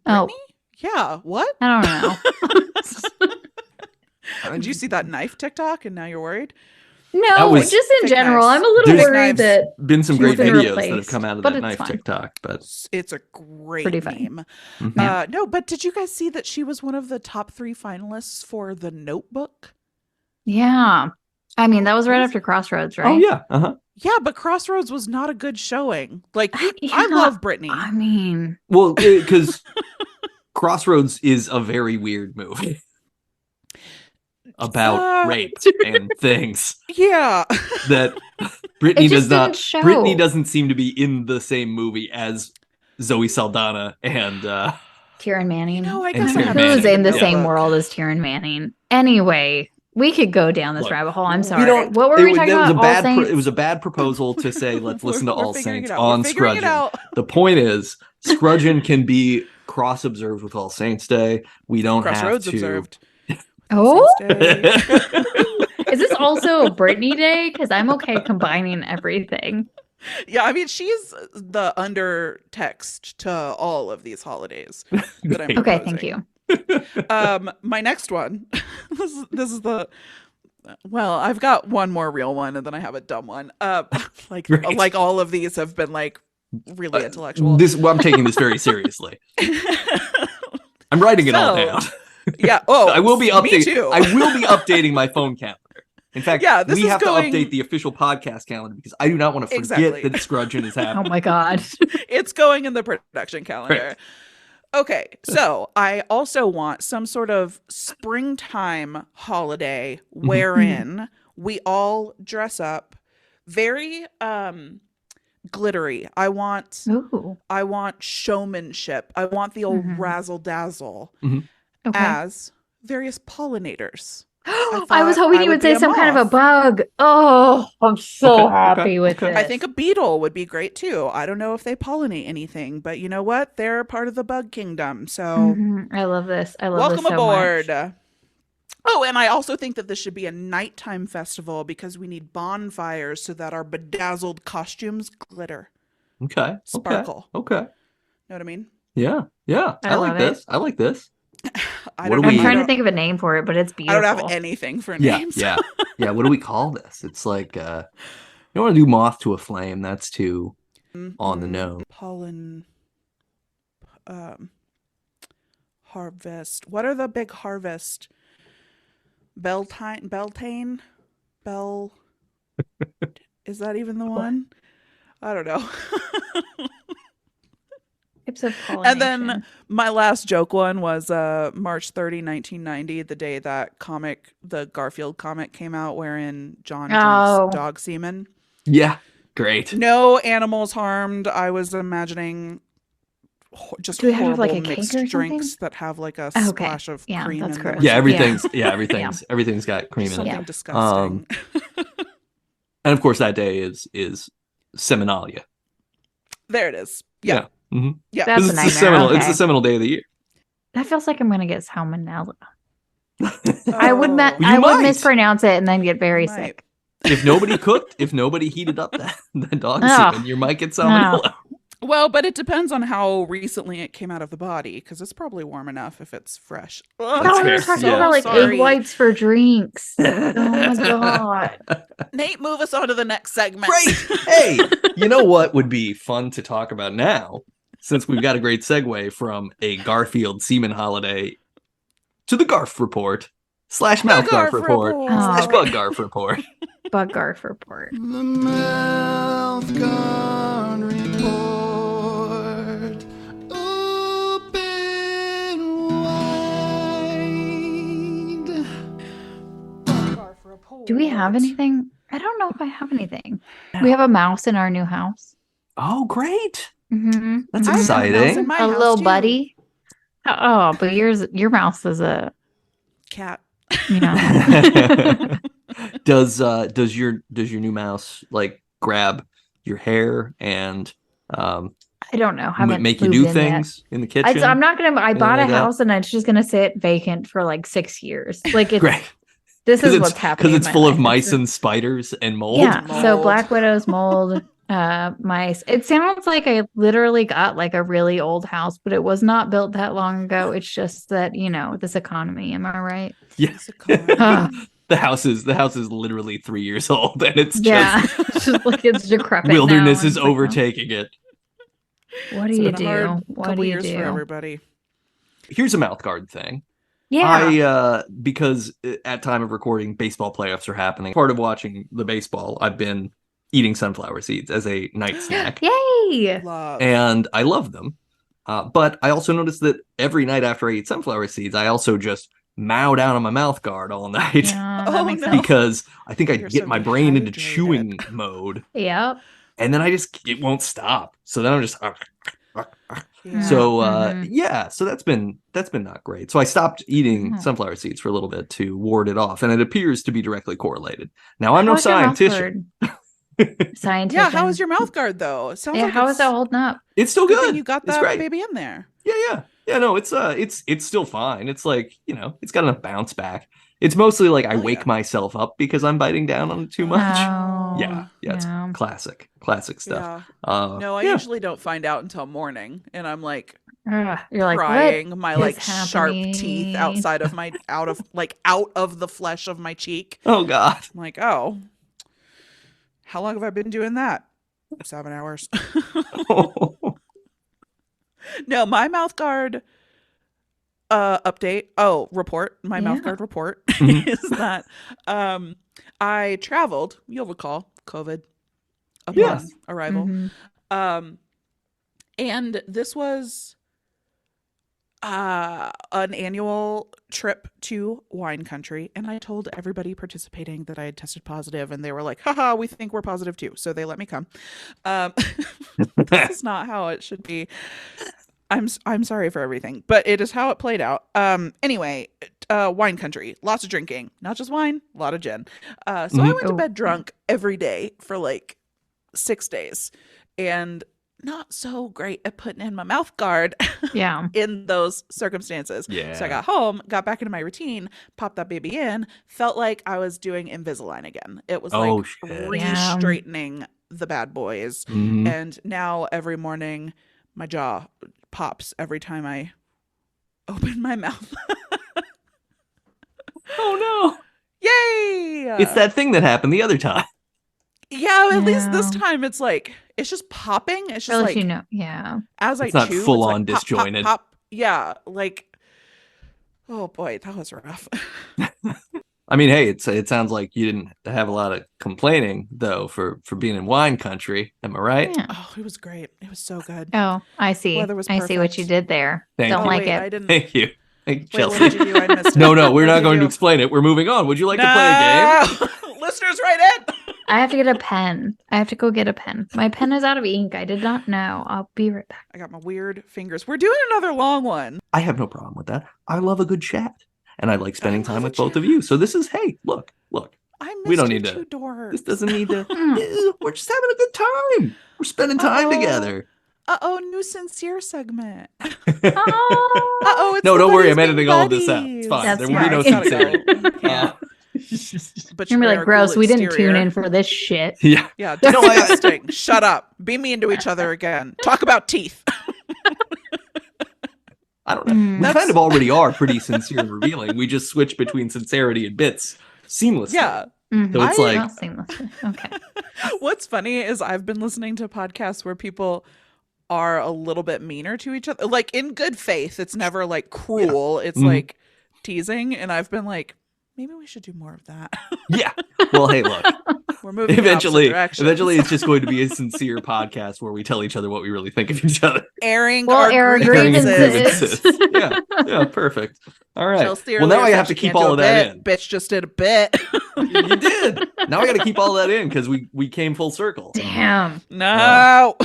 S3: Oh.
S1: Britney? Yeah. What?
S3: I don't know.
S1: Did you see that knife TikTok and now you're worried?
S3: No,
S2: That was
S3: just in
S1: fake
S3: general.
S1: knives.
S3: I'm a little
S2: There's
S3: worried
S1: knives.
S3: that
S2: Been some
S3: She's
S2: great
S3: been
S2: videos that have
S3: replaced,
S2: come out of
S3: but
S2: that
S3: it's
S2: knife
S3: fine.
S2: TikTok, but
S1: It's a great
S3: Pretty funny.
S1: meme.
S2: Mhm.
S1: No, but did you guys see that she was one of the top 3 finalists for The Notebook?
S3: yeah. I mean, that was right after Crossroads, right?
S2: Oh yeah, uh-huh.
S1: Yeah, but Crossroads was not a good showing. Like, I
S3: Yeah.
S1: love Britney.
S3: I mean,
S2: Well, because Crossroads is a very weird movie about rape and things
S1: Yeah.
S2: that
S3: It
S2: Britney
S3: just
S2: does not.
S3: didn't show.
S2: Britney doesn't seem to be in the same movie as Zoe Saldana and
S3: Tyrann Manning.
S1: No, I
S2: And
S1: guess I
S2: Tyrann
S1: haven't
S3: Who's
S1: seen
S3: in the same
S1: Notebook.
S3: world as Tyrann Manning? Anyway, we could go down this
S2: Look,
S3: rabbit hole. I'm
S2: we
S3: sorry.
S2: don't-
S3: What were we talking
S2: that was
S3: about?
S2: a
S3: All
S2: bad
S3: Saints?
S2: it was a bad proposal to say let's listen to
S1: We're
S2: All
S1: figuring
S2: Saints
S1: it out.
S2: on
S1: We're figuring it
S2: Scrudgeon.
S1: out.
S2: The point is, Scrudgeon can be cross observed with All Saints Day. We don't
S1: Crossroads
S2: have to.
S1: observed.
S3: Oh,
S1: Saints Day.
S3: is this also a Britney Day? Because I'm okay combining everything.
S1: Yeah, I mean, she's the undertext to all of these holidays that I'm
S2: Great.
S3: Okay, thank
S1: proposing.
S3: you.
S1: My next one. This is the. Well, I've got one more real one, and then I have a dumb one. Like
S2: Great.
S1: like all of these have been like really intellectual.
S2: Well, I'm taking this very seriously. I'm writing it all
S1: So,
S2: down.
S1: Yeah. Oh,
S2: I will be
S1: me
S2: updating.
S1: too.
S2: I will be updating my phone calendar. In fact,
S1: Yeah, this
S2: we
S1: is
S2: have
S1: going-
S2: to update the official podcast calendar because I do not want to forget
S1: Exactly.
S2: that Scrudgeon is
S3: Oh
S2: happening.
S3: my God.
S1: It's going in the production calendar. Okay, so I also want some sort of springtime holiday wherein we all dress up very glittery. I want
S3: Ooh.
S1: showmanship. I want the old
S3: Mhm.
S1: razzle dazzle
S3: Okay.
S1: as various pollinators.
S3: I was
S1: thought
S3: hoping
S1: I
S3: you would
S1: be
S3: say
S1: a
S3: some kind of a
S1: moth.
S3: bug. Oh, I'm so happy with
S2: okay.
S3: this.
S1: I think a beetle would be great too. I don't know if they pollinate anything, but you know what? They're part of the bug kingdom. So
S3: I love this. I love this
S1: welcome
S3: so
S1: aboard.
S3: much.
S1: Oh, and I also think that this should be a nighttime festival because we need bonfires so that our bedazzled costumes glitter,
S2: Okay.
S1: sparkle.
S2: Okay.
S1: Know what I mean?
S2: Yeah. Yeah.
S3: I love it.
S2: I like this.
S1: I
S2: What
S1: don't
S2: do
S1: have,
S3: I'm
S2: we?
S3: trying to think of a name for it, but it's
S1: I don't have
S3: beautiful.
S1: anything for
S2: Yeah.
S1: names.
S2: Yeah. Yeah. What do we call this? It's like you don't want to do moth to a flame. That's too on the nose.
S1: Pollen um, harvest. What are the big harvest? Beltane? Bell. Is that even the one? I don't know.
S3: Types of
S1: And
S3: pollination.
S1: then my last joke one was March 30, 1990, the day that the Garfield comic came out wherein John
S3: Oh.
S1: drinks dog semen.
S2: Yeah. Great.
S1: No animals harmed. I was imagining just
S3: Do we have,
S1: horrible
S3: like, a cake
S1: mixed
S3: or
S1: drinks that have like a
S3: Okay.
S1: splash of
S3: Yeah,
S1: cream
S3: that's
S1: in them.
S3: gross.
S2: Yeah.
S3: Yeah.
S2: Everything's got cream in
S1: Something
S2: it.
S3: Yeah.
S1: disgusting.
S2: And of course that day is Seminalia.
S1: There it is. Yeah.
S2: Mm-hmm.
S1: Yeah.
S3: That's
S2: Because
S3: a
S2: it's
S3: nightmare.
S2: it's the
S3: Okay.
S2: seminal day of the year.
S3: That feels like I'm gonna get salmonella.
S1: Oh,
S3: I would
S2: You
S3: I would
S2: might.
S3: mispronounce it and then get very
S1: You might.
S3: sick.
S2: If nobody cooked, if nobody heated up that dog
S3: Oh.
S2: semen, you might get salmonella.
S1: Well, but it depends on how recently it came out of the body because it's probably warm enough if it's fresh.
S3: I
S1: Oh,
S2: That's
S3: thought we were
S2: fair.
S3: talking
S2: Yeah.
S3: about like
S1: sorry.
S3: egg whites for drinks. Oh my god.
S1: Nate, move us on to the next segment.
S2: Great. Hey, you know what would be fun to talk about now, since we've got a great segue from a Garfield semen holiday to the Garf report / mouth Garf
S1: Garf
S2: report
S1: report.
S2: / bug Garf report.
S3: Bug Garf report.
S4: The mouth guard report. Open wide.
S3: Do we have anything? I don't know if I have anything. We have a mouse in our new house.
S2: Oh, great.
S3: Mm-hmm.
S2: That's
S1: I have a mouse
S2: exciting.
S1: in my
S3: A
S1: house,
S3: little
S1: too.
S3: buddy. Oh, but your mouse is a
S1: Cat.
S3: you know.
S2: Does your new mouse like grab your hair and
S3: I don't know. Haven't
S2: make you
S3: moved
S2: do
S3: in
S2: things in the kitchen?
S3: I'm not gonna. I bought a
S2: like that?
S3: house and it's just gonna sit vacant for like 6 years. Like it's
S2: Great.
S3: this is
S2: Because
S3: what's happening.
S2: it's
S3: in my
S2: full of
S3: life.
S2: mice and spiders and mold.
S3: Yeah. So
S1: Mold.
S3: black widows, mold, mice. It sounds like I literally got like a really old house, but it was not built that long ago. It's just that, this economy. Am I right?
S2: Yes.
S1: It's a con.
S3: Ah.
S2: The house is literally 3 years old, and it's
S3: Yeah.
S2: just
S3: It's just like it's decrepit.
S2: wilderness
S3: now.
S2: is
S3: It's like, oh,
S2: overtaking it.
S3: what do
S1: It's
S3: you
S1: been a hard
S3: do? What
S1: couple
S3: do you
S1: years
S3: do?
S1: for everybody.
S2: Here's a mouth guard thing.
S3: Yeah.
S2: Because at time of recording, baseball playoffs are happening. Part of watching the baseball, I've been eating sunflower seeds as a night snack,
S3: Yay.
S1: Love.
S2: and I love them. But I also noticed that every night after I eat sunflower seeds, I also just mow down on my mouth guard all night
S3: Yeah,
S1: Oh,
S3: that makes
S1: no.
S3: sense.
S2: because I think I
S1: You're
S2: get
S1: so
S2: my brain into
S1: dehydrated.
S2: chewing mode,
S3: Yep.
S2: and then it won't stop. So then I'm just
S1: Yeah.
S2: so
S3: Mhm.
S2: so that's been not great. So I stopped eating
S3: Mhm.
S2: sunflower seeds for a little bit to ward it off, and it appears to be directly correlated. Now I'm no
S3: How's your mouth
S2: scientist.
S3: guard? Scientist.
S1: Yeah, how is your mouth guard though? It sounds
S3: Yeah,
S1: like
S3: how
S1: it's
S3: is that holding up?
S2: It's still
S1: good
S2: good.
S1: thing you got
S2: It's
S1: that
S2: great.
S1: baby in there.
S2: Yeah. No, it's still fine. It's like, it's got enough bounce back. It's mostly like I
S1: Oh,
S2: wake
S1: yeah.
S2: myself up because I'm biting down on it too much.
S3: Oh,
S2: Yeah, it's classic stuff.
S1: Yeah. No, I
S2: yeah.
S1: usually don't find out until morning, and I'm like
S3: Ugh, you're like,
S1: crying
S3: what
S1: my
S3: is
S1: like sharp teeth
S3: happening?
S1: outside of my out of the flesh of my cheek.
S2: Oh God.
S1: I'm like, oh, how long have I been doing that? 7 hours. No, my mouth guard report. My mouth
S3: Yeah.
S1: guard report
S2: Mhm.
S1: is that I traveled, you'll recall, COVID upon
S2: Yes.
S1: arrival.
S3: Mhm.
S1: And this was an annual trip to wine country, and I told everybody participating that I had tested positive, and they were like, haha, we think we're positive too, so they let me come. This is not how it should be. I'm sorry for everything, but it is how it played out. Anyway, wine country, lots of drinking, not just wine, a lot of gin. So I went to
S3: Oh.
S1: bed drunk every day for like 6 days, and not so great at putting in my mouth guard
S3: Yeah.
S1: in those circumstances.
S2: Yeah.
S1: So I got home, got back into my routine, popped that baby in, felt like I was doing Invisalign again. It was
S2: Oh,
S1: like
S2: shit.
S1: re-straightening the bad boys.
S2: Mhm.
S1: And now every morning my jaw pops every time I open my mouth.
S2: Oh no.
S1: Yay!
S2: It's that thing that happened the other time.
S1: Yeah, at least this
S3: Yeah.
S1: time it's like it's just popping. It's just
S3: At least
S1: like
S3: you know. Yeah.
S1: as
S2: It's
S1: I
S2: not
S1: chew,
S2: full
S1: it's
S2: on
S1: like pop,
S2: disjointed.
S1: Pop, pop. Yeah, like oh boy, that was rough.
S2: I mean, hey, it sounds like you didn't have a lot of complaining though for being in wine country. Am I right?
S3: Yeah.
S1: Oh, it was great. It was so good.
S3: Oh, I see.
S1: Weather was
S3: I see what you
S1: perfect.
S3: did there.
S2: Thank
S3: Don't
S2: you.
S3: like
S1: wait,
S3: it.
S1: I didn't.
S2: Thank you. Thank you,
S1: Wait, what
S2: Chelsea.
S1: did you do? I missed it.
S2: No, we're
S1: What
S2: not
S1: did you
S2: going to
S1: do?
S2: explain it. We're moving on. Would you like to play a game?
S1: No! Listeners, write in.
S3: I have to get a pen. I have to go get a pen. My pen is out of ink. I did not know. I'll be right back.
S1: I got my weird fingers. We're doing another long one.
S2: I have no problem with that. I love a good chat, and I like spending
S1: I
S2: time
S1: love
S2: with
S1: a
S2: both of
S1: chat.
S2: you. So this is, hey, look.
S1: I missed
S2: We don't
S1: you
S2: need to-
S1: two dorks.
S2: This doesn't need to.
S3: Mm.
S2: We're just having a good time. We're spending time
S1: Uh-oh.
S2: together.
S1: New sincere segment.
S3: Oh,
S1: It's
S2: No,
S1: the
S2: don't worry.
S1: buddies
S2: I'm editing
S1: being
S2: all of this out. It's
S1: buddies.
S2: fine.
S3: That's
S2: There will be no
S3: fine.
S1: Gotta
S2: sincerity.
S1: go. You can't. But
S3: you're gonna be
S1: you
S3: like,
S1: are
S3: gross.
S1: cool
S3: We didn't
S1: exterior.
S3: tune in for this shit.
S2: Yeah.
S1: Yeah,
S2: No, I-
S1: disgusting. Shut up. Be mean to each other again. Talk about teeth.
S2: I don't know.
S3: Mm.
S2: We kind of already are pretty sincere and revealing. We just switch between sincerity and bits seamlessly.
S1: Yeah.
S3: Mhm.
S2: So it's
S1: I-
S2: like,
S3: Not seamlessly. Okay.
S1: What's funny is I've been listening to podcasts where people are a little bit meaner to each other. Like in good faith. It's never like cruel. It's
S2: Mhm.
S1: like teasing. And I've been like, maybe we should do more of that.
S2: yeah. Well, hey, look.
S1: We're moving in opposite directions.
S2: Eventually, it's just going to be a sincere podcast where we tell each other what we really think of each other.
S1: airing
S3: We'll
S1: our
S3: air our
S1: grievances.
S3: grievances.
S2: Yeah, perfect. All right.
S1: Chelsea
S2: Well, now
S1: earlier
S2: I
S1: said
S2: have to
S1: she
S2: keep
S1: can't do
S2: all
S1: a
S2: of that
S1: bit.
S2: in.
S1: Bitch just did a bit.
S2: You did. Now I got to keep all that in because we came full circle.
S3: Damn.
S1: No.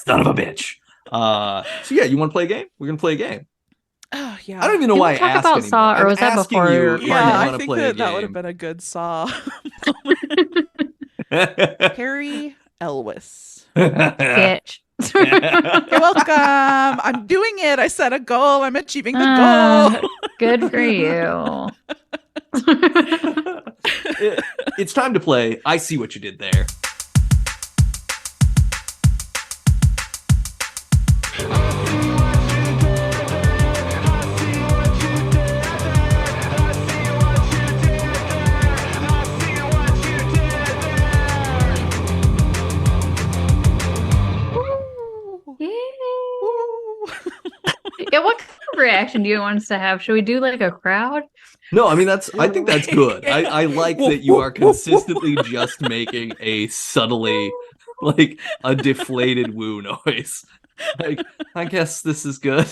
S2: Son of a bitch. So yeah, you want to play a game? We're gonna play a game.
S1: Oh, yeah.
S2: I don't even know
S3: Did
S2: why
S3: we
S2: I
S3: talk
S2: asked
S3: about
S2: anymore.
S3: Saw, or
S2: I'm
S3: was that
S2: asking
S3: before
S2: you
S3: your
S2: if
S3: recording?
S2: you
S1: Yeah, I
S2: wanna
S1: think
S2: play a
S1: that would have
S2: game.
S1: been a good saw. Harry Elwes.
S3: Bitch.
S1: You're welcome. I'm doing it. I set a goal. I'm achieving the goal.
S3: Good for you.
S2: It's time to play. I see what you did there.
S3: Yeah.
S1: Ooh.
S3: Yeah, what kind of reaction do you want us to have? Should we do like a crowd?
S2: No, I mean I think that's good. I like that you are consistently just making a subtly like a deflated woo noise. Like, I guess this is good.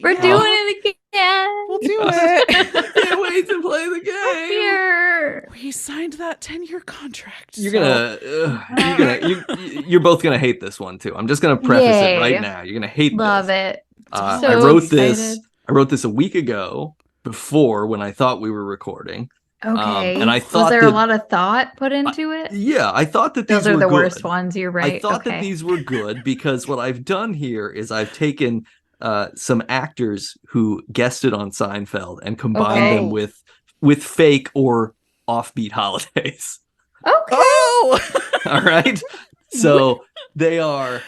S3: We're
S1: Yeah,
S3: doing it again.
S1: We'll do it.
S2: Can't wait to play the game.
S3: Here.
S1: We signed that 10-year contract.
S2: You're
S1: so-
S2: you're both gonna hate this one too. I'm just gonna preface it
S3: Yay.
S2: right now. You're gonna hate
S3: Love
S2: this.
S3: it.
S2: I
S3: So
S2: wrote
S3: excited.
S2: this. I wrote this a week ago before when I thought we were recording.
S3: Okay.
S2: and I
S3: Was
S2: thought
S3: there
S2: that-
S3: a lot of thought put into it?
S2: Yeah, I thought that these
S3: Those are
S2: were
S3: the
S2: good.
S3: worst ones. You're right.
S2: I thought
S3: okay.
S2: that these were good because what I've done here is I've taken some actors who guested on Seinfeld and combined
S3: Okay.
S2: them with fake or offbeat holidays.
S3: Okay.
S1: Oh!
S2: All right, so they are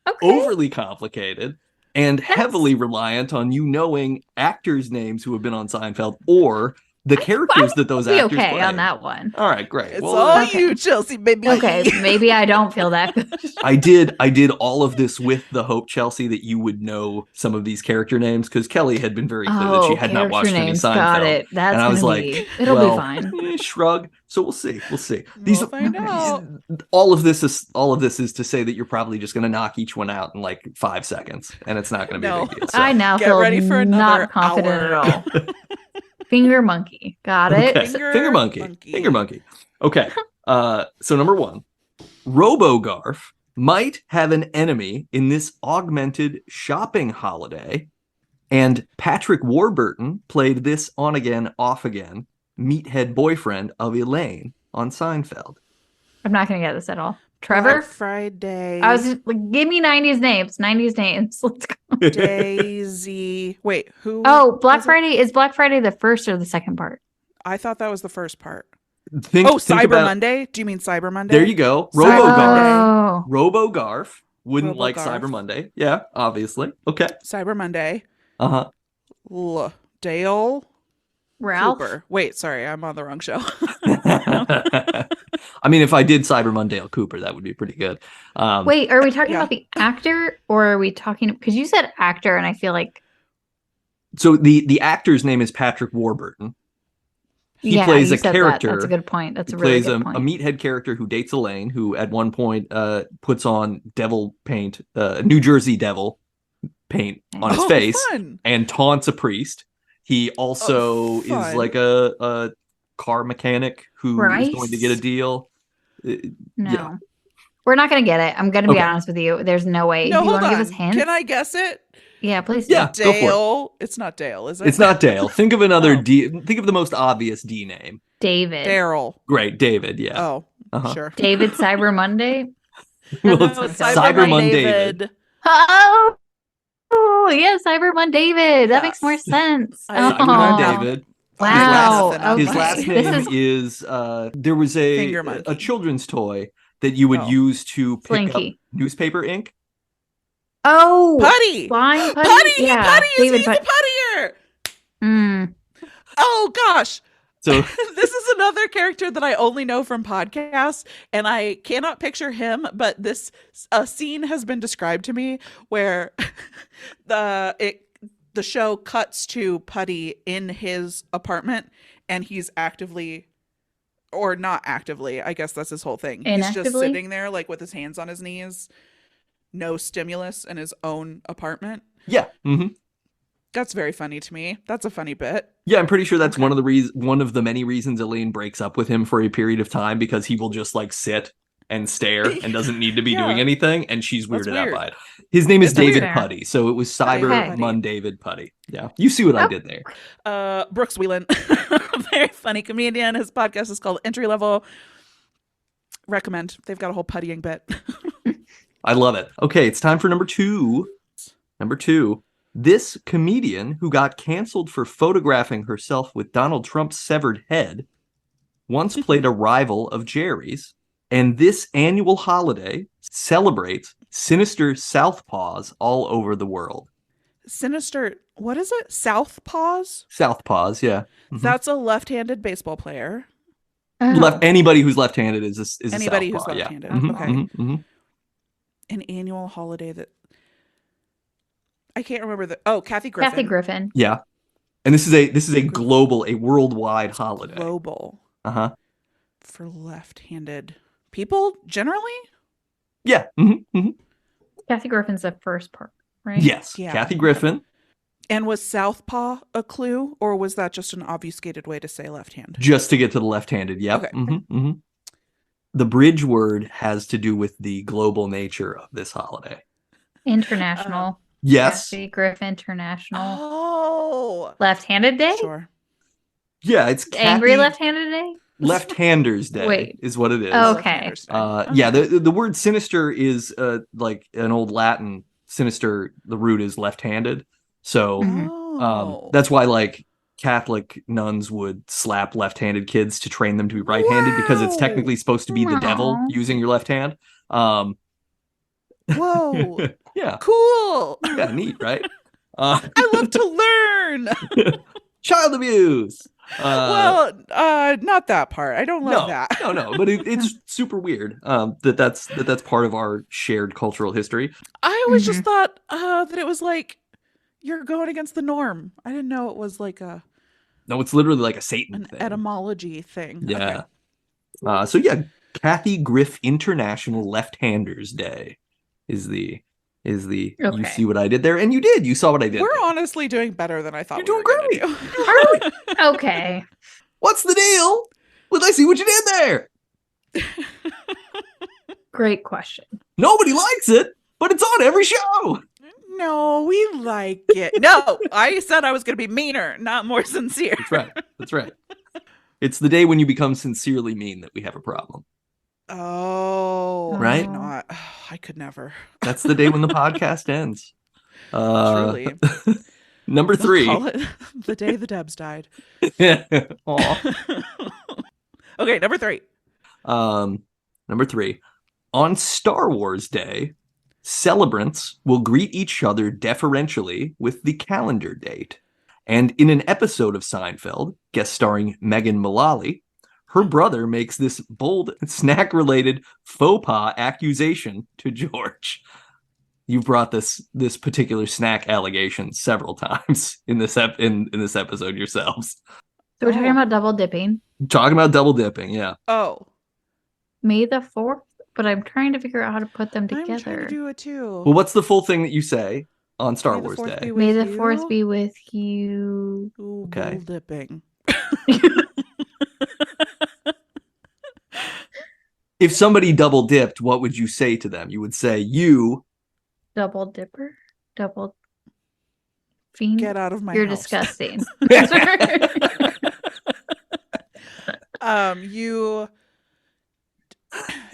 S3: Okay.
S2: overly complicated and heavily reliant on you knowing actors' names who have been on Seinfeld or the characters that those
S3: Be
S2: actors
S3: okay
S2: play.
S3: on that one.
S2: All right, great.
S1: It's
S2: Well,
S1: all
S3: okay.
S1: you, Chelsea, baby.
S3: Okay, maybe I don't feel that good.
S2: I did all of this with the hope, Chelsea, that you would know some of these character names because Kelly had been very clear that she had not watched any
S3: names.
S2: Seinfeld.
S3: Got it. That's
S2: And I was
S3: gonna
S2: like,
S3: be. It'll
S2: well,
S3: be fine.
S2: Shrug. So we'll see. We'll see.
S1: We'll find out.
S2: All of this is to say that you're probably just going to knock each one out in like 5 seconds, and it's not going to be
S1: No.
S2: a big deal. So.
S3: I now
S1: Get
S3: feel
S1: ready for another
S3: not confident
S1: hour.
S3: at all. Finger monkey. Got it.
S2: Okay.
S1: Finger
S2: monkey.
S1: monkey.
S2: Finger monkey. Okay. So number one, RoboGarf might have an enemy in this augmented shopping holiday. And Patrick Warburton played this on-again, off-again meathead boyfriend of Elaine on Seinfeld.
S3: I'm not going to get this at all.
S1: Black
S3: Trevor?
S1: Friday.
S3: I was just like, give me 90s names. 90s names. Let's go.
S1: Daisy. Wait, who?
S3: Oh, Black
S1: was it?
S3: Friday. Is Black Friday the first or the second part?
S1: I thought that was the first part.
S2: Think
S1: Cyber
S2: about,
S1: Monday? Do you mean Cyber Monday?
S2: There you go.
S1: Cyber
S2: RoboGarf.
S3: Oh.
S2: RoboGarf. Wouldn't like
S1: RoboGarf.
S2: Cyber Monday. Yeah, obviously. Okay.
S1: Cyber Monday.
S2: Uh-huh.
S1: Dale
S3: Ralph?
S1: Cooper. Wait, sorry, I'm on the wrong show.
S2: I mean, if I did Cyber Monday Cooper, that would be pretty good.
S3: Wait, are we talking
S1: Yeah.
S3: about the actor or are we talking? Because you said actor, and I feel like
S2: So the actor's name is Patrick Warburton. He plays
S3: you
S2: a
S3: said
S2: character.
S3: that. That's a good point. That's
S2: He
S3: a really
S2: plays
S3: good
S2: a
S3: point.
S2: meathead character who dates Elaine, who at one point puts on devil paint, New Jersey devil paint on his face
S1: Fun.
S2: and taunts a priest. He also is
S1: fun.
S2: like a car mechanic who is
S3: Right?
S2: going to get a deal.
S3: No.
S2: Yeah.
S3: We're not going to get it. I'm going to be
S2: Okay.
S3: honest with you. There's no way.
S1: No,
S3: Do you
S1: hold
S3: want to
S1: on.
S3: give us hints?
S1: Can I guess it?
S3: Yeah, please.
S2: Yeah.
S3: Do.
S2: Go for it.
S1: Dale. It's not Dale, is it?
S2: It's not Dale. Think of another
S1: Oh.
S2: D. Think of the most obvious D name.
S3: David.
S1: Daryl.
S2: Great, David. Yeah.
S1: Oh,
S2: Uh-huh.
S1: sure.
S3: David Cyber Monday.
S2: Well,
S1: No,
S2: it's
S1: it's
S2: Cyberman David.
S3: Oh, yeah, Cyberman David. That makes more
S1: Yes.
S3: sense.
S2: Cyberman
S3: Oh.
S2: David.
S3: Wow.
S2: His
S3: Okay.
S2: last
S3: This
S2: name
S3: is
S2: is there was a
S1: Finger monkey.
S2: children's toy that you would
S1: Oh.
S2: use to pick
S3: Slinky.
S2: up newspaper ink.
S3: Oh,
S1: Putty.
S3: Flying Putty.
S1: Putty.
S3: Yeah,
S1: Putty.
S3: David
S1: He's the
S3: Putty.
S1: puttier.
S3: Mm.
S1: Oh gosh.
S2: So
S1: This is another character that I only know from podcasts, and I cannot picture him, but this scene has been described to me where the show cuts to Putty in his apartment, and he's actively, or not actively, I guess that's his whole thing. He's just
S3: Inactively?
S1: sitting there like with his hands on his knees, no stimulus, in his own apartment.
S2: yeah,
S1: That's very funny to me. That's a funny bit.
S2: yeah. I'm pretty sure that's
S1: Okay.
S2: one of the many reasons Elaine breaks up with him for a period of time, because he will just like sit and stare and doesn't need to be doing
S1: Yeah.
S2: anything, and she's
S1: That's
S2: weirded out
S1: weird.
S2: by it. His name is
S1: It's
S2: David
S3: weird.
S2: Putty, so it was
S1: Okay.
S2: Cyberman David Putty. Yeah, you see what I did there.
S1: Brooks Wheelan, very funny comedian. His podcast is called Entry Level. Recommend. They've got a whole puttying bit.
S2: I love it. Okay, it's time for number two. Number two. This comedian who got canceled for photographing herself with Donald Trump's severed head once played a rival of Jerry's, and this annual holiday celebrates sinister southpaws all over the world.
S1: Sinister. What is it? Southpaws?
S2: Southpaws, yeah. Mhm.
S1: That's a left-handed baseball player.
S3: Oh.
S2: Anybody who's left-handed is a
S1: Anybody
S2: southpaw,
S1: who's
S2: yeah.
S1: left-handed.
S2: Mhm,
S1: Okay.
S2: mhm, mhm.
S1: An annual holiday that I can't remember the. Oh, Kathy Griffin.
S3: Kathy Griffin.
S2: Yeah. And this is a global, a worldwide holiday.
S1: Global
S2: Uh-huh.
S1: for left-handed people generally.
S2: Yeah. Mhm, mhm.
S3: Kathy Griffin's the first part, right?
S2: Yes.
S1: Yeah.
S2: Kathy Griffin.
S1: And was southpaw a clue, or was that just an obfuscated way to say left hand?
S2: Just to get to the left-handed. Yep.
S1: Okay.
S2: The bridge word has to do with the global nature of this holiday.
S3: International.
S2: Yes.
S3: Kathy Griffin International.
S1: Oh,
S3: Left-handed day?
S1: sure.
S2: Yeah, it's
S3: Angry
S2: Kathy
S3: left-handed day?
S2: Left-handers Day
S3: Wait.
S2: is what it is.
S3: Oh,
S1: Left-handed
S3: okay.
S1: style.
S2: Yeah, the word sinister is like an old Latin sinister. The root is left-handed. So
S1: Oh.
S2: that's why like Catholic nuns would slap left-handed kids to train them to be right-handed, because it's
S1: Wow.
S2: technically supposed to be the devil
S3: Aw.
S2: using your left hand.
S1: Whoa.
S2: Yeah.
S1: Cool.
S2: Yeah, neat, right?
S1: I love to learn.
S2: Child abuse.
S1: Well, not that part. I don't love that.
S2: no, but it's super weird that's part of our shared cultural history.
S1: I always
S3: Mm-hmm.
S1: just thought that it was like you're going against the norm. I didn't know it was like
S2: No, it's literally like a Satan
S1: an
S2: thing.
S1: etymology thing.
S2: Yeah.
S1: Okay.
S2: So yeah, Kathy Griff International Left-Handers Day is the you
S3: Okay.
S2: see what I did there, and you did. You saw what I did.
S1: We're
S2: there.
S1: honestly doing better than I thought.
S2: You're
S1: we were
S2: doing
S1: gonna do.
S3: Okay.
S2: What's the deal? Well, I see what you did there.
S3: Great question.
S2: Nobody likes it, but it's on every show.
S1: No, we like it. No, I said I was going to be meaner, not more sincere.
S2: That's right. That's right. It's the day when you become sincerely mean that we have a problem.
S1: Oh,
S2: Right?
S1: I could not. I could never.
S2: That's the day when the podcast ends.
S1: Truly.
S2: Number
S1: They'll
S2: 3.
S1: call it the day the Debs died.
S2: Aw.
S1: Okay, number 3.
S2: Number 3. On Star Wars Day, celebrants will greet each other deferentially with the calendar date. And in an episode of Seinfeld, guest starring Megan Mullally, her brother makes this bold snack-related faux pas accusation to George. You've brought this particular snack allegation several times in this in this episode yourselves.
S3: So we're talking about double dipping.
S2: Talking about double dipping, yeah.
S1: Oh,
S3: May the 4th, but I'm trying to figure out how to put them
S1: I'm trying
S3: together.
S1: to do it too.
S2: Well, what's the full thing that you say on Star
S1: May the
S2: Wars
S1: 4th
S2: Day?
S1: be
S3: May
S1: with
S3: the
S1: you.
S3: 4th be with you.
S1: Ooh,
S2: Okay.
S1: bull dipping.
S2: If somebody double dipped, what would you say to them? You would say, you...
S3: Double dipper? Double fiend?
S1: Get out of my
S3: You're
S1: house.
S3: disgusting.
S1: You.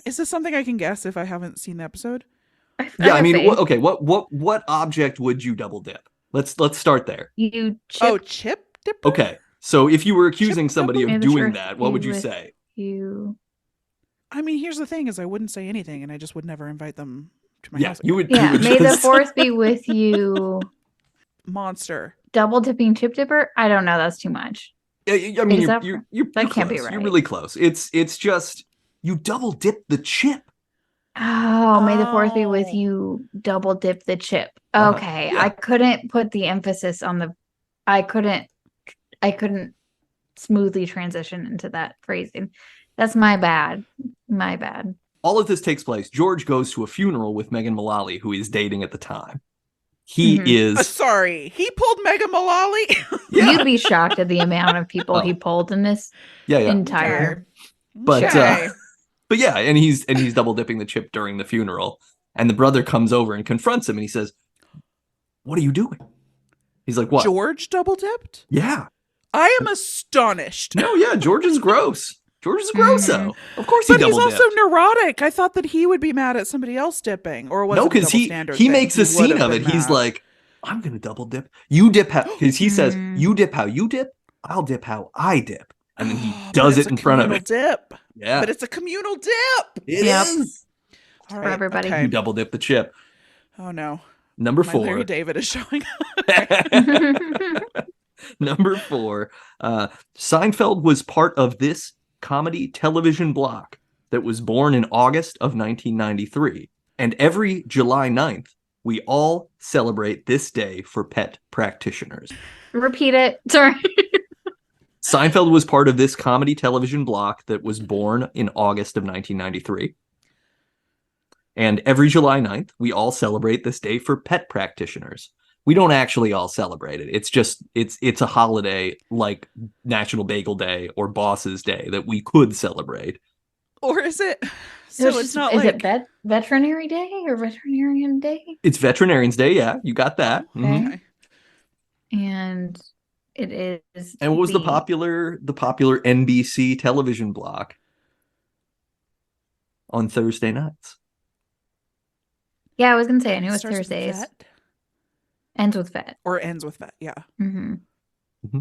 S1: Is this something I can guess if I haven't seen the episode?
S2: Yeah, I mean,
S3: faith.
S2: okay, what object would you double dip? Let's start there.
S3: You
S1: Oh,
S3: chip
S1: chip dipper.
S2: Okay, so if you were accusing
S1: Chip
S2: somebody
S3: May
S2: of
S3: the
S2: doing
S3: fourth
S2: that, what
S3: be
S2: would you
S3: with
S2: say?
S3: you.
S1: I mean, here's the thing: is I wouldn't say anything, and I just would never invite them to my
S2: Yeah,
S1: house.
S2: you would.
S3: Yeah,
S2: you would
S3: may the
S2: just-
S3: 4th be with you.
S1: Monster.
S3: Double dipping chip dipper? I don't know. That's too much.
S2: I mean,
S3: Is that-
S2: you're
S3: that can't be
S2: close. You're
S3: right.
S2: really close. It's just you double dip the chip.
S3: Oh, may the 4th be with
S1: Oh.
S3: you. Double dip the chip.
S2: Uh-huh.
S3: Okay,
S2: Yeah.
S3: I couldn't put the emphasis on the. I couldn't smoothly transition into that phrasing. That's my bad. My bad.
S2: All of this takes place. George goes to a funeral with Megan Mullally, who he's dating at the time. He
S3: Mhm.
S2: is
S1: Sorry, he pulled Mega Mullally.
S2: yeah,
S3: You'd be shocked at the amount of people he
S2: Oh.
S3: pulled in this
S2: yeah.
S3: entire.
S2: But
S1: Okay.
S2: but yeah, and he's double dipping the chip during the funeral, and the brother comes over and confronts him, and he says, "What are you doing?" He's like, "What?"
S1: George double dipped.
S2: Yeah,
S1: I am astonished.
S2: no, yeah. George is gross. George is grosso. Of course, he
S1: But he's
S2: double
S1: also
S2: dipped.
S1: neurotic. I thought that he would be mad at somebody else dipping, or was
S2: No,
S1: it a
S2: because
S1: double
S2: he
S1: standard
S2: he
S1: thing?
S2: makes a
S1: He would
S2: scene
S1: have
S2: of it.
S1: been
S2: He's
S1: mad.
S2: like, "I'm gonna double dip. You dip how?" Because he says,
S3: Mhm.
S2: "You dip how you dip. I'll dip how I dip," and then he
S1: Oh, but
S2: does
S1: it's
S2: it
S1: a
S2: in front of
S1: communal
S2: it.
S1: Dip.
S2: Yeah,
S1: But it's a communal dip.
S2: it
S3: Yep.
S2: is.
S1: All
S3: For everybody.
S2: You
S1: Okay.
S2: double dip the chip.
S1: Oh no.
S2: Number
S1: My
S2: 4.
S1: Larry David is showing up.
S2: Number 4. Seinfeld was part of this comedy television block that was born in August of 1993. And every July 9th, we all celebrate this day for pet practitioners.
S3: Repeat it. Sorry.
S2: Seinfeld was part of this comedy television block that was born in August of 1993. And every July 9th, we all celebrate this day for pet practitioners. We don't actually all celebrate it. It's just, it's a holiday like National Bagel Day or Boss's Day that we could celebrate.
S1: Or is it? So
S3: Is
S1: it's not
S3: is
S1: like
S3: it veterinary day or veterinarian day?
S2: It's Veterinarian's Day, yeah, you got that. Mhm.
S3: Okay. And it is.
S2: And what was the popular NBC television block on Thursday nights?
S3: Yeah, I was gonna say I knew it was
S1: starts with
S3: Thursdays.
S1: vet
S3: Ends with vet.
S1: or ends with vet. Yeah.
S3: Mm-hmm.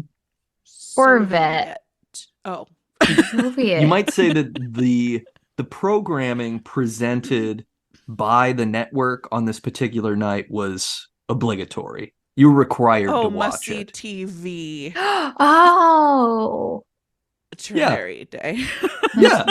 S1: So
S3: vet.
S1: Oh.
S3: Soviet.
S2: You might say that the programming presented by the network on this particular night was obligatory. You were required to
S1: Oh,
S2: watch
S1: must see
S2: it.
S1: TV.
S3: Oh.
S1: Veterinary Day.
S2: Yeah.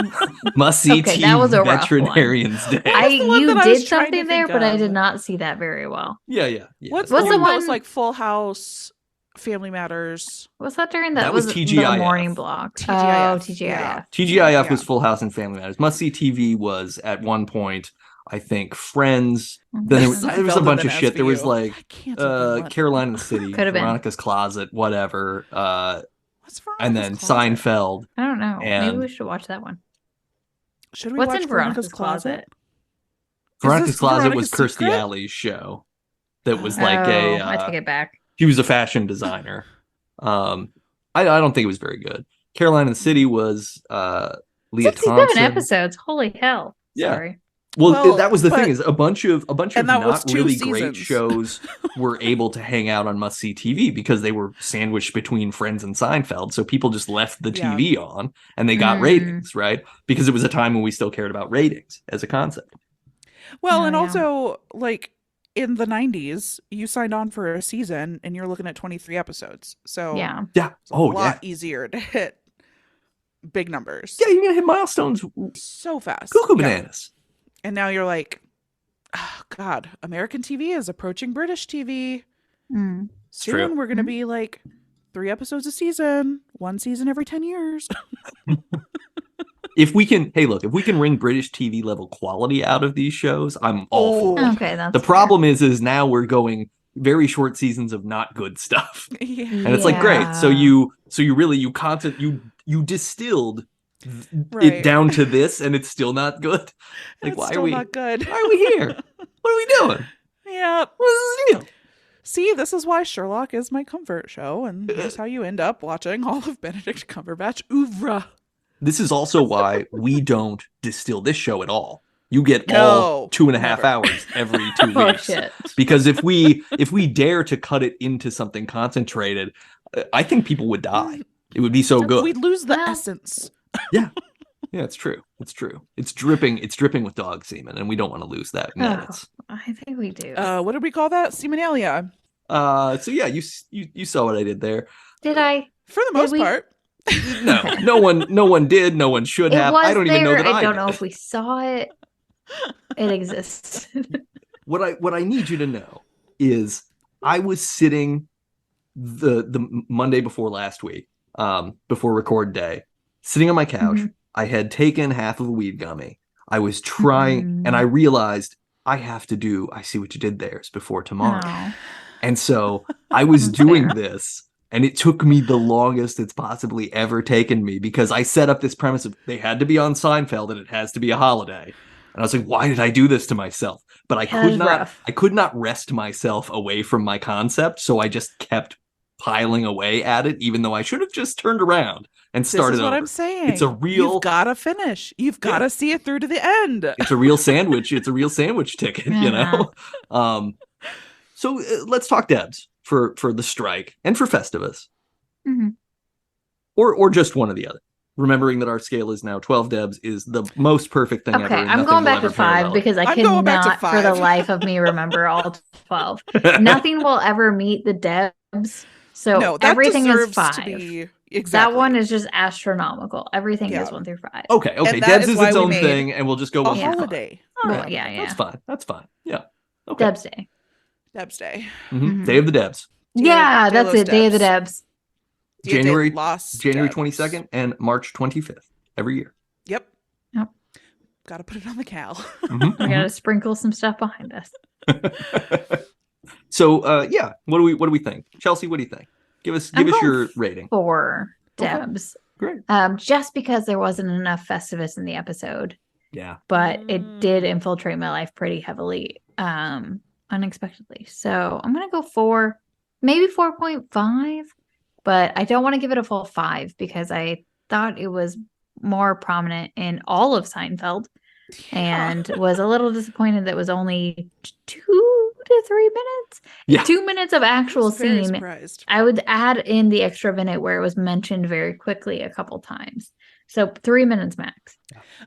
S2: Must see
S3: Okay,
S2: TV
S3: that was a rough one.
S2: Veterinarian's Day.
S3: I
S1: the one
S3: you
S1: that I was
S3: did
S1: trying to
S3: something there,
S1: think
S3: but I
S1: of?
S3: did not see that very well.
S2: Yeah.
S1: What's
S3: What's
S1: the
S3: the
S1: one that was
S3: one-
S1: like Full House, Family Matters?
S3: Was that during
S2: That was
S3: the
S2: TGIF.
S3: morning block?
S1: TGIF,
S3: Oh, TGIF.
S1: yeah.
S2: TGIF
S1: Yeah.
S2: was Full House and Family Matters. Must see TV was at one point, I think, Friends. Then
S3: Mhm.
S2: there was a
S1: Seinfeld
S2: bunch
S1: and
S2: of shit. There was
S1: SVU.
S2: like
S1: I can't even let-
S2: Caroline in the City,
S3: Could have been.
S2: Veronica's Closet, whatever.
S1: What's Veronica's
S2: And then
S1: Closet?
S2: Seinfeld.
S3: I don't know. Maybe
S2: And-
S3: we should watch that one.
S1: Should we
S3: What's
S1: watch
S3: in Veronica's Closet?
S2: Veronica's
S1: this
S2: Closet was
S1: Veronica's
S2: Kirstie
S1: Secret?
S2: Alley's show. that was
S3: Oh,
S2: like
S3: I take it back.
S2: he was a fashion designer. I don't think it was very good. Caroline in the City was Leah
S3: 67
S2: Thompson.
S3: episodes. Holy hell.
S2: Yeah.
S3: Sorry.
S2: Well, that was the thing,
S1: but-
S2: is a bunch of
S1: and that was
S2: not
S1: 2
S2: really great
S1: seasons.
S2: shows were able to hang out on must see TV because they were sandwiched between Friends and Seinfeld. So people just left the
S1: Yeah.
S2: TV on and they got ratings, right? Because it was a time when we still cared about ratings as a concept.
S1: Well,
S3: Oh,
S1: and
S3: yeah.
S1: also, like, in the 90s, you signed on for a season and you're looking at 23 episodes. So
S3: Yeah.
S2: Yeah.
S1: it's a lot easier to hit big numbers.
S2: Yeah, you're gonna hit milestones
S1: So fast.
S2: cuckoo
S1: Yeah.
S2: bananas.
S1: And now you're like, oh, God, American TV is approaching British TV.
S3: Mm.
S1: Soon
S2: true.
S1: we're going to be like 3 episodes a season, 1 season every 10 years.
S2: If we can wring British TV level quality out of these shows, I'm all for it.
S3: Okay, that's
S2: The
S3: fair.
S2: problem is now we're going very short seasons of not good stuff.
S1: Yeah.
S2: And it's like, great. So you distilled
S1: Right.
S2: it down to this and it's still not good. Like,
S1: It's
S2: why
S1: still
S2: are we
S1: not good.
S2: why are we here? What are we doing?
S1: Yeah.
S2: What's the deal?
S1: See, this is why Sherlock is my comfort show, and here's how you end up watching all of Benedict Cumberbatch oeuvre.
S2: This is also why we don't distill this show at all. You get
S1: No,
S2: all 2.5
S1: never.
S2: hours every 2
S3: Oh,
S2: weeks.
S3: shit.
S2: Because if we dare to cut it into something concentrated, I think people would die. It would be so good.
S1: We'd lose the
S3: Well-
S1: essence.
S2: Yeah, it's true. It's true. It's dripping with dog semen, and we don't want to lose that.
S3: Oh,
S2: Minutes.
S3: I think we do.
S1: What did we call that? Seminalia.
S2: So yeah, you saw what I did there.
S3: Did I?
S1: For the
S3: Did
S1: most
S3: we?
S1: part.
S2: No, no one did. No one should
S3: It
S2: have.
S3: was
S2: I don't even know
S3: there.
S2: that
S3: I don't know
S2: did.
S3: if we saw it. It exists.
S2: What I need you to know is I was sitting the Monday before last week, before record day, sitting on my couch.
S3: Mhm.
S2: I had taken half of a weed gummy. I was trying, and I realized I have to do I See What You Did There's before tomorrow.
S3: Oh.
S2: And so I was doing
S3: Fair.
S2: this, and it took me the longest it's possibly ever taken me because I set up this premise of they had to be on Seinfeld and it has to be a holiday. And I was like, why did I do this to myself? But I
S3: Yeah,
S2: could
S3: that's
S2: not
S3: rough.
S2: I could not wrest myself away from my concept, so I just kept piling away at it, even though I should have just turned around and
S1: This
S2: started
S1: is what
S2: over.
S1: I'm saying.
S2: It's a real
S1: You've got to finish. You've got to see it through to the end.
S2: it's a real sandwich. It's a real sandwich ticket, you know? So let's talk Debs for the strike and for Festivus.
S3: Mhm.
S2: Or just one or the other. Remembering that our scale is now 12 Debs is the most perfect thing ever.
S3: Okay,
S2: and
S3: I'm
S2: nothing
S3: going
S2: will
S3: back to
S2: ever parallel
S3: 5
S2: it.
S3: because I
S1: I'm going back to
S3: cannot for the
S1: 5.
S3: life of me remember all 12. Nothing will ever meet the Debs. So
S1: No, that
S3: everything is
S1: deserves
S3: 5.
S1: to be
S3: That
S1: exactly.
S3: one is just astronomical. Everything
S1: Yeah.
S3: is 1 through 5.
S2: Okay.
S1: And that
S2: Debs
S1: is
S2: is
S1: why
S2: its
S1: we
S2: own
S1: made
S2: thing, and we'll just go
S1: a
S2: one through 5.
S1: holiday.
S2: All
S3: Well,
S2: right.
S3: yeah.
S2: That's fine. Yeah. Okay.
S3: Debs Day.
S1: Debs Day.
S3: Mhm.
S2: Day of the Debs.
S3: Yeah,
S1: Day of
S3: that's
S1: those
S3: it. Day of the
S1: Debs.
S3: Debs.
S1: Dia de
S2: January
S1: los
S2: January
S1: Debs.
S2: 22nd and March 25th every year.
S1: Yep.
S3: Yep.
S1: Got to put it on the cal.
S2: Mhm,
S3: We got to sprinkle some stuff behind us.
S2: mhm. So yeah, what do we think? Chelsea, what do you think? Give us
S3: I'm going
S2: your rating.
S3: 4
S2: Okay.
S3: Debs.
S2: Great.
S3: Just because there wasn't enough Festivus in the episode,
S2: Yeah.
S3: but it did infiltrate my life pretty heavily, unexpectedly. So I'm gonna go 4, maybe 4.5, but I don't want to give it a full 5 because I thought it was more prominent in all of Seinfeld and was a little disappointed that it was only 2 to 3 minutes.
S2: Yeah.
S3: 2 minutes of
S1: I
S3: actual
S1: was very
S3: scene.
S1: surprised.
S3: I would add in the extra minute where it was mentioned very quickly a couple times. So 3 minutes max.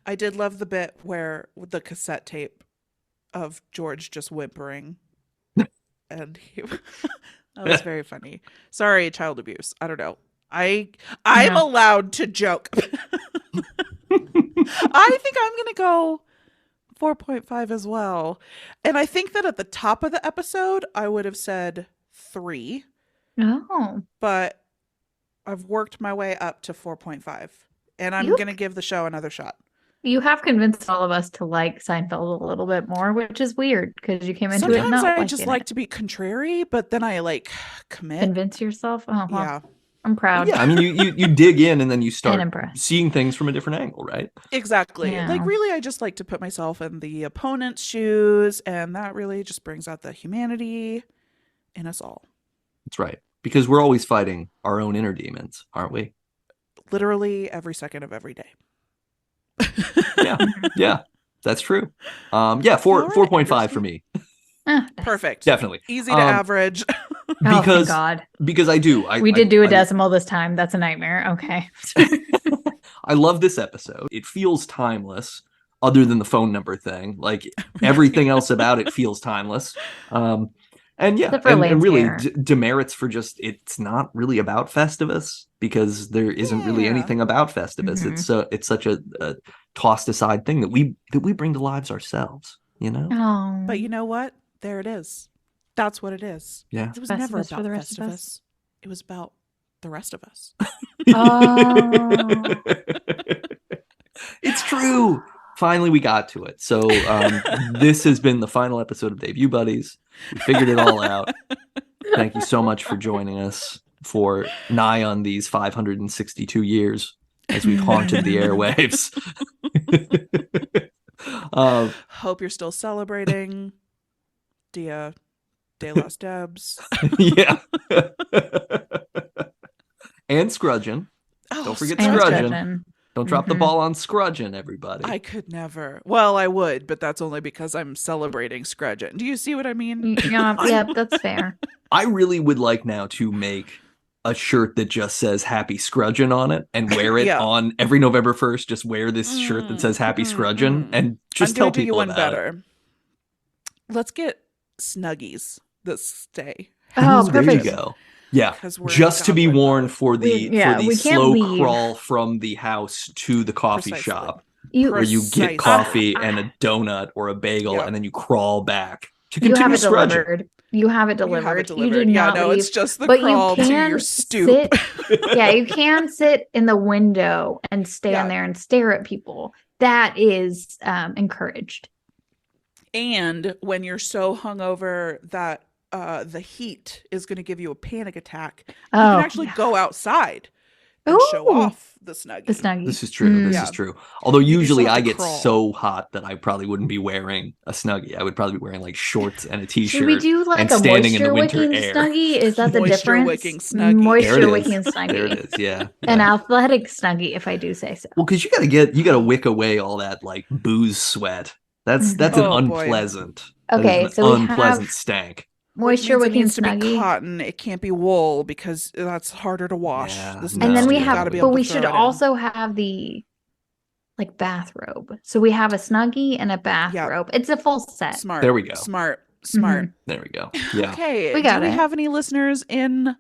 S1: I did love the bit where with the cassette tape of George just whimpering. And that was very funny. Sorry, child abuse. I don't know. I'm
S3: No.
S1: allowed to joke. I think I'm gonna go 4.5 as well. And I think that at the top of the episode I would have said 3,
S3: Oh,
S1: but I've worked my way up to 4.5. And I'm
S3: You-
S1: gonna give the show another shot.
S3: you have convinced all of us to like Seinfeld a little bit more, which is weird because you came into it
S1: Sometimes
S3: not
S1: I
S3: liking
S1: just like
S3: it.
S1: to be contrary, but then I like commit.
S3: Convince yourself. Oh, well,
S1: Yeah.
S3: I'm proud.
S2: Yeah, I mean, you dig in and then you
S3: And
S2: start
S3: impressed.
S2: seeing things from a different angle, right?
S1: Exactly.
S3: Yeah.
S1: Like, really, I just like to put myself in the opponent's shoes, and that really just brings out the humanity in us all.
S2: That's right. Because we're always fighting our own inner demons, aren't we?
S1: Literally every second of every day.
S2: Yeah. Yeah. That's true. Yeah,
S1: All right,
S2: 4.5 for me.
S3: Ah, nice.
S1: Perfect.
S2: Definitely.
S1: Easy to average.
S3: Oh, thank
S2: Because
S3: God.
S2: because I do.
S3: We did do a
S2: I-
S3: decimal this time. That's a nightmare. Okay.
S2: I love this episode. It feels timeless, other than the phone number thing. Like everything else about it feels timeless. And yeah,
S3: Except for
S2: and
S3: Lane's
S2: really
S3: hair.
S2: demerits for just it's not really about Festivus because there isn't really
S1: Yeah.
S2: anything about Festivus.
S3: Mhm.
S2: It's such a tossed aside thing that we bring to lives ourselves. You know?
S3: Oh.
S1: But you know what? There it is. That's what it is.
S2: Yeah.
S1: It was never
S3: Festivus for
S1: about
S3: the rest of us.
S1: Festivus. It was about the rest of us.
S3: Oh.
S2: It's true. Finally, we got to it. So this has been the final episode of Debut Buddies. We figured it all out. Thank you so much for joining us for nigh on these 562 years as we've haunted the airwaves.
S1: Hope you're still celebrating Dia de las Debs.
S2: Yeah. And Scrudgeon.
S1: Oh,
S2: Don't forget
S3: And
S2: Scrudgeon.
S3: Scrudgeon.
S2: Don't drop the
S3: Mhm.
S2: ball on Scrudgeon, everybody.
S1: I could never. Well, I would, but that's only because I'm celebrating Scrudgeon. Do you see what I mean?
S3: Yeah, that's fair.
S2: I really would like now to make a shirt that just says Happy Scrudgeon on it and wear it
S1: Yeah.
S2: on every November 1st. Just wear this shirt that says Happy Scrudgeon and just
S1: I'm
S2: tell
S1: gonna do you
S2: people
S1: one
S2: about it.
S1: better. Let's get Snuggies that stay.
S3: Oh,
S2: There you
S3: perfect.
S2: go. Yeah,
S1: 'Cause we're in
S2: just to be
S1: Goblin
S2: worn
S1: mode.
S2: for the
S3: We can't
S2: slow
S3: leave.
S2: crawl from the house to the coffee
S1: Precisely.
S2: shop
S3: You
S2: where you
S1: Precisely.
S2: get coffee and a donut or a bagel
S1: Yep.
S2: and then you crawl back to
S3: you have
S2: continue
S3: it
S2: Scrudgeon.
S3: delivered. You have it
S1: You
S3: delivered.
S1: have it
S3: You
S1: delivered.
S3: did
S1: Yeah,
S3: not
S1: no,
S3: leave.
S1: it's just the
S3: But you
S1: crawl to
S3: can
S1: your stoop.
S3: yeah, you can sit in the window and stand
S1: Yeah.
S3: there and stare at people. That is encouraged.
S1: And when you're so hungover that the heat is going to give you a panic attack, you
S3: Oh,
S1: can actually
S3: yeah.
S1: go outside and show
S3: Ooh.
S1: off the Snuggie.
S3: The Snuggie.
S2: This is true. This
S1: Yeah.
S2: is true. Although
S1: You just
S2: usually
S1: have
S2: I
S1: to
S2: get
S1: crawl.
S2: so hot that I probably wouldn't be wearing a Snuggie. I would probably be wearing like shorts and a t-shirt.
S3: Should we do like
S2: and
S3: a
S2: standing in the
S3: moisture
S2: winter
S3: wicking
S2: air.
S3: Snuggie? Is that the
S1: Moisture
S3: difference?
S1: wicking Snuggie.
S2: There it
S3: Moisture
S2: is.
S3: wicking Snuggie.
S2: There it is. Yeah.
S3: An
S2: yeah.
S3: athletic Snuggie, if I do say so.
S2: Well, because you gotta wick away all that like booze sweat. That's an
S1: Oh, boy.
S2: unpleasant. that is
S3: Okay,
S2: an
S3: so we
S2: unpleasant
S3: have
S2: stank.
S1: Which
S3: moisture
S1: means it
S3: wicking
S1: needs to be
S3: Snuggie.
S1: cotton. It can't be wool because that's harder to wash.
S2: Yeah,
S1: The
S2: no,
S3: And then we
S1: Snuggie, you
S3: have,
S1: gotta be
S3: but
S1: able to
S3: we
S1: throw
S3: should
S1: it in.
S3: also have the like bathrobe. So we have a Snuggie and a bathrobe. It's a full set.
S1: Smart.
S2: There we go.
S1: Smart.
S2: There we go. Yeah.
S1: Okay.
S3: We got
S1: do we
S3: it.
S1: have any listeners in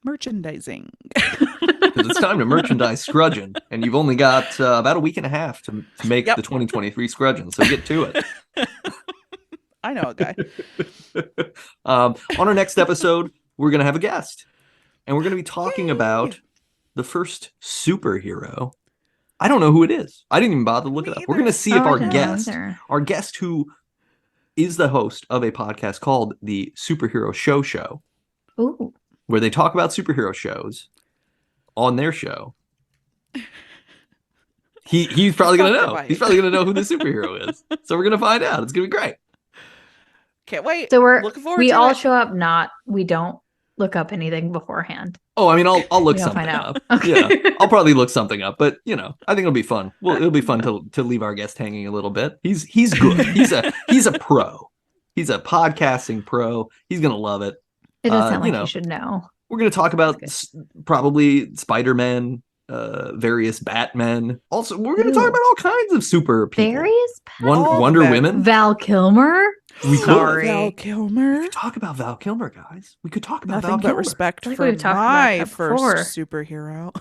S1: merchandising?
S2: Because it's time to merchandise Scrudgeon, and you've only got about a week and a half to make
S1: Yep.
S2: the 2023 Scrudgeon, so get to it.
S1: I know a guy.
S2: On our next episode, we're going to have a guest, and we're going to be talking about the first superhero. I don't know who it is. I didn't even bother to look
S1: Me
S2: it up. We're going to
S1: either.
S2: see
S3: Oh,
S2: if
S3: I
S2: our
S3: don't know
S2: guest,
S3: either.
S2: who is the host of a podcast called the Superhero Show,
S3: Ooh.
S2: where they talk about superhero shows on their show. He's probably gonna know. He's probably gonna know who the superhero is. So we're gonna find out. It's gonna be great.
S1: Can't wait.
S3: So we're
S1: looking forward
S3: we
S1: to
S3: all
S1: it.
S3: show up we don't look up anything beforehand.
S2: Oh, I mean, I'll look
S3: We don't
S2: something
S3: find out.
S2: up.
S3: Okay.
S2: Yeah, I'll probably look something up. But I think it'll be fun. Well, it'll be fun to leave our guest hanging a little bit. He's good. He's a pro. He's a podcasting pro. He's gonna love it.
S3: It does sound like
S2: you know.
S3: you should know.
S2: We're gonna talk about
S3: That's
S2: probably Spider-Man, various Batmen. Also, we're gonna talk
S3: Ooh.
S2: about all kinds of super people.
S3: Various
S1: All the
S2: Wonder
S1: Batman.
S2: Women.
S3: Val Kilmer?
S2: We could.
S3: Sorry.
S1: Val Kilmer.
S2: We could talk about Val Kilmer, guys. We could talk about
S1: Nothing
S2: Val
S1: but
S2: Kilmer.
S1: respect
S3: I think
S1: for
S3: we've talked about
S1: my
S3: that
S1: first
S3: before.
S1: superhero.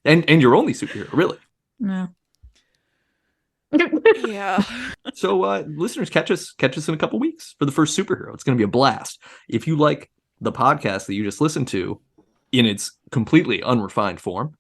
S2: and your only superhero, really.
S3: No.
S1: Yeah.
S2: So, listeners, catch us in a couple weeks for the first superhero. It's going to be a blast. If you like the podcast that you just listened to in its completely unrefined form,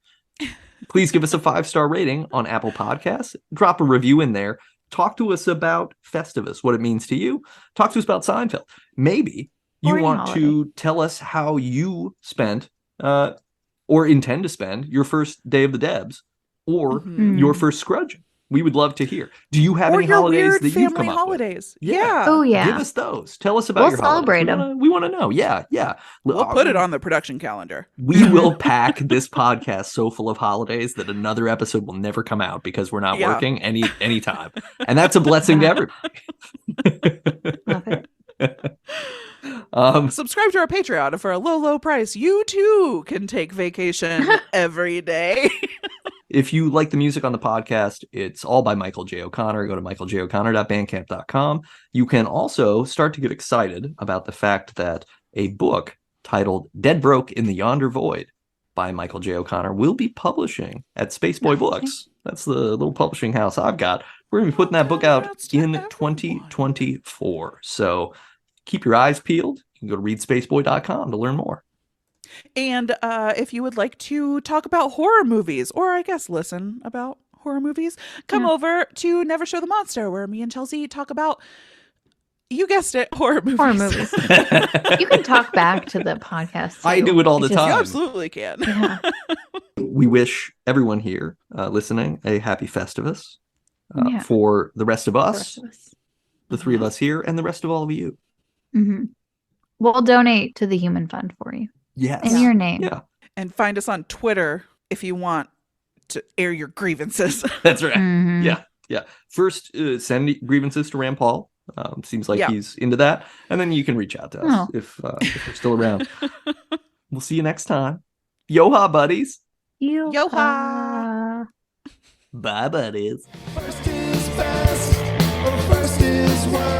S2: please give us a 5-star rating on Apple Podcasts. Drop a review in there. Talk to us about Festivus, what it means to you. Talk to us about Seinfeld. Maybe you
S3: Or any
S2: want
S3: holiday.
S2: to tell us how you spent or intend to spend your first Day of the Debs or
S1: Mhm.
S2: your first Scrudge. We would love to hear. Do you have
S1: Or
S2: any
S1: your
S2: holidays
S1: weird
S2: that you've
S1: family
S2: come up with?
S1: holidays.
S2: Yeah.
S3: Oh, yeah.
S2: Give us those. Tell us about
S3: We'll
S2: your holidays.
S3: celebrate 'em.
S2: We want to know. Yeah, yeah.
S1: We'll put it on the production calendar.
S2: We will pack this podcast so full of holidays that another episode will never come out because we're not
S1: Yeah.
S2: working any time. And that's a blessing to everybody.
S3: Love it.
S1: Subscribe to our Patreon for a low price. You too can take vacation every day.
S2: If you like the music on the podcast, it's all by Michael J. O'Connor. Go to michaeljoconnor.bandcamp.com. You can also start to get excited about the fact that a book titled Dead Broke in the Yonder Void by Michael J. O'Connor will be publishing at Spaceboy Books. That's the little publishing house I've got. We're going to be putting that book out
S1: Congrats to
S2: in
S1: everyone.
S2: 2024. So keep your eyes peeled. You can go to readspaceboy.com to learn more.
S1: And if you would like to talk about horror movies, or I guess listen about horror movies, come over to Never Show the Monster, where me and Chelsea talk about, you guessed it, horror movies.
S3: Horror movies. You can talk back to the podcast.
S2: I
S3: too.
S2: do it all the
S3: It's just-
S1: You
S2: time.
S1: absolutely can.
S3: Yeah.
S2: We wish everyone here listening a happy Festivus
S3: Yeah.
S2: for the rest of
S3: The
S2: us,
S3: rest of us.
S2: the three of us here, and the rest of all of you.
S3: Mhm. We'll donate to the Human Fund for you
S2: Yes.
S3: in your name.
S2: Yeah,
S1: And find us on Twitter if you want to air your grievances.
S2: that's right.
S3: Mhm.
S2: Yeah, yeah. First, send grievances to Rand Paul. Seems like
S1: Yeah.
S2: he's into that. And then you can reach out to us
S3: Oh.
S2: if we're still around. We'll see you next time. Yo-ha, buddies.
S1: Yo-ha.
S2: Bye, buddies.
S4: First is best, or first is worst.